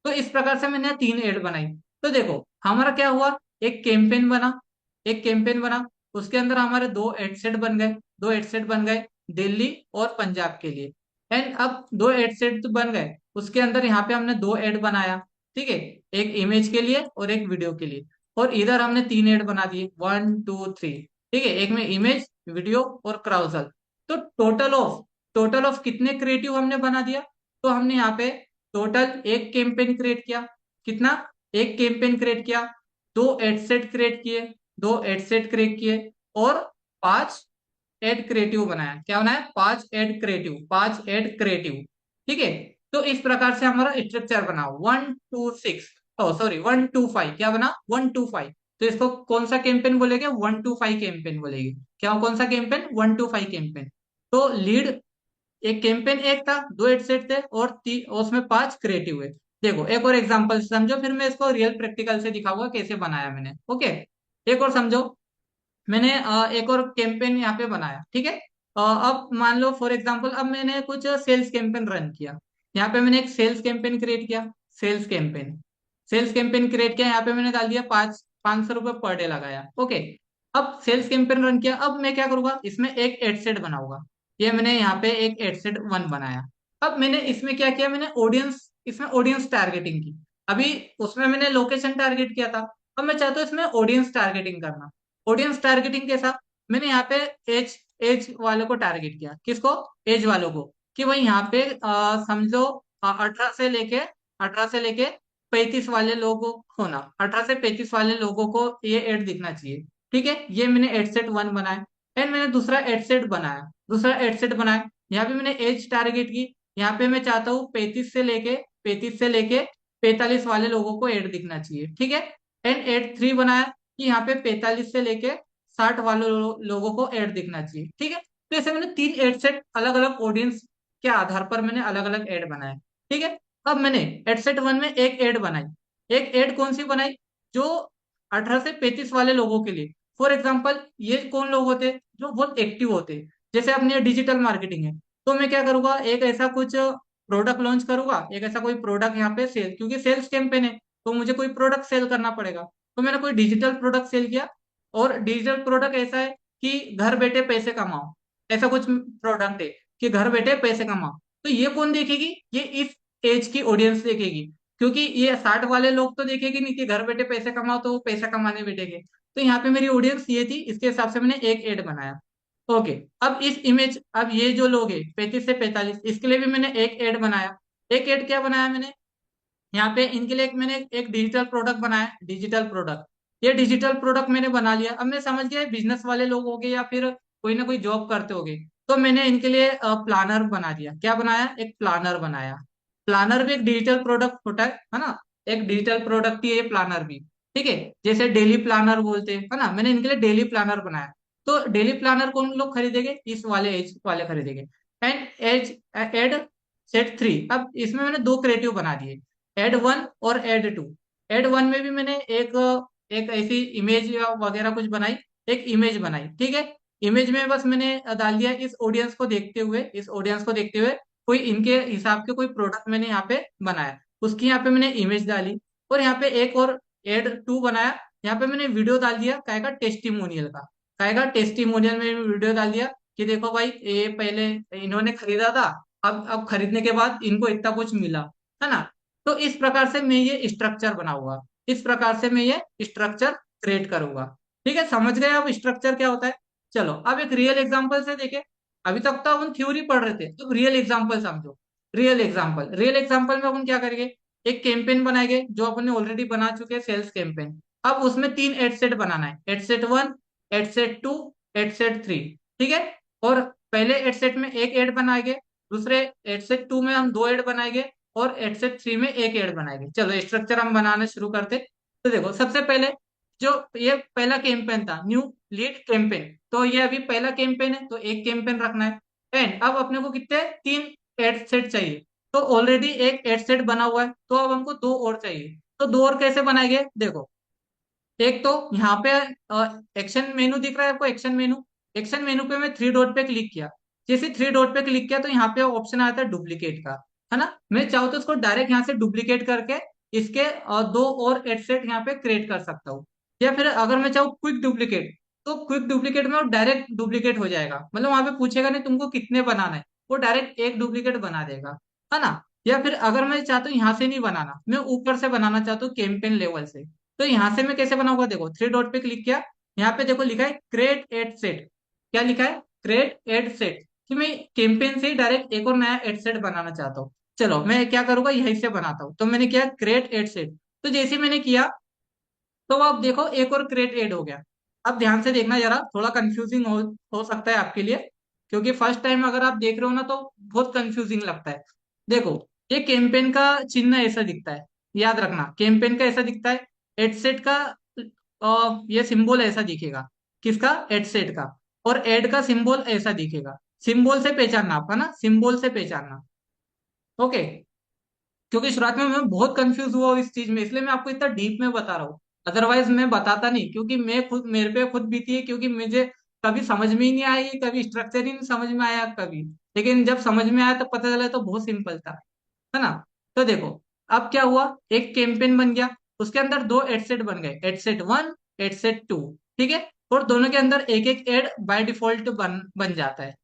तो इस प्रकार से मैंने तीन एड बनाई। तो देखो हमारा क्या हुआ, एक कैंपेन बना, एक कैंपेन बना, उसके अंदर हमारे दो एड सेट बन गए, दो एड सेट बन गए दिल्ली और पंजाब के लिए। एंड अब दो एड सेट तो बन गए, उसके अंदर यहाँ पे हमने दो एड बनाया। ठीक है, एक इमेज के लिए और एक वीडियो के लिए, और इधर हमने तीन एड बना दिए, 1 2 3। ठीक है, एक में इमेज, वीडियो और क्राउजल। तो टोटल ऑफ कितने क्रिएटिव हमने बना दिया, तो हमने यहाँ पे टोटल एक कैंपेन क्रिएट किया, कितना, एक कैंपेन क्रिएट किया, दो एड सेट क्रिएट किए, दो एड सेट क्रिएट किए, और पांच एड क्रिएटिव बनाया, क्या बनाया, पांच एड क्रिएटिव, पांच एड क्रिएटिव। ठीक है, तो इस प्रकार से हमारा स्ट्रक्चर बना 1 2 6, ओ सॉरी 1 2 5, क्या बना, 1 2 5। तो इसको कौन सा कैंपेन बोलेंगे, 1 2 5 कैंपेन बोलेंगे। क्या, कौन सा कैंपेन, 1 2 5 कैंपेन। तो लीड एक कैंपेन एक था, दो एड सेट थे, और उसमें पांच क्रिएटिव है। देखो एक और एग्जांपल समझो, फिर मैं इसको रियल प्रैक्टिकल से दिखाऊंगा कैसे बनाया मैंने। ओके, एक और समझो, मैंने एक और कैंपेन यहाँ पे बनाया। ठीक है, अब मान लो फॉर एग्जांपल अब मैंने कुछ सेल्स कैंपेन रन किया, यहाँ पे मैंने एक सेल्स कैंपेन क्रिएट किया, sales campaign, sales campaign create किया, यहाँ पे मैंने डाल दिया 500 रुपये पर डे लगाया। ओके, अब सेल्स कैंपेन रन किया, अब मैं क्या करूंगा, इसमें एक एड सेट बनाऊंगा। ये मैंने यहाँ पे एक एड सेट 1 बनाया। अब मैंने इसमें क्या किया, मैंने ऑडियंस, इसमें ऑडियंस टारगेटिंग की। अभी उसमें मैंने लोकेशन टारगेट किया था, अब मैं चाहता हूँ इसमें ऑडियंस टारगेटिंग करना। ऑडियंस टारगेटिंग कैसा, मैंने यहाँ पे एज एज वालों को टारगेट किया, किसको, एज वालों को, कि भाई यहाँ पे समझो 18 से लेके 35 वाले लोगों को होना, 18 से 35 वाले लोगों को ये एड दिखना चाहिए। ठीक है, ये मैंने एड सेट 1 बनाया। एंड मैंने दूसरा एड सेट बनाया, दूसरा एड सेट बनाया, यहाँ पे मैंने एज टारगेट की, यहाँ पे मैं चाहता हूँ 35 से लेके 45 वाले लोगों को एड दिखना चाहिए। ठीक है, एंड एड 3 बनाया, कि यहाँ पे 45 से लेके 60 वाले लोगों को एड दिखना चाहिए। ठीक है, तो ऐसे मैंने तीन एड सेट अलग अलग ऑडियंस के आधार पर मैंने अलग अलग एड बनाए। ठीक है, अब मैंने एड सेट 1 में एक एड बनाई, एक एड कौन सी बनाई, जो 18 से 35 वाले लोगों के लिए। फॉर एग्जाम्पल ये कौन लोग होते, जो बहुत एक्टिव होते, जैसे अपने डिजिटल मार्केटिंग है, तो मैं क्या करूंगा, एक ऐसा कुछ प्रोडक्ट लॉन्च करूंगा, एक ऐसा कोई प्रोडक्ट यहाँ पे सेल, क्योंकि सेल्स कैंपेन है तो मुझे कोई प्रोडक्ट सेल करना पड़ेगा। तो मैंने कोई डिजिटल प्रोडक्ट सेल किया, और डिजिटल प्रोडक्ट ऐसा है कि घर बैठे पैसे कमाओ, ऐसा कुछ प्रोडक्ट है कि घर बैठे पैसे कमाओ। तो ये कौन देखेगी, ये इस एज की ऑडियंस देखेगी, क्योंकि ये 60 वाले लोग तो देखेगी नहीं कि घर बैठे पैसे कमाओ, तो वो पैसा कमाने बैठेंगे। तो यहाँ पे मेरी ऑडियंस ये थी, इसके हिसाब से मैंने एक एड बनाया। ओके। अब इस इमेज, अब ये जो लोग है 35 से 45, इसके लिए भी मैंने एक एड बनाया। एक एड क्या बनाया मैंने, यहाँ पे इनके लिए मैंने एक डिजिटल प्रोडक्ट बनाया, डिजिटल प्रोडक्ट। ये डिजिटल प्रोडक्ट मैंने बना लिया। अब मैं समझ गया बिजनेस वाले लोग हो गए या फिर कोई ना कोई जॉब करते होगे, तो मैंने इनके लिए प्लानर बना दिया। क्या बनाया, एक प्लानर बनाया। प्लानर भी एक डिजिटल प्रोडक्ट होता है ना। एक डिजिटल प्रोडक्ट ही है ये प्लानर भी। ठीक है, जैसे डेली प्लानर बोलते हैं, है ना, मैंने इनके लिए डेली प्लानर बनाया। तो डेली प्लानर कौन लोग खरीदेंगे, इस वाले एज वाले खरीदेंगे। And age ad set 3। अब इसमें मैंने दो क्रिएटिव बना दिए, एड 1 और एड 2। एड 1 में भी मैंने एक एक ऐसी इमेज या वगैरह कुछ बनाई, एक इमेज बनाई। ठीक है, इमेज में बस मैंने डाल दिया इस ऑडियंस को देखते हुए, इस ऑडियंस को देखते हुए कोई इनके हिसाब के कोई प्रोडक्ट मैंने यहाँ पे बनाया, उसकी यहाँ पे मैंने इमेज डाली। और यहाँ पे एक और एड 2 बनाया। यहाँ पे मैंने वीडियो डाल दिया काय का, टेस्टिमोनियल का। काय का, टेस्टिमोनियल में वीडियो डाल दिया कि देखो भाई ये पहले इन्होंने खरीदा था, अब खरीदने के बाद इनको इतना कुछ मिला, है ना। तो इस प्रकार से मैं ये स्ट्रक्चर बनाऊंगा, इस प्रकार से मैं ये स्ट्रक्चर क्रिएट करूंगा। ठीक है, समझ गए अब स्ट्रक्चर क्या होता है। चलो अब एक रियल एग्जांपल से देखें। अभी तक तो अपन थ्योरी पढ़ रहे थे, अब रियल एग्जांपल समझो। रियल एग्जांपल, रियल एग्जांपल में अपन क्या करेंगे, एक कैंपेन बनाएंगे जो अपन ने ऑलरेडी बना चुके हैं, सेल्स कैंपेन। अब उसमें 3 एड सेट बनाना है, ad set 1, ad set 2, add set 3। ठीक है, और पहले एड सेट में एक एड बनाएंगे, दूसरे एड सेट 2 में हम दो एड बनाएंगे, और एड सेट 3 में एक एड बनाएंगे। चलो स्ट्रक्चर हम बनाना शुरू करते। तो देखो सबसे पहले जो ये पहला कैंपेन था, न्यू लीड कैंपेन, तो ये अभी पहला कैंपेन है तो एक कैंपेन रखना है। एंड अब अपने को कितने 3 एड सेट चाहिए, तो ऑलरेडी एक एड सेट बना हुआ है, तो अब हमको दो और चाहिए। तो दो और कैसे बनाएंगे, देखो एक तो यहाँ पे एक्शन मेनू दिख रहा है आपको, एक्शन मेनू। एक्शन मेनू पे मैं 3 डॉट पे क्लिक किया। जैसे 3 डॉट पे क्लिक किया तो यहाँ पे ऑप्शन आता है डुप्लीकेट का, है ना। मैं चाहूँ तो इसको डायरेक्ट यहाँ से डुप्लीकेट करके इसके दो और एडसेट यहाँ पे क्रिएट कर सकता हूँ। या फिर अगर मैं चाहूँ क्विक डुप्लीकेट, तो क्विक डुप्लीकेट में वो डायरेक्ट डुप्लीकेट हो जाएगा, मतलब वहां पे पूछेगा नहीं तुमको कितने बनाना है, वो डायरेक्ट एक डुप्लीकेट बना देगा, है ना। या फिर अगर मैं चाहता हूँ यहाँ से नहीं बनाना, मैं ऊपर से बनाना चाहता हूँ कैंपेन लेवल से, तो यहां से मैं कैसे बनाऊंगा, देखो 3 डॉट पे क्लिक किया। यहाँ पे देखो लिखा है क्रिएट एड सेट। क्या लिखा है, क्रिएट एड सेट, कि मैं कैंपेन से ही डायरेक्ट एक और नया एड सेट बनाना चाहता हूँ। चलो मैं क्या करूंगा, यहीं से बनाता हूँ। तो मैंने किया क्रिएट एड सेट, तो जैसे मैंने किया तो अब देखो एक और क्रिएट एड हो गया। अब ध्यान से देखना जरा, थोड़ा कंफ्यूजिंग हो सकता है आपके लिए, क्योंकि फर्स्ट टाइम अगर आप देख रहे हो ना तो बहुत कंफ्यूजिंग लगता है। देखो ये कैंपेन का चिन्ह ऐसा दिखता है, याद रखना कैंपेन का ऐसा दिखता है। एडसेट का ये सिंबल ऐसा दिखेगा, किसका, एडसेट का। और एड का सिंबल ऐसा दिखेगा। सिंबल से पहचानना आपका ना, सिंबल से पहचानना। ओके, क्योंकि शुरुआत में मैं बहुत कंफ्यूज हुआ हूँ इस चीज में, इसलिए मैं आपको इतना डीप में बता रहा हूँ। अदरवाइज मैं बताता नहीं, क्योंकि मैं खुद, मेरे पे खुद बीती है, क्योंकि मुझे कभी समझ में ही नहीं आई, कभी स्ट्रक्चर ही नहीं समझ में आया कभी। लेकिन जब समझ में आया तो पता चला तो बहुत सिंपल था, है ना। तो देखो अब क्या हुआ, एक कैंपेन बन गया, उसके अंदर दो एडसेट बन गए, एडसेट 1, एडसेट 2। ठीक है, और दोनों के अंदर एक एक एड बाय डिफॉल्ट बन बन जाता है।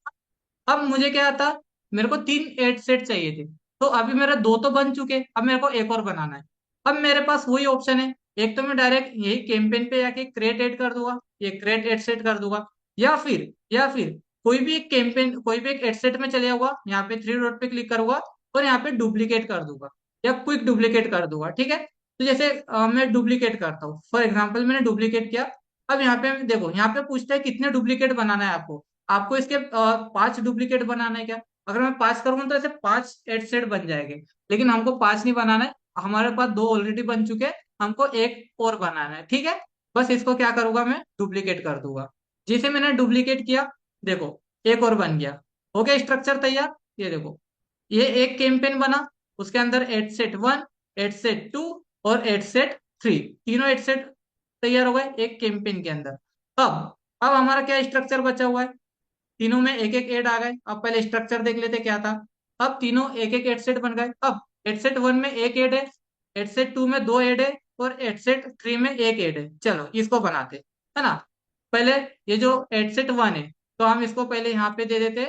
अब मुझे क्या आता, मेरे को 3 एड सेट चाहिए थे, तो अभी मेरे दो तो बन चुके, अब मेरे को एक और बनाना है। अब मेरे पास वही ऑप्शन है, एक तो मैं डायरेक्ट यही कैंपेन पे जाके क्रिएट एड कर दूंगा, ये क्रिएट एड सेट कर दूंगा। या फिर कोई भी एक कैंपेन, कोई भी एक एड सेट में चले जाऊंगा, यहाँ पे 3 डॉट पे क्लिक करूंगा और यहाँ पे डुप्लीकेट कर दूंगा, या क्विक डुप्लीकेट कर दूंगा। ठीक है, तो जैसे मैं डुप्लीकेट करता हूँ, फॉर एग्जाम्पल मैंने डुप्लीकेट किया। अब यहाँ पे देखो, यहाँ पे पूछता है कितने डुप्लीकेट बनाना है आपको। आपको इसके 5 डुप्लीकेट बनाना है क्या, अगर मैं 5 करूंगा तो ऐसे 5 एड सेट बन जाएंगे। लेकिन हमको 5 नहीं बनाना है, हमारे पास दो ऑलरेडी बन चुके हैं, हमको एक और बनाना है। ठीक है, बस इसको क्या करूंगा, मैं डुप्लीकेट कर दूंगा। जैसे मैंने डुप्लीकेट किया, देखो एक और बन गया। हो गया स्ट्रक्चर तैयार। ये देखो, ये एक कैंपेन बना, उसके अंदर एड सेट 1, एड सेट 2 और एड सेट 3, तीनों एड सेट तैयार हो गए एक कैंपेन के अंदर। अब हमारा क्या स्ट्रक्चर बचा हुआ है, तीनों में एक एक एड आ गए। अब पहले स्ट्रक्चर देख लेते क्या था। अब तीनों एक एक एडसेट बन गए। अब एडसेट 1 में एक एड है, एडसेट 2 में दो एड है, और एडसेट 3 में एक एड है। चलो इसको बनाते, है ना। पहले ये जो एडसेट 1 है, तो हम इसको पहले यहाँ पे दे देते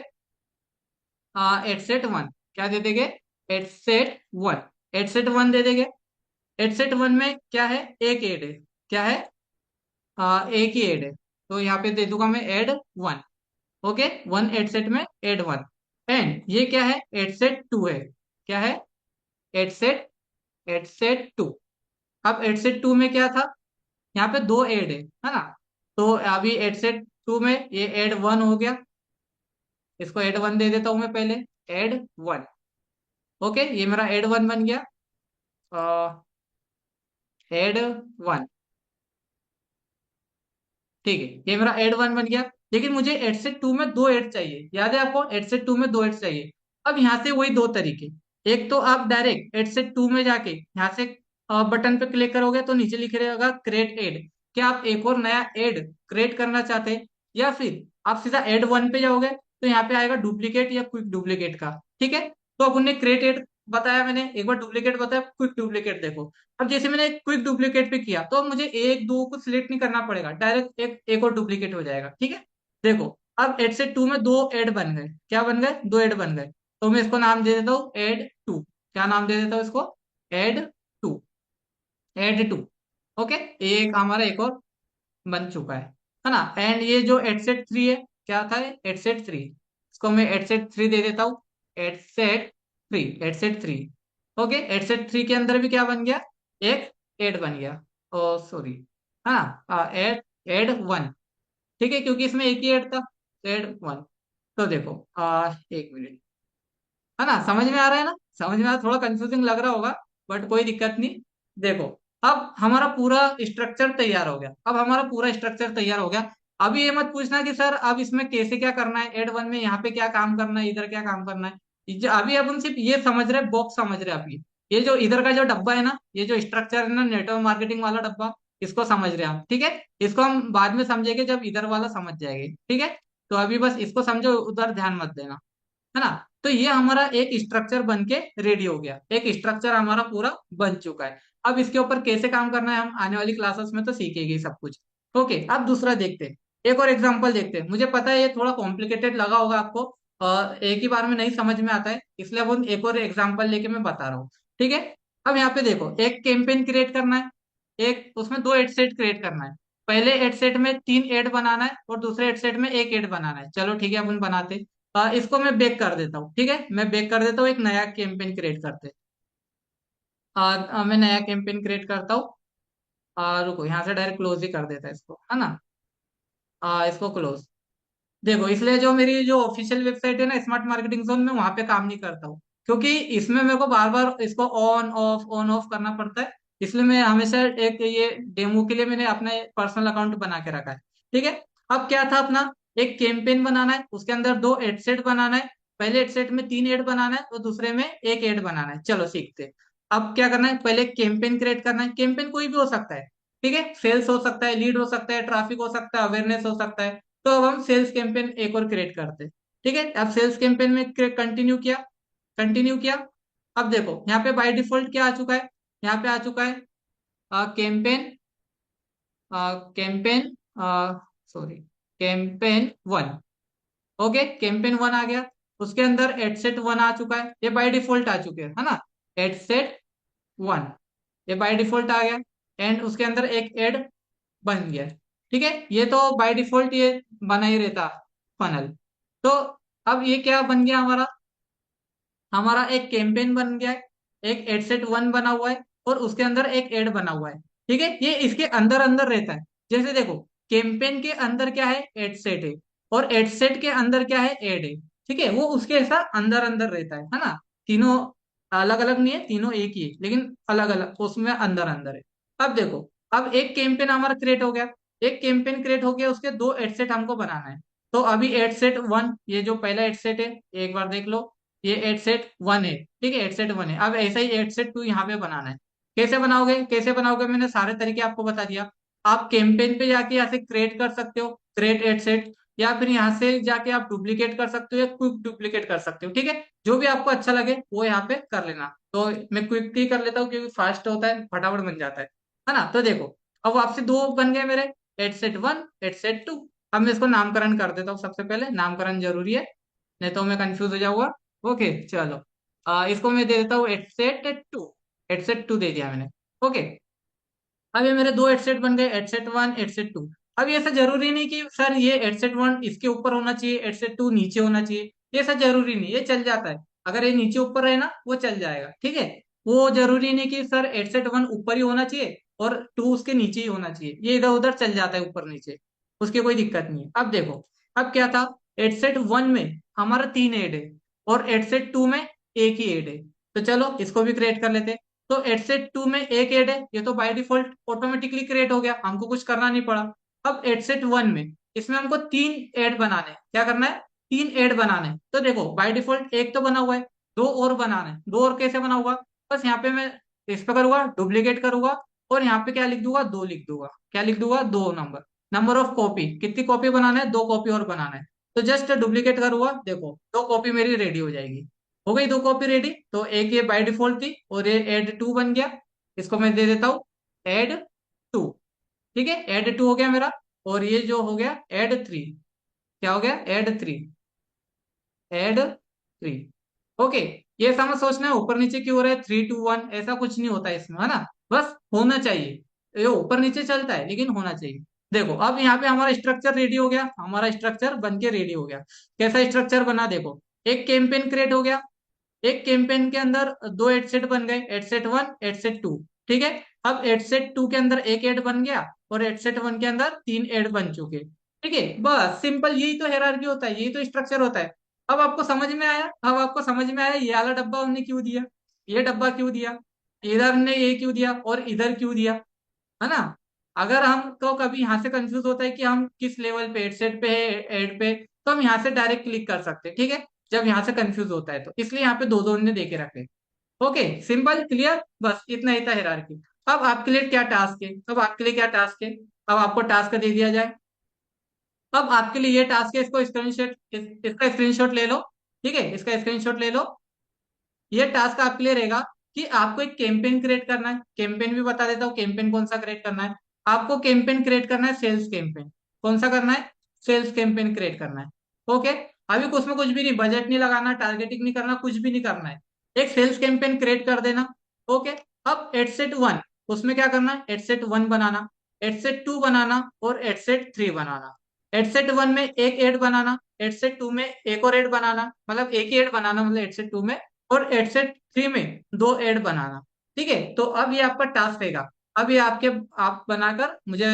एडसेट 1। क्या दे देंगे, एडसेट 1, एडसेट 1 दे देंगे। एडसेट 1 में क्या है, एक एड है। क्या है, एक ही एड है, तो यहाँ पे दे दूंगा मैं ad 1। Okay, one ad set में एड वन। एंड ये क्या है, एड सेट टू है। क्या है, ad set, ad set two. अब एड सेट टू में क्या था, यहाँ पे दो एड है ना। तो अभी एड सेट टू में ये एड वन हो गया, इसको एड वन दे देता हूं मैं पहले, एड वन। ओके, ये मेरा एड वन बन गया, एड वन। ठीक है, ये मेरा एड वन बन गया। लेकिन मुझे एड सेट टू में दो एड चाहिए, याद है आपको, एड सेट टू में दो एड चाहिए। अब यहाँ से वही दो तरीके, एक तो आप डायरेक्ट एड सेट टू में जाके यहाँ से बटन पे क्लिक करोगे तो नीचे लिख रहेगा क्रिएट एड। क्या आप एक और नया एड क्रिएट करना चाहते हैं, या फिर आप सीधा एड वन पे जाओगे तो यहाँ पे आएगा डुप्लीकेट या क्विक डुप्लीकेट का। ठीक है, तो अब उन्हें क्रिएट एड बताया मैंने, एक बार डुप्लीकेट बताया, क्विक डुप्लीकेट देखो। अब जैसे मैंने क्विक डुप्लीकेट पे किया तो अब मुझे एक दो को सिलेक्ट नहीं करना पड़ेगा, डायरेक्ट एक और डुप्लीकेट हो जाएगा। ठीक है, देखो अब एड से टू में दो एड बन गए, क्या बन गए, दो एड बन गए। तो मैं इसको नाम दे देता हूँ एड टू। क्या नाम दे देता हूँ इसको, ad two, ad two. Okay, एक हमारा एक और बन चुका है ना। एंड ये जो एड सेट थ्री है, क्या था, एड सेट थ्री, इसको मैं एड सेट थ्री दे देता हूँ, ad set three, ad set three. Okay, ad set three के अंदर भी क्या बन गया, एक एड बन गया, ओ सॉरी, हाँ एड, एड वन। ठीक है, क्योंकि इसमें एक ही एड था, एड वन। तो देखो एक मिनट, है ना, समझ में आ रहा है ना, समझ में आ रहा, थोड़ा कंफ्यूजिंग लग रहा होगा, बट कोई दिक्कत नहीं। देखो अब हमारा पूरा स्ट्रक्चर तैयार हो गया, अब हमारा पूरा स्ट्रक्चर तैयार हो गया। अभी ये मत पूछना कि सर अब इसमें कैसे क्या करना है, एड वन में यहाँ पे क्या काम करना है, इधर क्या काम करना है। अभी अपन सिर्फ ये समझ रहे, बॉक्स समझ रहे हैं। आप ये जो इधर का जो डब्बा है ना, ये जो स्ट्रक्चर है ना, नेटवर्क मार्केटिंग वाला डब्बा, इसको समझ रहे हैं आप। ठीक है, इसको हम बाद में समझेंगे जब इधर वाला समझ जाएंगे। ठीक है, तो अभी बस इसको समझो, उधर ध्यान मत देना, है ना। तो ये हमारा एक स्ट्रक्चर बन के रेडी हो गया, एक स्ट्रक्चर हमारा पूरा बन चुका है। अब इसके ऊपर कैसे काम करना है हम आने वाली क्लासेस में तो सीखेंगे सब कुछ। ओके, अब दूसरा देखते हैं, एक और एग्जांपल देखते हैं। मुझे पता है ये थोड़ा कॉम्प्लिकेटेड लगा होगा आपको, एक ही बार में नहीं समझ में आता है, इसलिए अब एक और एग्जाम्पल लेके मैं बता रहा हूँ। ठीक है, अब यहाँ पे देखो, एक कैंपेन क्रिएट करना है, एक उसमें दो एड सेट क्रिएट करना है। पहले एड सेट में तीन एड बनाना है और दूसरे एड सेट में एक एड बनाना है। चलो ठीक है, अपन बनाते हैं। इसको मैं बेक कर देता हूँ। ठीक है, मैं बेक कर देता हूँ, एक नया कैंपेन क्रिएट करते हैं। मैं नया कैंपेन क्रिएट करता हूँ। रुको, यहाँ से डायरेक्ट क्लोज ही कर देता है इसको, है ना। इसको क्लोज। देखो, इसलिए जो मेरी जो ऑफिशियल वेबसाइट है ना, स्मार्ट मार्केटिंग जोन, में वहां पे काम नहीं करता हूँ, क्योंकि इसमें मेरे को बार बार इसको ऑन ऑफ करना पड़ता है। इसलिए मैं हमेशा एक ये डेमो के लिए मैंने अपना पर्सनल अकाउंट बना के रखा है। ठीक है, अब क्या था अपना, एक कैंपेन बनाना है, उसके अंदर दो एडसेट बनाना है। पहले एडसेट में तीन एड बनाना है और दूसरे में एक एड बनाना है। चलो सीखते हैं। अब क्या करना है, पहले कैंपेन क्रिएट करना है। कैंपेन कोई भी हो सकता है, ठीक है, सेल्स हो सकता है, लीड हो सकता है, ट्रैफिक हो सकता है, अवेयरनेस हो सकता है। तो अब हम सेल्स कैंपेन एक और क्रिएट करते हैं। ठीक है, अब सेल्स कैंपेन में कंटिन्यू किया, कंटिन्यू किया। अब देखो यहाँ पे बाय डिफॉल्ट क्या आ चुका है, यहाँ पे आ चुका है campaign, campaign, sorry, campaign one. Okay, campaign one आ गया, उसके अंदर एडसेट वन आ चुका है, ये बाय डिफॉल्ट आ चुके हैं, है ना, एडसेट वन, ये बाय डिफॉल्ट आ गया। एंड उसके अंदर एक एड बन गया। ठीक है, ये तो बाय डिफॉल्ट ये बना ही रहता फनल। तो अब ये क्या बन गया हमारा, हमारा एक कैंपेन बन गया है, एक एड सेट वन बना हुआ है और उसके अंदर एक एड बना हुआ है। ठीक है, ये इसके अंदर अंदर रहता है। जैसे देखो, कैंपेन के अंदर क्या है, एड सेट है, और एड सेट के अंदर क्या है, एड है। ठीक है, वो उसके ऐसा अंदर अंदर रहता है ना। तीनों अलग अलग नहीं है, तीनों एक ही है, लेकिन अलग अलग उसमें अंदर अंदर है। अब देखो, अब एक कैंपेन हमारा क्रिएट हो गया, एक कैंपेन क्रिएट हो गया, उसके दो एड सेट हमको बनाना है। तो अभी एड सेट वन, ये जो पहला एड सेट है, एक बार देख लो, ये एड सेट वन है। ठीक है, एड सेट वन है। अब ऐसा ही एड सेट टू यहाँ पे बनाना है। कैसे बनाओगे, कैसे बनाओगे, मैंने सारे तरीके आपको बता दिया। आप कैंपेन पे जाके यहाँ से क्रिएट कर सकते हो, क्रिएट एड सेट, या फिर यहाँ से जाके आप डुप्लीकेट कर सकते हो या क्विक डुप्लीकेट कर सकते हो। ठीक है, जो भी आपको अच्छा लगे वो यहाँ पे कर लेना। तो मैं क्विक ही कर लेता हूँ क्योंकि फास्ट होता है, फटाफट बन जाता है ना। तो देखो, अब आपसे दो बन गए मेरे, ad set one, ad set two. अब मैं इसको नामकरण कर देता हूँ, सबसे पहले नामकरण जरूरी है, नहीं तो मैं कंफ्यूज हो जाऊंगा। ओके चलो, इसको मैं दे देता हूँ एडसेट टू, एडसेट टू दे दिया मैंने। ओके, अब ये मेरे दो एडसेट बन गए, एडसेट वन, एडसेट टू। अब ये ऐसा जरूरी नहीं कि सर ये एडसेट वन इसके ऊपर होना चाहिए, एडसेट टू नीचे होना चाहिए, ये ऐसा जरूरी नहीं, ये चल जाता है। अगर ये नीचे ऊपर रहे ना वो चल जाएगा, ठीक है। वो जरूरी नहीं कि सर एडसेट वन ऊपर ही होना चाहिए और टू उसके नीचे ही होना चाहिए, ये इधर उधर चल जाता है ऊपर नीचे, उसकी कोई दिक्कत नहीं है। अब देखो, अब क्या था, एडसेट वन में हमारा 3 ऐड है और एडसेट टू में एक ही ऐड है। तो चलो इसको भी क्रिएट कर लेते हैं। तो एडसेट टू में एक ऐड है, ये तो बाय डिफॉल्ट ऑटोमेटिकली क्रिएट हो गया, हमको कुछ करना नहीं पड़ा। अब एडसेट वन में इसमें हमको 3 ऐड बनाने हैं, क्या करना है, 3 ऐड बनाने हैं। तो देखो बाय डिफॉल्ट एक तो बना हुआ है, दो और बनाना है। दो और कैसे बना हुआ, बस यहाँ पे मैं इस पे करूंगा, डुप्लीकेट करूंगा और यहाँ पे क्या लिख दूंगा, 2 लिख दूंगा। क्या लिख दूंगा, 2 नंबर। नंबर ऑफ कॉपी, कितनी कॉपी बनाना है, 2 कॉपी और बनाना है। तो जस्ट डुप्लीकेट करूंगा, देखो 2 कॉपी मेरी रेडी हो जाएगी। हो गई 2 कॉपी रेडी। तो एक ये बाय डिफॉल्ट थी और ये एड टू बन गया, इसको मैं दे देता हूँ एड टू। ठीक है, एड टू हो गया मेरा। और ये जो हो गया एड थ्री, क्या हो गया, ad three, ad three. Okay, ये समझ सोचना है ऊपर नीचे क्यों हो रहा है, 3 2 1 ऐसा कुछ नहीं होता इसमें, है ना। बस होना चाहिए, ये ऊपर नीचे चलता है लेकिन होना चाहिए। देखो अब यहाँ पे हमारा स्ट्रक्चर रेडी हो गया, हमारा स्ट्रक्चर बन के रेडी हो गया। कैसा स्ट्रक्चर बना, देखो एक कैंपेन क्रिएट हो गया, एक कैंपेन के अंदर 2 एडसेट बन गए, एडसेट वन एडसेट टू। ठीक है, अब एडसेट टू के अंदर एक एड बन गया और एडसेट वन के अंदर 3 एड बन चुके। ठीक है, बस सिंपल, यही तो हायरार्की होता है, यही तो स्ट्रक्चर होता है। अब आपको समझ में आया, अब आपको समझ में आया ये वाला डब्बा हमने क्यों दिया, ये डब्बा क्यों दिया, इधर ने ये क्यों दिया और इधर क्यों दिया, है ना। अगर हमको कभी यहाँ से कंफ्यूज होता है कि हम किस लेवल पे, एडसेट पे है एड पे, तो हम यहाँ से डायरेक्ट क्लिक कर सकते हैं, ठीक है। जब यहाँ से कंफ्यूज होता है तो इसलिए यहाँ पे दो दो ने देके रखे। ओके, सिंपल क्लियर, बस इतना ही था हायरार्की। अब आपके लिए क्या टास्क है, अब आपके लिए क्या टास्क है, अब आपको टास्क दे दिया जाए। अब आपके लिए ये टास्क है, इसको स्क्रीनशॉट इसका स्क्रीनशॉट ले लो। ठीक है, इसका स्क्रीनशॉट ले लो। ये टास्क आपके लिए रहेगा कि आपको एक कैंपेन क्रिएट करना है। कैंपेन भी बता देता हूँ, कैंपेन कौन सा क्रिएट करना है। आपको कैंपेन क्रिएट करना है, सेल्स कैंपेन। कौन सा करना है, सेल्स कैंपेन क्रिएट करना है। ओके, अभी उसमें कुछ भी नहीं, बजट नहीं लगाना, टारगेटिंग नहीं करना, कुछ भी नहीं करना है। एक सेल्स कैंपेन क्रिएट कर देना। ओके, अब एडसेट वन, उसमें क्या करना है, एडसेट वन बनाना, एडसेट टू बनाना और एडसेट थ्री बनाना। एडसेट वन में एक एड बनाना, एडसेट टू में एक और एड बनाना, मतलब एक ही एड बनाना, मतलब एडसेट टू में, और एडसेट थ्री में 2 ऐड बनाना। ठीक है, तो अब ये आपका टास्क रहेगा। अब ये आप बनाकर मुझे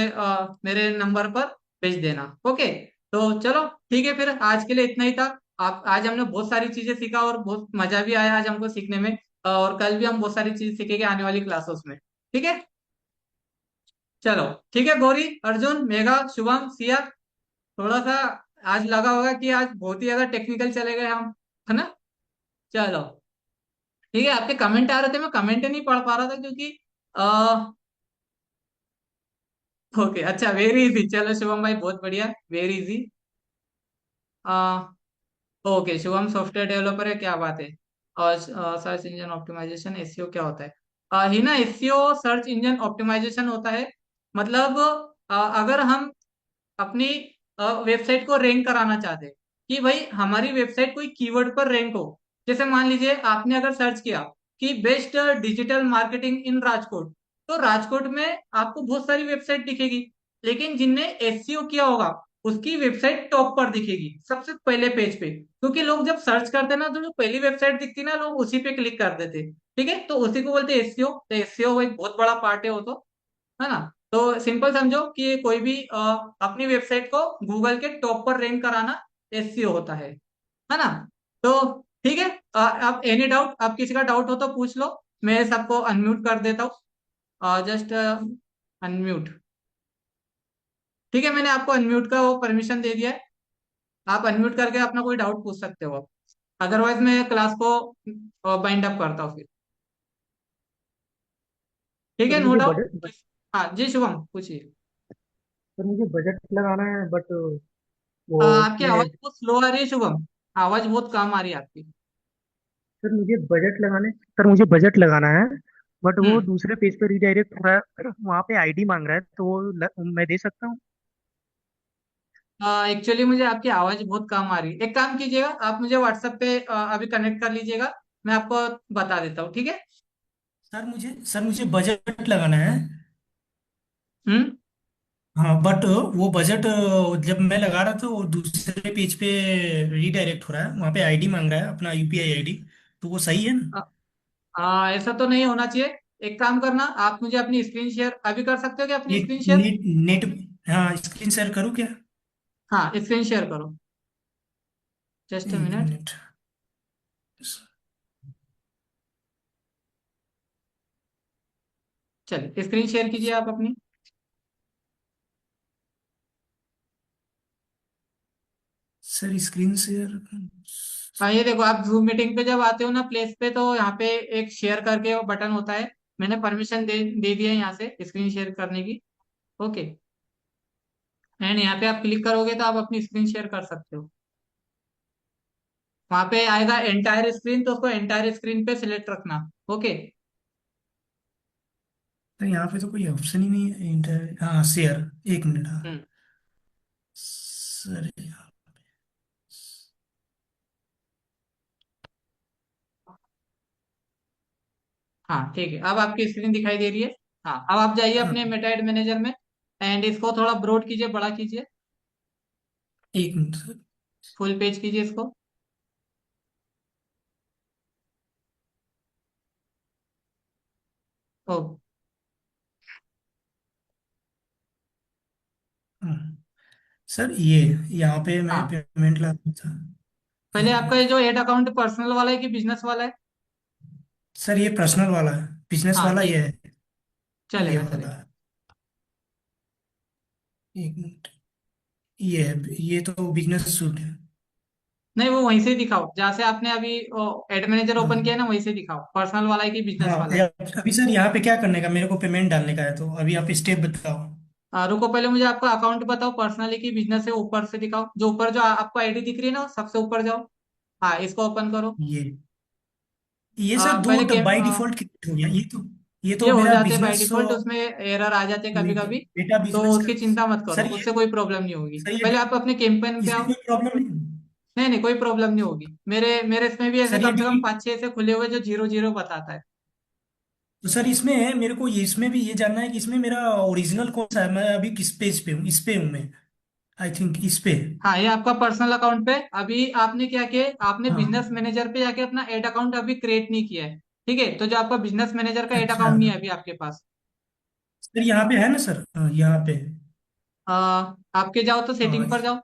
मेरे नंबर पर भेज देना। ओके, तो चलो ठीक है, फिर आज के लिए इतना ही था। आप आज हमने बहुत सारी चीजें सीखा और बहुत मजा भी आया आज हमको सीखने में। और कल भी हम बहुत सारी चीज सीखेंगे आने वाली क्लासेस में। ठीक है, चलो ठीक है, गौरी, अर्जुन, मेघा, शुभम, सिया, थोड़ा सा आज लगा होगा कि आज बहुत ही ज्यादा टेक्निकल चले गए हम, है ना। चलो ठीक है, आपके कमेंट आ रहे थे, मैं कमेंट नहीं पढ़ पा रहा था क्योंकि ओके, अच्छा, वेरी इजी, चलो शुभम भाई बहुत बढ़िया, very easy. Okay, Shubham software developer है, क्या बात है। और सर्च इंजन ऑप्टिमाइजेशन, एसईओ क्या होता है, ही ना, एसईओ सर्च इंजन ऑप्टिमाइजेशन होता है। मतलब अगर हम अपनी वेबसाइट को रैंक कराना चाहते हैं कि भाई हमारी वेबसाइट कोई कीवर्ड पर रैंक हो। जैसे मान लीजिए आपने अगर सर्च किया कि best digital marketing in Rajkot, तो राजकोट में आपको बहुत सारी वेबसाइट दिखेगी, लेकिन जिनने एसईओ किया होगा उसकी वेबसाइट टॉप पर दिखेगी, सबसे पहले पेज पे, क्योंकि लोग जब सर्च करते हैं ना तो जो पहली वेबसाइट दिखती है ना लोग उसी पे क्लिक कर देते हैं। ठीक है, तो उसी को बोलते हैं एसईओ। तो एसईओ एक बहुत बड़ा पार्ट है वो तो, है ना। तो सिंपल समझो कि कोई भी अपनी वेबसाइट को गूगल के टॉप पर रैंक कराना एसईओ होता है ना। तो ठीक है, अब एनी डाउट, अब किसी का डाउट हो तो पूछ लो। मैं सबको अनम्यूट कर देता हूँ, जस्ट अनम्यूट। ठीक है, मैंने आपको अनम्यूट का वो परमिशन दे दिया है, आप अनम्यूट करके अपना कोई डाउट पूछ सकते हो। अदरवाइज मैं क्लास को बाइंड अप करता हूँ फिर। ठीक सर है, नो मुझे डाउट। बजट हाँ जी, शुभम पूछिए। सर मुझे बजट लगाना है बट वो आपकी उसमें आवाज बहुत स्लो आ रही है शुभम, आवाज बहुत कम आ रही है आपकी। सर मुझे बजट लगाना है बट वो हम्म, दूसरे पेज पे रिडायरेक्ट हो रहा है, वहाँ पे आईडी मांग रहा है तो वो मैं दे सकता हूँ। एक्चुअली मुझे आपकी आवाज बहुत कम आ रही है, एक काम कीजिएगा, आप मुझे व्हाट्सएप पे अभी कनेक्ट कर लीजिएगा, मैं आपको बता देता हूँ, ठीक है। सर मुझे बजट लगाना है। हम्म, हाँ बट वो बजट जब मैं लगा रहा था वो दूसरे पेज पे रीडायरेक्ट हो रहा है, वहाँ पे आईडी मांग रहा है, अपना यूपीआई आईडी। तो वो सही है ना? ऐसा तो नहीं होना चाहिए। एक काम करना, आप मुझे अपनी स्क्रीन शेयर अभी कर सकते हो क्या, अपनी ये स्क्रीन शेयर? नेट नेट हाँ, स्क्रीन शेयर करूँ क्या? हाँ, स्क्रीन शेयर करो। जस्ट अ एक मिनट। मिनट। चलिए, स्क्रीन शेयर कीजिए आप अपनी। Sir screen share. हाँ, ये देखो, आप जूम मीटिंग पे जब आते हो ना प्लेस पे, तो यहाँ पे एक शेयर करके वो बटन होता है। मैंने परमिशन दे दिया है यहाँ से स्क्रीन शेयर करने की। ओके। एंड यहाँ पे आप क्लिक करोगे तो आप अपनी स्क्रीन शेयर कर सकते हो। वहां पे आएगा एंटायर स्क्रीन, तो उसको एंटायर स्क्रीन पे सिलेक्ट रखना। ओके। तो यहाँ पे तो कोई ऑप्शन ही नहीं है हाँ शेयर। एक मिनट, हाँ। हम्म। सर हाँ, ठीक है, अब आपकी स्क्रीन दिखाई दे रही है। हाँ, अब आप जाइए हाँ, अपने मेटा एड मैनेजर में। एंड इसको थोड़ा ब्रॉड कीजिए, बड़ा कीजिए। एक मिनट सर। फुल पेज कीजिए इसको। ओ। हाँ सर, ये यहाँ पे मैं हाँ, पेमेंट लगा था। पहले एक आपका मिनट। ये जो एड अकाउंट पर्सनल वाला है कि बिजनेस वाला है? सर ये पर्सनल वाला है, बिजनेस हाँ, वाला ये ठीक। है। ये चलेगा, वाला चलेगा। है। एक मिनट। ये है, ये तो बिजनेस सूट है। नहीं, वो वहीं से दिखाओ जहाँ से आपने अभी एड मैनेजर ओपन किया हाँ है ना, वहीं से दिखाओ पर्सनल वाला है कि बिजनेस हाँ। वाला है। अभी सर यहाँ पे क्या करने का, मेरे को पेमेंट डालने का है, तो अभी आप स्टेप बताओ। रुको, पहले मुझे आपका अकाउंट बताओ, पर्सनली की बिजनेस है, ऊपर से दिखाओ, जो ऊपर जो आपको आईडी दिख रही है ना, सबसे ऊपर जाओ। हाँ, इसको ओपन करो। ये सर दो पहले तो बाय डिफॉल्ट क्रिएट हो गया, ये ये तो हो मेरा जाते हैं बाय बिजनेस डिफॉल्ट, उसमें एरर आ जाते हैं कभी कभी। बेटा तो बिजनेस का। उसकी चिंता मत करो, सर ये उससे कोई प्रॉब्लम नहीं होगी। सर पहले आप अपने कैंपेन पे इसमें आओ। कोई प्रॉब्लम नहीं? नहीं नहीं, कोई प्रॉब्लम नहीं होगी। मेरे मेरे इसमें भी ऐसे सर ये कम से कम डिलीट। 5-6 ऐसे खुले हुए जो 0-0 बताता है। तो सर इसमें मेरे को इसमें भी ये जानना है कि इसमें मेरा ओरिजिनल कौन सा है, मैं अभी किस पेज पे हूँ, इस पे हूँ मैं। आई थिंक इस पे। हाँ, ये आपका पर्सनल अकाउंट पे। अभी आपने क्या किया है, आपने बिजनेस हाँ। मैनेजर पे जाके अपना एड अकाउंट अभी क्रिएट नहीं किया है। ठीक है, तो जो आपका बिजनेस मैनेजर का एड अच्छा अकाउंट नहीं है अभी आपके पास। सर, यहाँ पे है ना सर, यहाँ पे। आ, आपके जाओ तो हाँ, सेटिंग पर जाओ।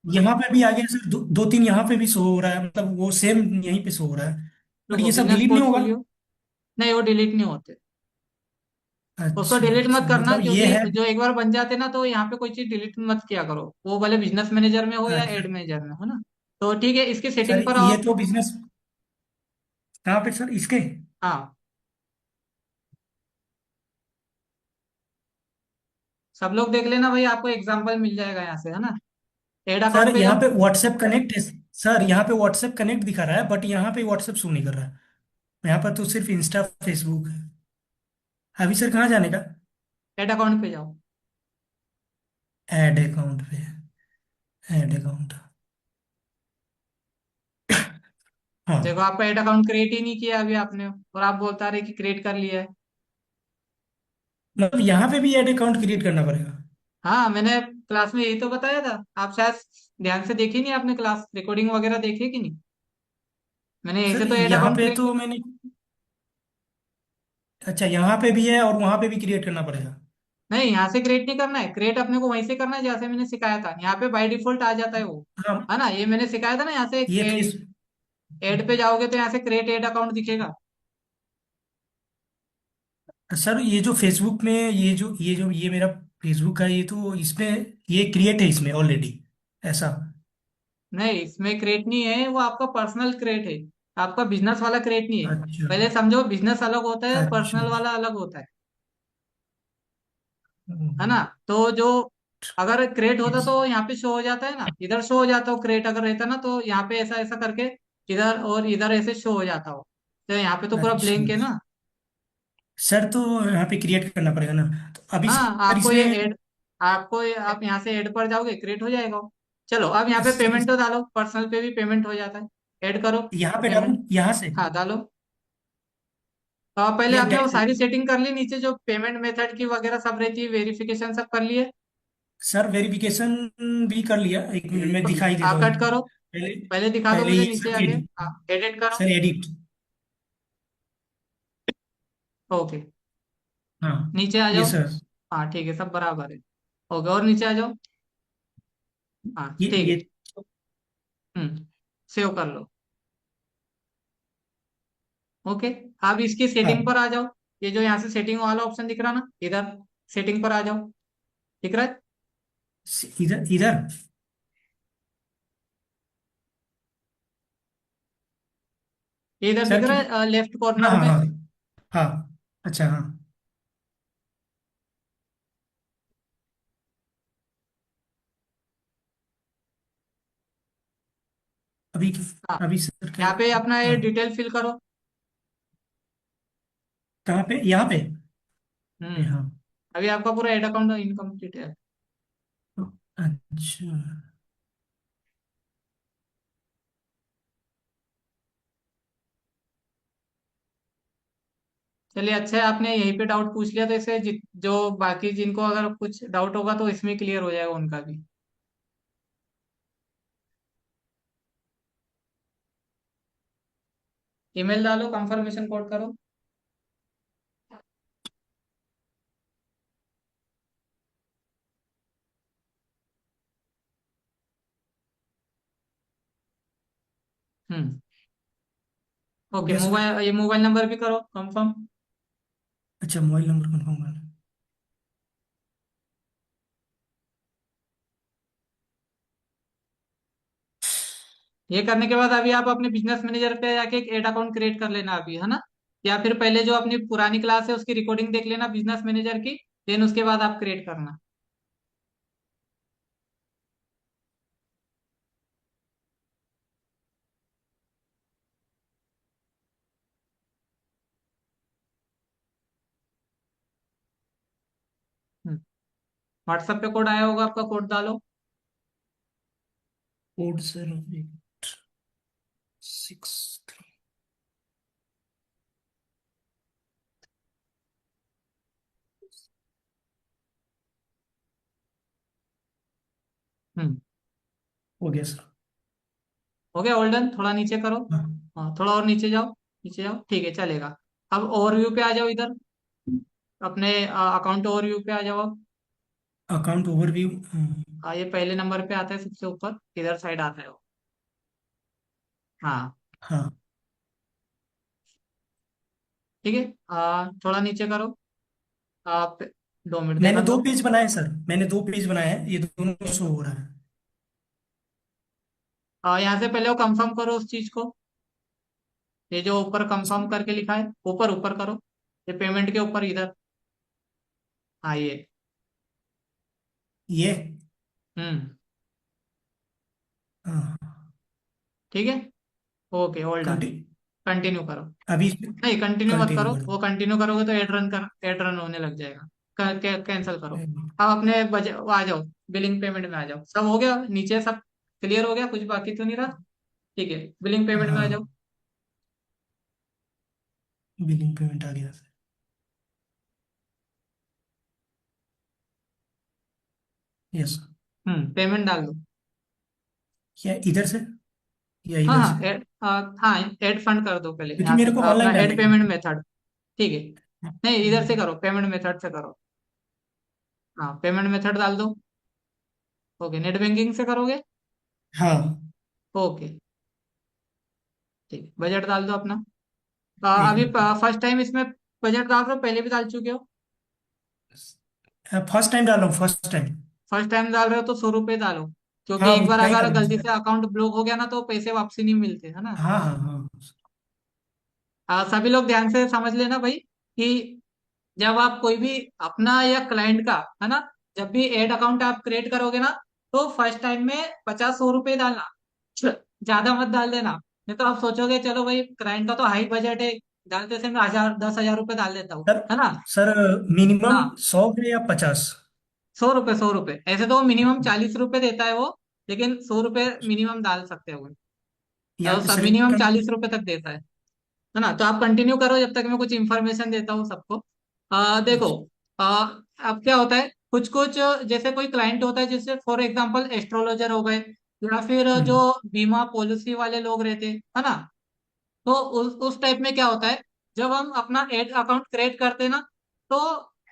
यहाँ पे भी आ गया सर, दो तीन यहाँ पे भी शो हो रहा है, मतलब वो सेम यहीं पे शो हो रहा है। बट रुको, ये सब बिजनेस डिलीट नहीं होगा? पोर्टफोलियो। नहीं, वो डिलीट नहीं होते। उसको अच्छा डिलीट मत अच्छा, करना, मतलब ये क्योंकि है। जो एक बार बन जाते ना, तो यहाँ पे कोई चीज डिलीट मत किया करो, वो भले बिजनेस मैनेजर में हो या अच्छा एड मैनेजर में हो ना। तो ठीक है, इसकी सर, सेटिंग पर आओ ये आप। तो बिजनेस कहाँ पे सर इसके? हाँ, सब लोग देख लेना भाई, आपको एग्जाम्पल मिल जाएगा यहाँ से, है ना। एड सर अकाउंट पे यहाँ जाओ। पे व्हाट्सएप कनेक्ट है। सर यहाँ पे व्हाट्सएप कनेक्ट दिखा रहा है, बट यहाँ पे व्हाट्सएप शो नहीं कर रहा है। यहाँ पर तो सिर्फ इंस्टा फेसबुक है। अभी सर कहाँ जाने का? एड अकाउंट पे जाओ। ऐड अकाउंट पे। Add account. देखो, हाँ, आपका एड अकाउंट क्रिएट ही नहीं किया अभी आपने, और आप बोलता रहे कि क्रिएट कर लिया है। मतलब यहाँ पे भी ऐड अकाउंट क्रिएट करना पड़ेगा? हाँ, मैंने क्लास में यही तो बताया था, आप शायद ध्यान से देखी नहीं, आपने क्लास रिकॉर्डिंग वगैरह देखी कि नहीं? मैंने ऐसे सर तो ऐड यहाँ अकाउंट पे क्रिएट। तो मैंने। अच्छा, यहाँ पे भी है और वहाँ पे भी क्रिएट करना पड़ेगा? नहीं, यहाँ से क्रिएट नहीं करना है, क्रिएट अपने को वहीं से करना है जैसे मैंने सिखाया था, यहाँ पे बाय डिफॉल्ट आ जाता है वो। हाँ। है ना, ये मैंने सिखाया था ना, यहाँ से ये एड। फेस एड पे जाओगे तो यहाँ से क्रिएट एड अकाउंट दिखेगा। सर ये जो फेसबुक में, ये मेरा फेसबुक है, ये तो इसमें ये क्रिएट है इसमें ऑलरेडी, ऐसा? नहीं, इसमें क्रिएट नहीं है, वो आपका पर्सनल क्रिएट है। आपका बिजनेस वाला क्रिएट नहीं है। अच्छा पहले समझो, बिजनेस अलग होता है, अच्छा। पर्सनल वाला अलग होता है ना। हम्म, तो जो अगर क्रिएट होता इस- तो यहाँ पे शो हो जाता है ना, इधर शो हो जाता हो, क्रिएट अगर रहता ना तो यहाँ पे ऐसा ऐसा करके इधर और इधर ऐसे शो हो जाता हो। तो यहाँ पे तो पूरा अच्छा ब्लैंक है ना। सर, तो यहाँ पे क्रिएट करना पड़ेगा ना? तो अभी हाँ, सर इसमें आप यहाँ से ऐड पर जाओगे, क्रिएट हो जाएगा वो। चलो, अब यहाँ पे सर पेमेंट तो डालो, पर्सनल पे भी पेमेंट हो जाता है। ऐड करो यहाँ पे डालूं, पेमेंट। यहाँ से? हाँ, डालो। पहले या आपने वो सारी सेटिंग कर ली नीचे, जो पेमेंट मेथड की वगैरह सब रहती है, वेरिफिकेशन सब कर लिए? सर वेरिफिकेशन भी कर लिया, एक मिनट में दिखाई देता हूँ। कट करो, पहले पहले दिखा दो पहले मुझे ये नीचे सर आके। एडिट। एडिट करो। Sir edit. ओके, हाँ नीचे आ ये जाओ। सर। हाँ ठीक है, सब बराबर है। ओके, और नीचे आ जाओ। हाँ ठीक ये है। सेव कर लो। ओके, अब इसकी सेटिंग हाँ पर आ जाओ। ये जो यहाँ से सेटिंग वाला ऑप्शन दिख रहा ना, इधर सेटिंग पर आ जाओ। दिख रहा है? इधर इधर। ये इधर दिख सर रहा कि है लेफ्ट हाँ कॉर्नर हाँ में। हाँ हाँ। अच्छा हाँ। अभी हाँ, अभी सर क्या? यहाँ पे अपना ये हाँ। डिटेल फिल करो। कहाँ पे? यहाँ पे? हम्म हाँ। अभी आपका पूरा एड अकाउंट इनकम्प्लीट है। अच्छा। चलिए, अच्छा है आपने यहीं पे डाउट पूछ लिया, तो इसे जो बाकी जिनको अगर कुछ डाउट होगा तो इसमें क्लियर हो जाएगा उनका भी। ईमेल डालो, कंफर्मेशन कोड करो। हम्म हो ओके, गया सर। ये मोबाइल नंबर भी करो कंफर्म। अच्छा मोबाइल नंबर कन्फर्म करना। ये करने के बाद अभी आप अपने बिजनेस मैनेजर पे जाके एक एड अकाउंट क्रिएट कर लेना अभी, है ना? या फिर पहले जो अपनी पुरानी क्लास है उसकी रिकॉर्डिंग देख लेना बिजनेस मैनेजर की, देन उसके बाद आप क्रिएट करना। व्हाट्सएप पे कोड आया होगा आपका, कोड डालो। Code sir 863। हम्म हो गया सर। हो गया, ऑल डन। थोड़ा नीचे करो। हाँ। हाँ, थोड़ा और नीचे जाओ। नीचे जाओ, ठीक है, चलेगा। अब ओवरव्यू पे आ जाओ इधर, अपने अकाउंट ओवरव्यू पे आ जाओ अब। Account overview. ये पहले नंबर पे आता है, सबसे ऊपर इधर साइड आता है वो। हाँ हाँ। ठीक है। थोड़ा नीचे करो। आप 2 मिनट मैंने देखा दो दो। पेज बनाए सर, मैंने दो पेज बनाए हैं, ये दोनों शो हो रहा है। यहाँ से पहले वो कंफर्म करो उस चीज को। ये जो ऊपर कंफर्म करके लिखा है, ऊपर ऊपर करो। ये पेमेंट के ऊपर इधर। हाँ ये। ये। हम्म हाँ। ठीक है। Okay, all done. Continue. Continue करो। अभी नहीं, कंटिन्यू मत कंटिन्यू करो, कर वो कंटिन्यू करोगे तो एड रन होने लग जाएगा। कैंसिल करो। दो। अब अपने बजट आ जाओ, बिलिंग पेमेंट में आ जाओ। सब हो गया नीचे, सब क्लियर हो गया, कुछ बाकी तो नहीं रहा। ठीक है, बिलिंग पेमेंट में आ जाओ। हाँ बिलिंग पेमेंट आ गया सर। यस। पेमेंट डाल दो। या इधर से या हाँ इधर हाँ, से? हाँ, ऐड फंड कर दो पहले क्योंकि यहाँ से, मेरे को अपना ऑनलाइन डालने ऐड का है। Payment method. ठीक है। नहीं, इधर से करो, पेमेंट मेथड से करो। हाँ, पेमेंट मेथड डाल दो। ओके, नेट बैंकिंग से करोगे? हाँ। ओके, ठीक है, बजट डाल दो अपना। एक अभी मिनट। फर्स्ट टाइम इसमें बजट डाल रहे हो, पहले भी डाल चुके हो? फर्स्ट टाइम डाल रहा हूँ, फर्स्ट टाइम। फर्स्ट टाइम डाल रहे हो तो 100 रुपये डालो। क्योंकि हाँ एक बार उतना ही अगर डालूंगा गलती सर। से अकाउंट ब्लॉक हो गया ना, तो पैसे वापसी नहीं मिलते, है ना? हाँ हाँ हाँ। सभी लोग ध्यान से समझ लेना भाई, कि जब आप कोई भी अपना या क्लाइंट का, है ना, जब भी एड अकाउंट आप क्रिएट करोगे ना, तो फर्स्ट टाइम में 50-100 रुपये डालना। ज्यादा मत डाल देना। नहीं तो आप सोचोगे चलो भाई, क्लाइंट का तो हाई बजट है, डालते से मैं 1000 10 हजार रुपये डाल देता हूँ, सर है ना? सर मिनिमम हाँ, 100 है या 50? 100 रुपये, 100 रुपये, ऐसे तो मिनिमम 40 रुपये देता है वो, लेकिन 100 रुपये मिनिमम डाल सकते हो वो। या सब सर मिनिमम 40 रुपये तक देता है ना? तो आप कंटिन्यू करो जब तक मैं कुछ इन्फॉर्मेशन देता हूँ सबको। देखो, अच्छा। अब क्या होता है, कुछ कुछ जैसे कोई क्लाइंट होता है, जैसे फॉर एग्जांपल एस्ट्रोलॉजर हो गए, या फिर जो हम्म बीमा पॉलिसी वाले लोग रहते हैं, है ना। तो उस टाइप में क्या होता है, जब हम अपना एड अकाउंट क्रिएट करते हैं ना, तो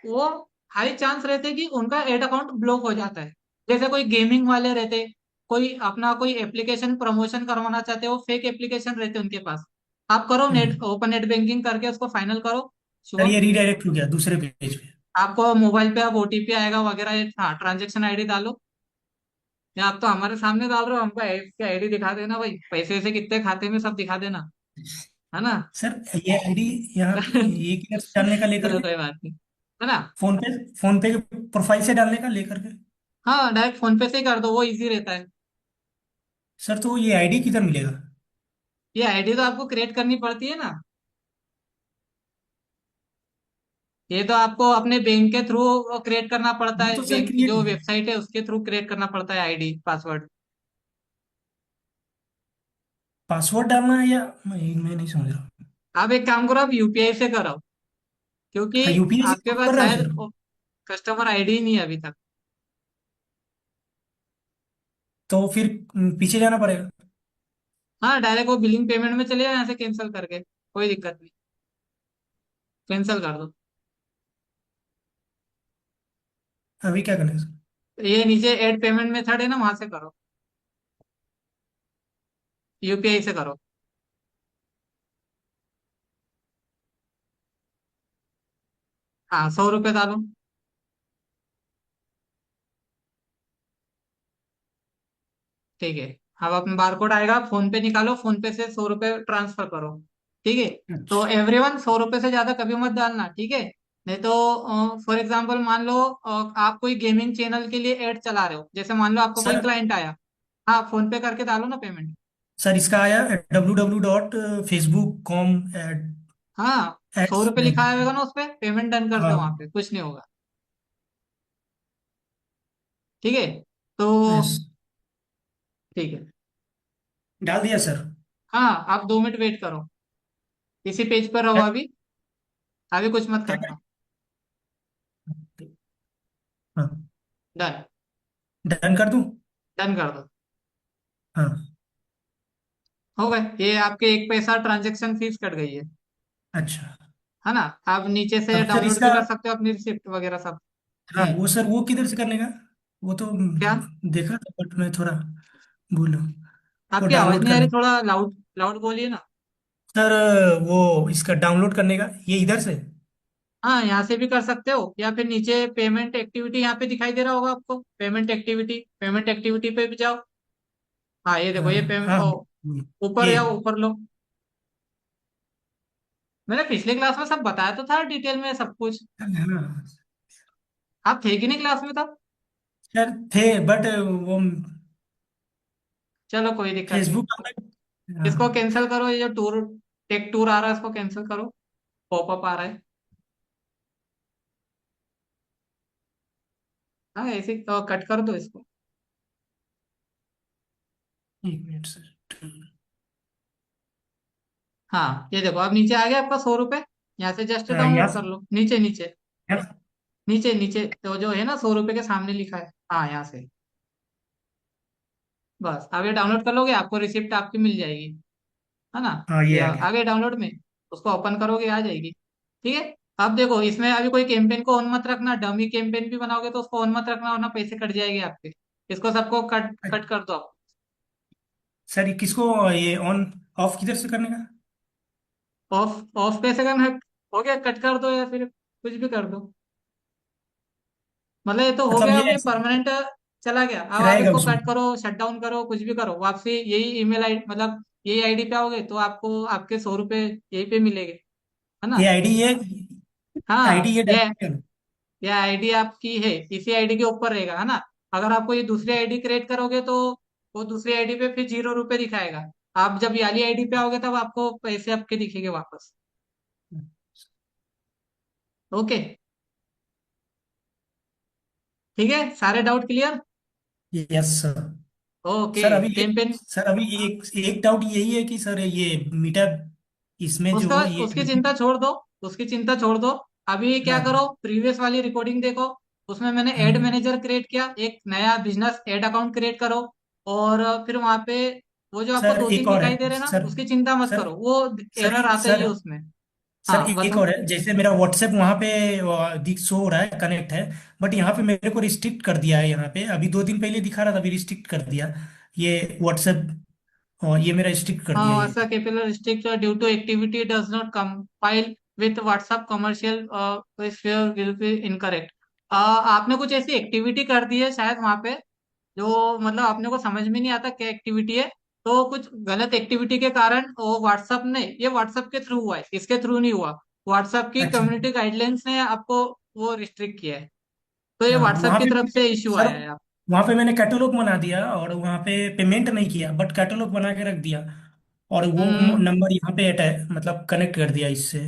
वो हाई चांस रहते हैं कि उनका एड अकाउंट ब्लॉक हो जाता है। जैसे कोई गेमिंग वाले रहते, कोई अपना कोई एप्लीकेशन प्रमोशन करवाना चाहते हो, फेक एप्लीकेशन रहते उनके पास, आप करो नेट हम्म। ओपन नेट बैंकिंग करके उसको फाइनल करो। सर शुभम, ये रीडायरेक्ट हो गया दूसरे पेज पे। आपको मोबाइल पे अब ओटीपी आएगा वगैरह, हाँ ट्रांजेक्शन आईडी डालो, या आप तो हमारे सामने डाल रहे हो, हमको आईडी दिखा देना भाई, पैसे वैसे कितने खाते में सब दिखा देना, है ना। सर ये आईडी यहाँ पे ये किधर से डालने का लेकर चलो के? कोई बात नहीं, है ना। फोन पे के प्रोफाइल से डालने का लेकर के? हाँ डायरेक्ट फोन पे से ही कर दो, वो इजी रहता है। सर तो ये आईडी किधर मिलेगा? ये आईडी तो आपको क्रिएट करनी पड़ती है ना, ये तो आपको अपने बैंक के थ्रू क्रिएट करना पड़ता वो है, तो सर बैंक की क्रिएट जो है। वेबसाइट है उसके थ्रू क्रिएट करना पड़ता है आईडी पासवर्ड। पासवर्ड डालना है या मैं नहीं समझ रहा हूँ। आप एक काम करो, आप यूपीआई से करो, क्योंकि हाँ यूपीआई से आपके तो पास कर रहा हूँ शायद सर। कस्टमर आईडी नहीं है अभी तक। तो फिर पीछे जाना पड़ेगा। हाँ डायरेक्ट वो बिलिंग पेमेंट में चले जाओ, यहाँ से कैंसिल करके, कोई दिक्कत नहीं, कैंसिल कर दो। अभी क्या करना है सर? ये नीचे ऐड पेमेंट मेथड है ना, वहां से करो, यूपीआई से करो। हाँ 100 रुपये डालो। ठीक है, अब अपना बारकोड आएगा, फोन पे निकालो, फोन पे से 100 रुपये ट्रांसफर करो। ठीक है, तो अच्छा एवरीवन 100 रुपये से ज्यादा कभी मत डालना, ठीक है। नहीं तो फॉर एग्जांपल मान लो आप कोई गेमिंग चैनल के लिए ऐड चला रहे हो, जैसे मान लो आपको कोई सर। क्लाइंट आया, हाँ फोन पे करके डालो ना पेमेंट। सर इसका आया www.facebook.com हाँ 100 रुपये एड्स। लिखा आएगा ना उस पे, पेमेंट डन कर दो, वहां हाँ पे कुछ नहीं होगा। ठीक है, तो यस। ठीक है। डाल दिया सर। हाँ आप 2 मिनट वेट करो, इसी पेज पर रहो क्या अभी, अभी कुछ मत क्या करना। करें? हाँ डन, डन कर दूं? डन कर दो। हाँ। हो गए, ये आपके 1 पैसा ट्रांजेक्शन फीस कट गई अच्छा। है ना। आप नीचे से अब सर डाउनलोड भी इसका। कर सकते हो अपनी रिसिप्ट वगैरह सब। हाँ हम्म, वो सर वो किधर से करने का? वो तो क्या, देखा था बट मैं थोड़ा भूल रहा हूँ। वो आपकी आवाज डाउनलोड नहीं आ रही, करने। थोड़ा लाउड लाउड बोलिए ना। सर वो इसका डाउनलोड करने का ये इधर से? हाँ यहाँ से भी कर सकते हो, या फिर नीचे पेमेंट एक्टिविटी यहाँ पे दिखाई दे रहा होगा आपको, पेमेंट एक्टिविटी पे भी जाओ। हाँ ये देखो, ये हाँ पेमेंट हाँ ऊपर ये। जाओ, ऊपर लो। मैंने पिछले क्लास में सब बताया तो था डिटेल में सब कुछ, हाँ आप थे कि नहीं क्लास में तब। सर थे बट वो चलो कोई दिक्कत नहीं, फेसबुक। हाँ इसको कैंसिल करो, ये जो टूर टेक टूर आ रहा है इसको कैंसिल करो, पॉपअप आ रहा है। हाँ ऐसे कट कर दो इसको। एक मिनट सर। हाँ ये देखो, अब नीचे आ गया आपका 100 रुपये, यहाँ से जस्ट हाँ यहाँ डाउनलोड कर लो, नीचे नीचे यहाँ- नीचे नीचे तो जो है ना 100 रुपये के सामने लिखा है, हाँ यहाँ से। बस अब ये डाउनलोड कर लोगे, आपको रिसिप्ट आपकी मिल जाएगी, है ना। हाँ ये ये आ गया। आ गए डाउनलोड में, उसको ओपन करोगे आ जाएगी। ठीक है, अब देखो इसमें अभी कोई कैंपेन को ऑन मत रखना, डमी कैंपेन भी बनाओगे तो उसको ऑन मत रखना, वरना पैसे कट जाएंगे आपके। इसको सबको कट कट कर दो आप। सर ये किसको ये ऑन ऑफ किधर से करने का? ऑफ ऑफ पैसे करना है, हो गया, कट कर दो या फिर कुछ भी कर दो, मतलब ये तो हो मतलब गया, ये अब ये ऐसे परमानेंट चला गया। अब आप रहेगा इसको उसमें? कट करो, शट डाउन करो, कुछ भी करो, वापसी यही ईमेल आई मतलब यही आईडी पे आओगे तो आपको आपके 100 रुपये यही पे मिलेंगे, है ना। ये आईडी ये आईडी हाँ ये ये आईडी आपकी है, इसी आईडी के ऊपर रहेगा, है ना। अगर आपको ये दूसरी आईडी क्रिएट करोगे तो वो दूसरी आईडी पे फिर 0 रुपये दिखाएगा। आप जब ये वाली आईडी पे आओगे तब आपको पैसे आपके दिखेंगे वापस। ओके, ठीक है, सारे doubt clear. Yes sir. Okay, sir अभी कैंपेन सर अभी एक एक डाउट यही है कि सर ये मीटअप इसमें उसका जो ये उसकी चिंता छोड़ दो, उसकी चिंता छोड़ दो। अभी क्या हाँ करो, प्रीवियस वाली रिकॉर्डिंग देखो, उसमें मैंने हाँ एड मैनेजर क्रिएट किया, एक नया बिजनेस एड अकाउंट क्रिएट करो। और फिर वहां पे वो जो आपको सर, दो एक तीन और है दिखाई दे रहे हैं ना, सर। उसकी चिंता मत सर करो, वो सर एरर आता ही सर है उसमें। सर हाँ एक बताओ। और है, जैसे मेरा व्हाट्सएप वहाँ पे दिख शो हो रहा है, कनेक्ट है। बट यहाँ पे मेरे को रिस्ट्रिक्ट कर दिया है। यहाँ पे अभी 2 दिन पहले दिखा रहा था, अभी रिस्ट्रिक्ट कर दिया ये व्हाट्सएप। ये मेरा रिस्ट्रिक्ट कर दिया ये। Asa capital restrict due to activity does not compile with WhatsApp commercial sphere will be incorrect। आपने कुछ ऐसी एक्टिविटी कर दी है शायद वहां पे, जो मतलब आपने को समझ में नहीं आता क्या एक्टिविटी है। तो कुछ गलत एक्टिविटी के कारण वो व्हाट्सएप ने, ये व्हाट्सएप के थ्रू हुआ है, इसके थ्रू नहीं हुआ। व्हाट्सएप की अच्छा। कम्युनिटी गाइडलाइंस ने आपको वो रिस्ट्रिक्ट किया है। तो ये अच्छा, व्हाट्सएप वहाँ की पे तरफ से इश्यू सर, आया है। वहाँ पे मैंने कैटलॉग बना दिया और वहाँ पे पेमेंट नहीं किया, बट कैटलॉग बना के रख दिया। और वो हम्म। नंबर यहाँ पे मतलब कनेक्ट कर दिया इससे।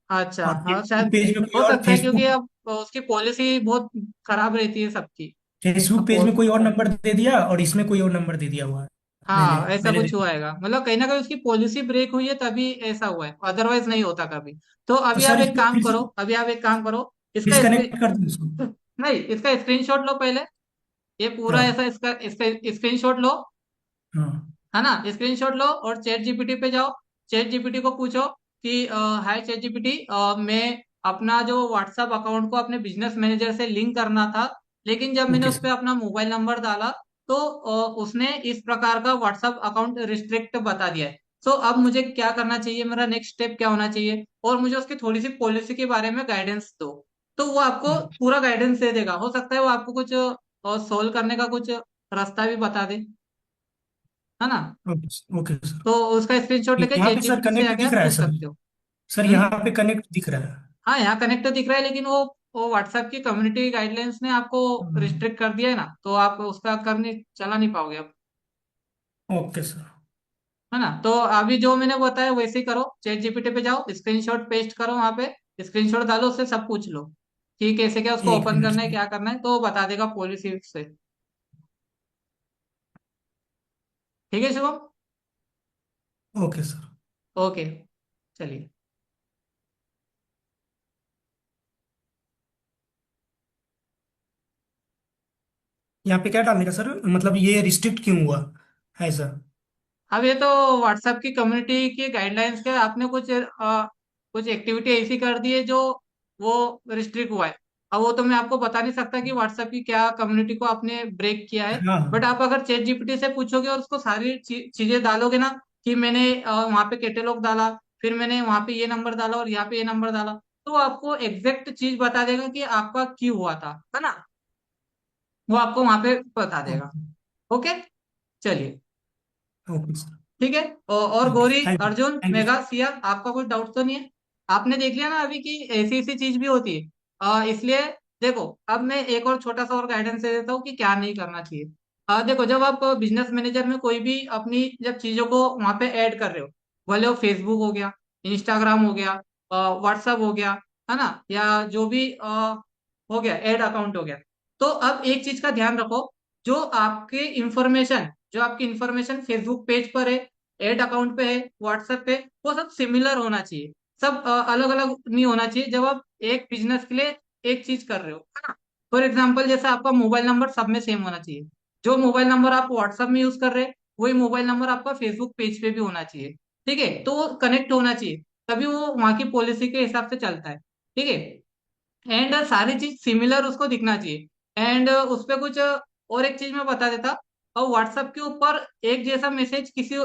अच्छा, और हाँ फेसबुक शायद पेज में कोई हो और सकता है, क्योंकि अब उसकी पॉलिसी बहुत खराब रहती है सबकी। फेसबुक पेज अब में कोई और नंबर दे दिया और इसमें कोई और नंबर दे दिया हुआ है। मैंने हाँ, ऐसा मैंने कुछ देखा। हुआ है, मतलब कहीं ना कहीं उसकी पॉलिसी ब्रेक हुई है तभी ऐसा हुआ है, अदरवाइज नहीं होता कभी। तो तो अभी आप सर एक इसको काम फिर से करो, अभी आप एक काम करो, इसका डिस्कनेक्ट कर दूं इसको? स्क्रीन नहीं, इसका स्क्रीनशॉट लो पहले। ये पूरा हाँ ऐसा इसका इसका स्क्रीनशॉट लो, हाँ। है ना। स्क्रीनशॉट लो और चैट जीपीटी पे जाओ। चैट जीपीटी को पूछो कि हाय चैट जीपीटी, मैं अपना जो व्हाट्सएप अकाउंट को अपने बिजनेस मैनेजर से लिंक करना था, लेकिन जब मैंने ओके उस पर सर। अपना मोबाइल नंबर डाला तो उसने इस प्रकार का व्हाट्सएप अकाउंट रिस्ट्रिक्ट बता दिया है। सो अब मुझे क्या करना चाहिए, मेरा नेक्स्ट स्टेप क्या होना चाहिए, और मुझे उसकी थोड़ी सी पॉलिसी के बारे में गाइडेंस दो। तो वो आपको पूरा गाइडेंस दे देगा, हो सकता है वो आपको कुछ सोल्व करने का कुछ रास्ता भी बता दे, है ना। Okay okay sir. तो उसका स्क्रीनशॉट लेके यहाँ चैट पे सर जीपीटी से कनेक्ट आके दिख आप रहा है पूछ सर। सकते हो। सर यहाँ हम्म। पे कनेक्ट दिख रहा है। हाँ, यहाँ कनेक्ट तो दिख रहा है, लेकिन वो व्हाट्सएप की कम्युनिटी गाइडलाइंस ने आपको हम्म, रिस्ट्रिक्ट कर दिया है ना, तो आप उसका कर नहीं, चला नहीं पाओगे अब, ओके सर। है ना। तो अभी जो मैंने बताया वैसे ही करो, चैट जीपीटी पे जाओ, स्क्रीनशॉट पेस्ट करो वहां पे, स्क्रीनशॉट डालो, उससे सब पूछ लो कि कैसे क्या उसको एक ओपन मिनट करना है, सर। क्या करना है, तो वो बता देगा पॉलिसी से। ठीक है शुभम। Okay sir. ओके, चलिए। यहाँ पे क्या डालने का सर, मतलब ये रिस्ट्रिक्ट क्यों हुआ है सर? अब ये तो व्हाट्सएप की कम्युनिटी की गाइडलाइंस के, आपने कुछ कुछ एक्टिविटी ऐसी कर दी है जो वो रिस्ट्रिक्ट हुआ है। अब वो तो मैं आपको बता नहीं सकता कि व्हाट्सएप की क्या कम्युनिटी को आपने ब्रेक किया है। हाँ बट आप अगर चैट जीपीटी से पूछोगे और उसको सारी चीजें डालोगे ना, कि मैंने वहां पे कैटेलॉग डाला, फिर मैंने वहां पे ये नंबर डाला और यहाँ पे ये नंबर डाला, तो वो आपको एग्जैक्ट चीज बता देगा कि आपका क्यों हुआ था, है ना। वो आपको वहां पे बता देगा। ओके। ओके, चलिए। Okay sir. ठीक है। और ठीक है Gauri, thank you. Arjun, thank you. Megha, Siya, आपका कोई डाउट तो नहीं है? आपने देख लिया ना अभी कि ऐसी ऐसी चीज भी होती है। इसलिए देखो, अब मैं एक और छोटा सा और गाइडेंस दे देता हूँ कि क्या नहीं करना चाहिए। देखो, जब आप बिजनेस मैनेजर में कोई भी अपनी जब चीजों को वहां पे ऐड कर रहे हो, भले वो फेसबुक हो गया, इंस्टाग्राम हो गया, व्हाट्सअप हो गया, है ना, या जो भी हो गया, ऐड अकाउंट हो गया, तो अब एक चीज का ध्यान रखो, जो आपके इंफॉर्मेशन जो आपकी इंफॉर्मेशन फेसबुक पेज पर है, एड अकाउंट पे है, व्हाट्सएप पे, वो सब सिमिलर होना चाहिए। सब अलग अलग नहीं होना चाहिए, जब आप एक बिजनेस के लिए एक चीज कर रहे हो, है ना। फॉर एग्जाम्पल, जैसे आपका मोबाइल नंबर सब में सेम होना चाहिए। जो मोबाइल नंबर आप व्हाट्सएप में यूज कर रहे हैं, वही मोबाइल नंबर आपका फेसबुक पेज पे भी होना चाहिए। ठीक है, तो वो कनेक्ट होना चाहिए, तभी वो वहां की पॉलिसी के हिसाब से चलता है। ठीक है। एंड सारी चीज सिमिलर उसको दिखना चाहिए। एंड उस पे कुछ और एक चीज मैं बता देता, और व्हाट्सएप के ऊपर एक जैसा मैसेज किसी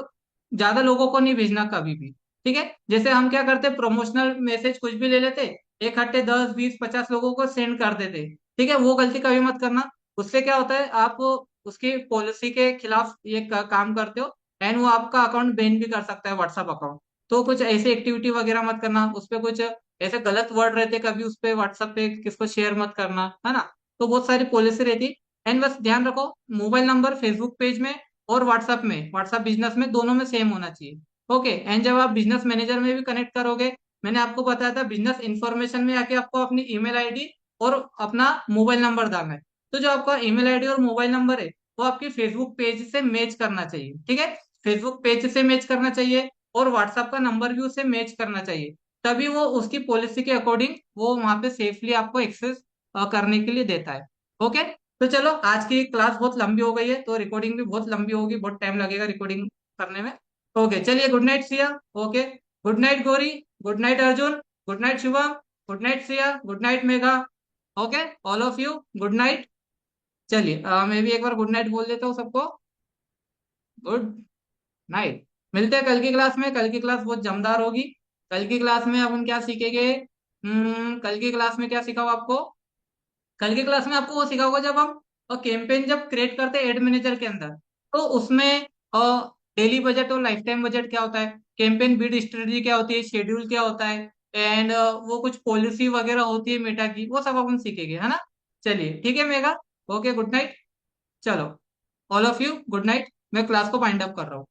ज्यादा लोगों को नहीं भेजना कभी भी। ठीक है, जैसे हम क्या करते, प्रमोशनल मैसेज कुछ भी ले लेते, इकट्ठे 10 20 50 लोगों को सेंड कर देते। ठीक है, वो गलती कभी मत करना। उससे क्या होता है, आप उसकी पॉलिसी के खिलाफ ये काम करते हो, एंड वो आपका अकाउंट बैन भी कर सकता है, व्हाट्सएप अकाउंट। तो कुछ ऐसी एक्टिविटी वगैरह मत करना, उस पर कुछ ऐसे गलत वर्ड रहते कभी उस पे, व्हाट्सएप पे किसको शेयर मत करना, है ना। तो बहुत सारी पॉलिसी रहती। एंड बस ध्यान रखो, मोबाइल नंबर फेसबुक पेज में और व्हाट्सएप में, व्हाट्सएप बिजनेस में, दोनों में सेम होना चाहिए। ओके। एंड जब आप बिजनेस मैनेजर में भी कनेक्ट करोगे, मैंने आपको बताया था बिजनेस इंफॉर्मेशन में आके आपको अपनी ईमेल आईडी और अपना मोबाइल नंबर डालना है। तो जो आपका ईमेल आईडी और मोबाइल नंबर है, वो आपकी फेसबुक पेज से मैच करना चाहिए। ठीक है, फेसबुक पेज से मैच करना चाहिए, और व्हाट्सएप का नंबर भी उससे मैच करना चाहिए। तभी वो उसकी पॉलिसी के अकॉर्डिंग वो वहां पे सेफली आपको एक्सेस करने के लिए देता है। ओके, तो चलो आज की क्लास बहुत लंबी हो गई है, तो रिकॉर्डिंग भी बहुत लंबी होगी, बहुत टाइम लगेगा रिकॉर्डिंग करने में। ओके चलिए, good night Siya. Okay, good night Gauri, good night Arjun, good night Shivam, good night Siya, good night Megha. Okay, all of you good night. चलिए मैं भी एक बार गुड नाइट बोल देता हूँ सबको। Good night. मिलते हैं कल की क्लास में, कल की क्लास बहुत जमदार होगी। कल की क्लास में अपन क्या सीखेंगे? कल की क्लास में क्या सिखाओ आपको? कल की क्लास में आपको वो सिखाऊंगा जब हम कैंपेन जब क्रिएट करते हैं एड मैनेजर के अंदर, तो उसमें डेली बजट और लाइफ टाइम बजट क्या होता है, कैंपेन बीड स्ट्रेटजी क्या होती है, शेड्यूल क्या होता है, एंड वो कुछ पॉलिसी वगैरह होती है मेटा की, वो सब अपन सीखेंगे, है ना। चलिए ठीक है मेगा। Okay good night. चलो all of you good night. मैं क्लास को वाइंड अप कर रहा हूँ।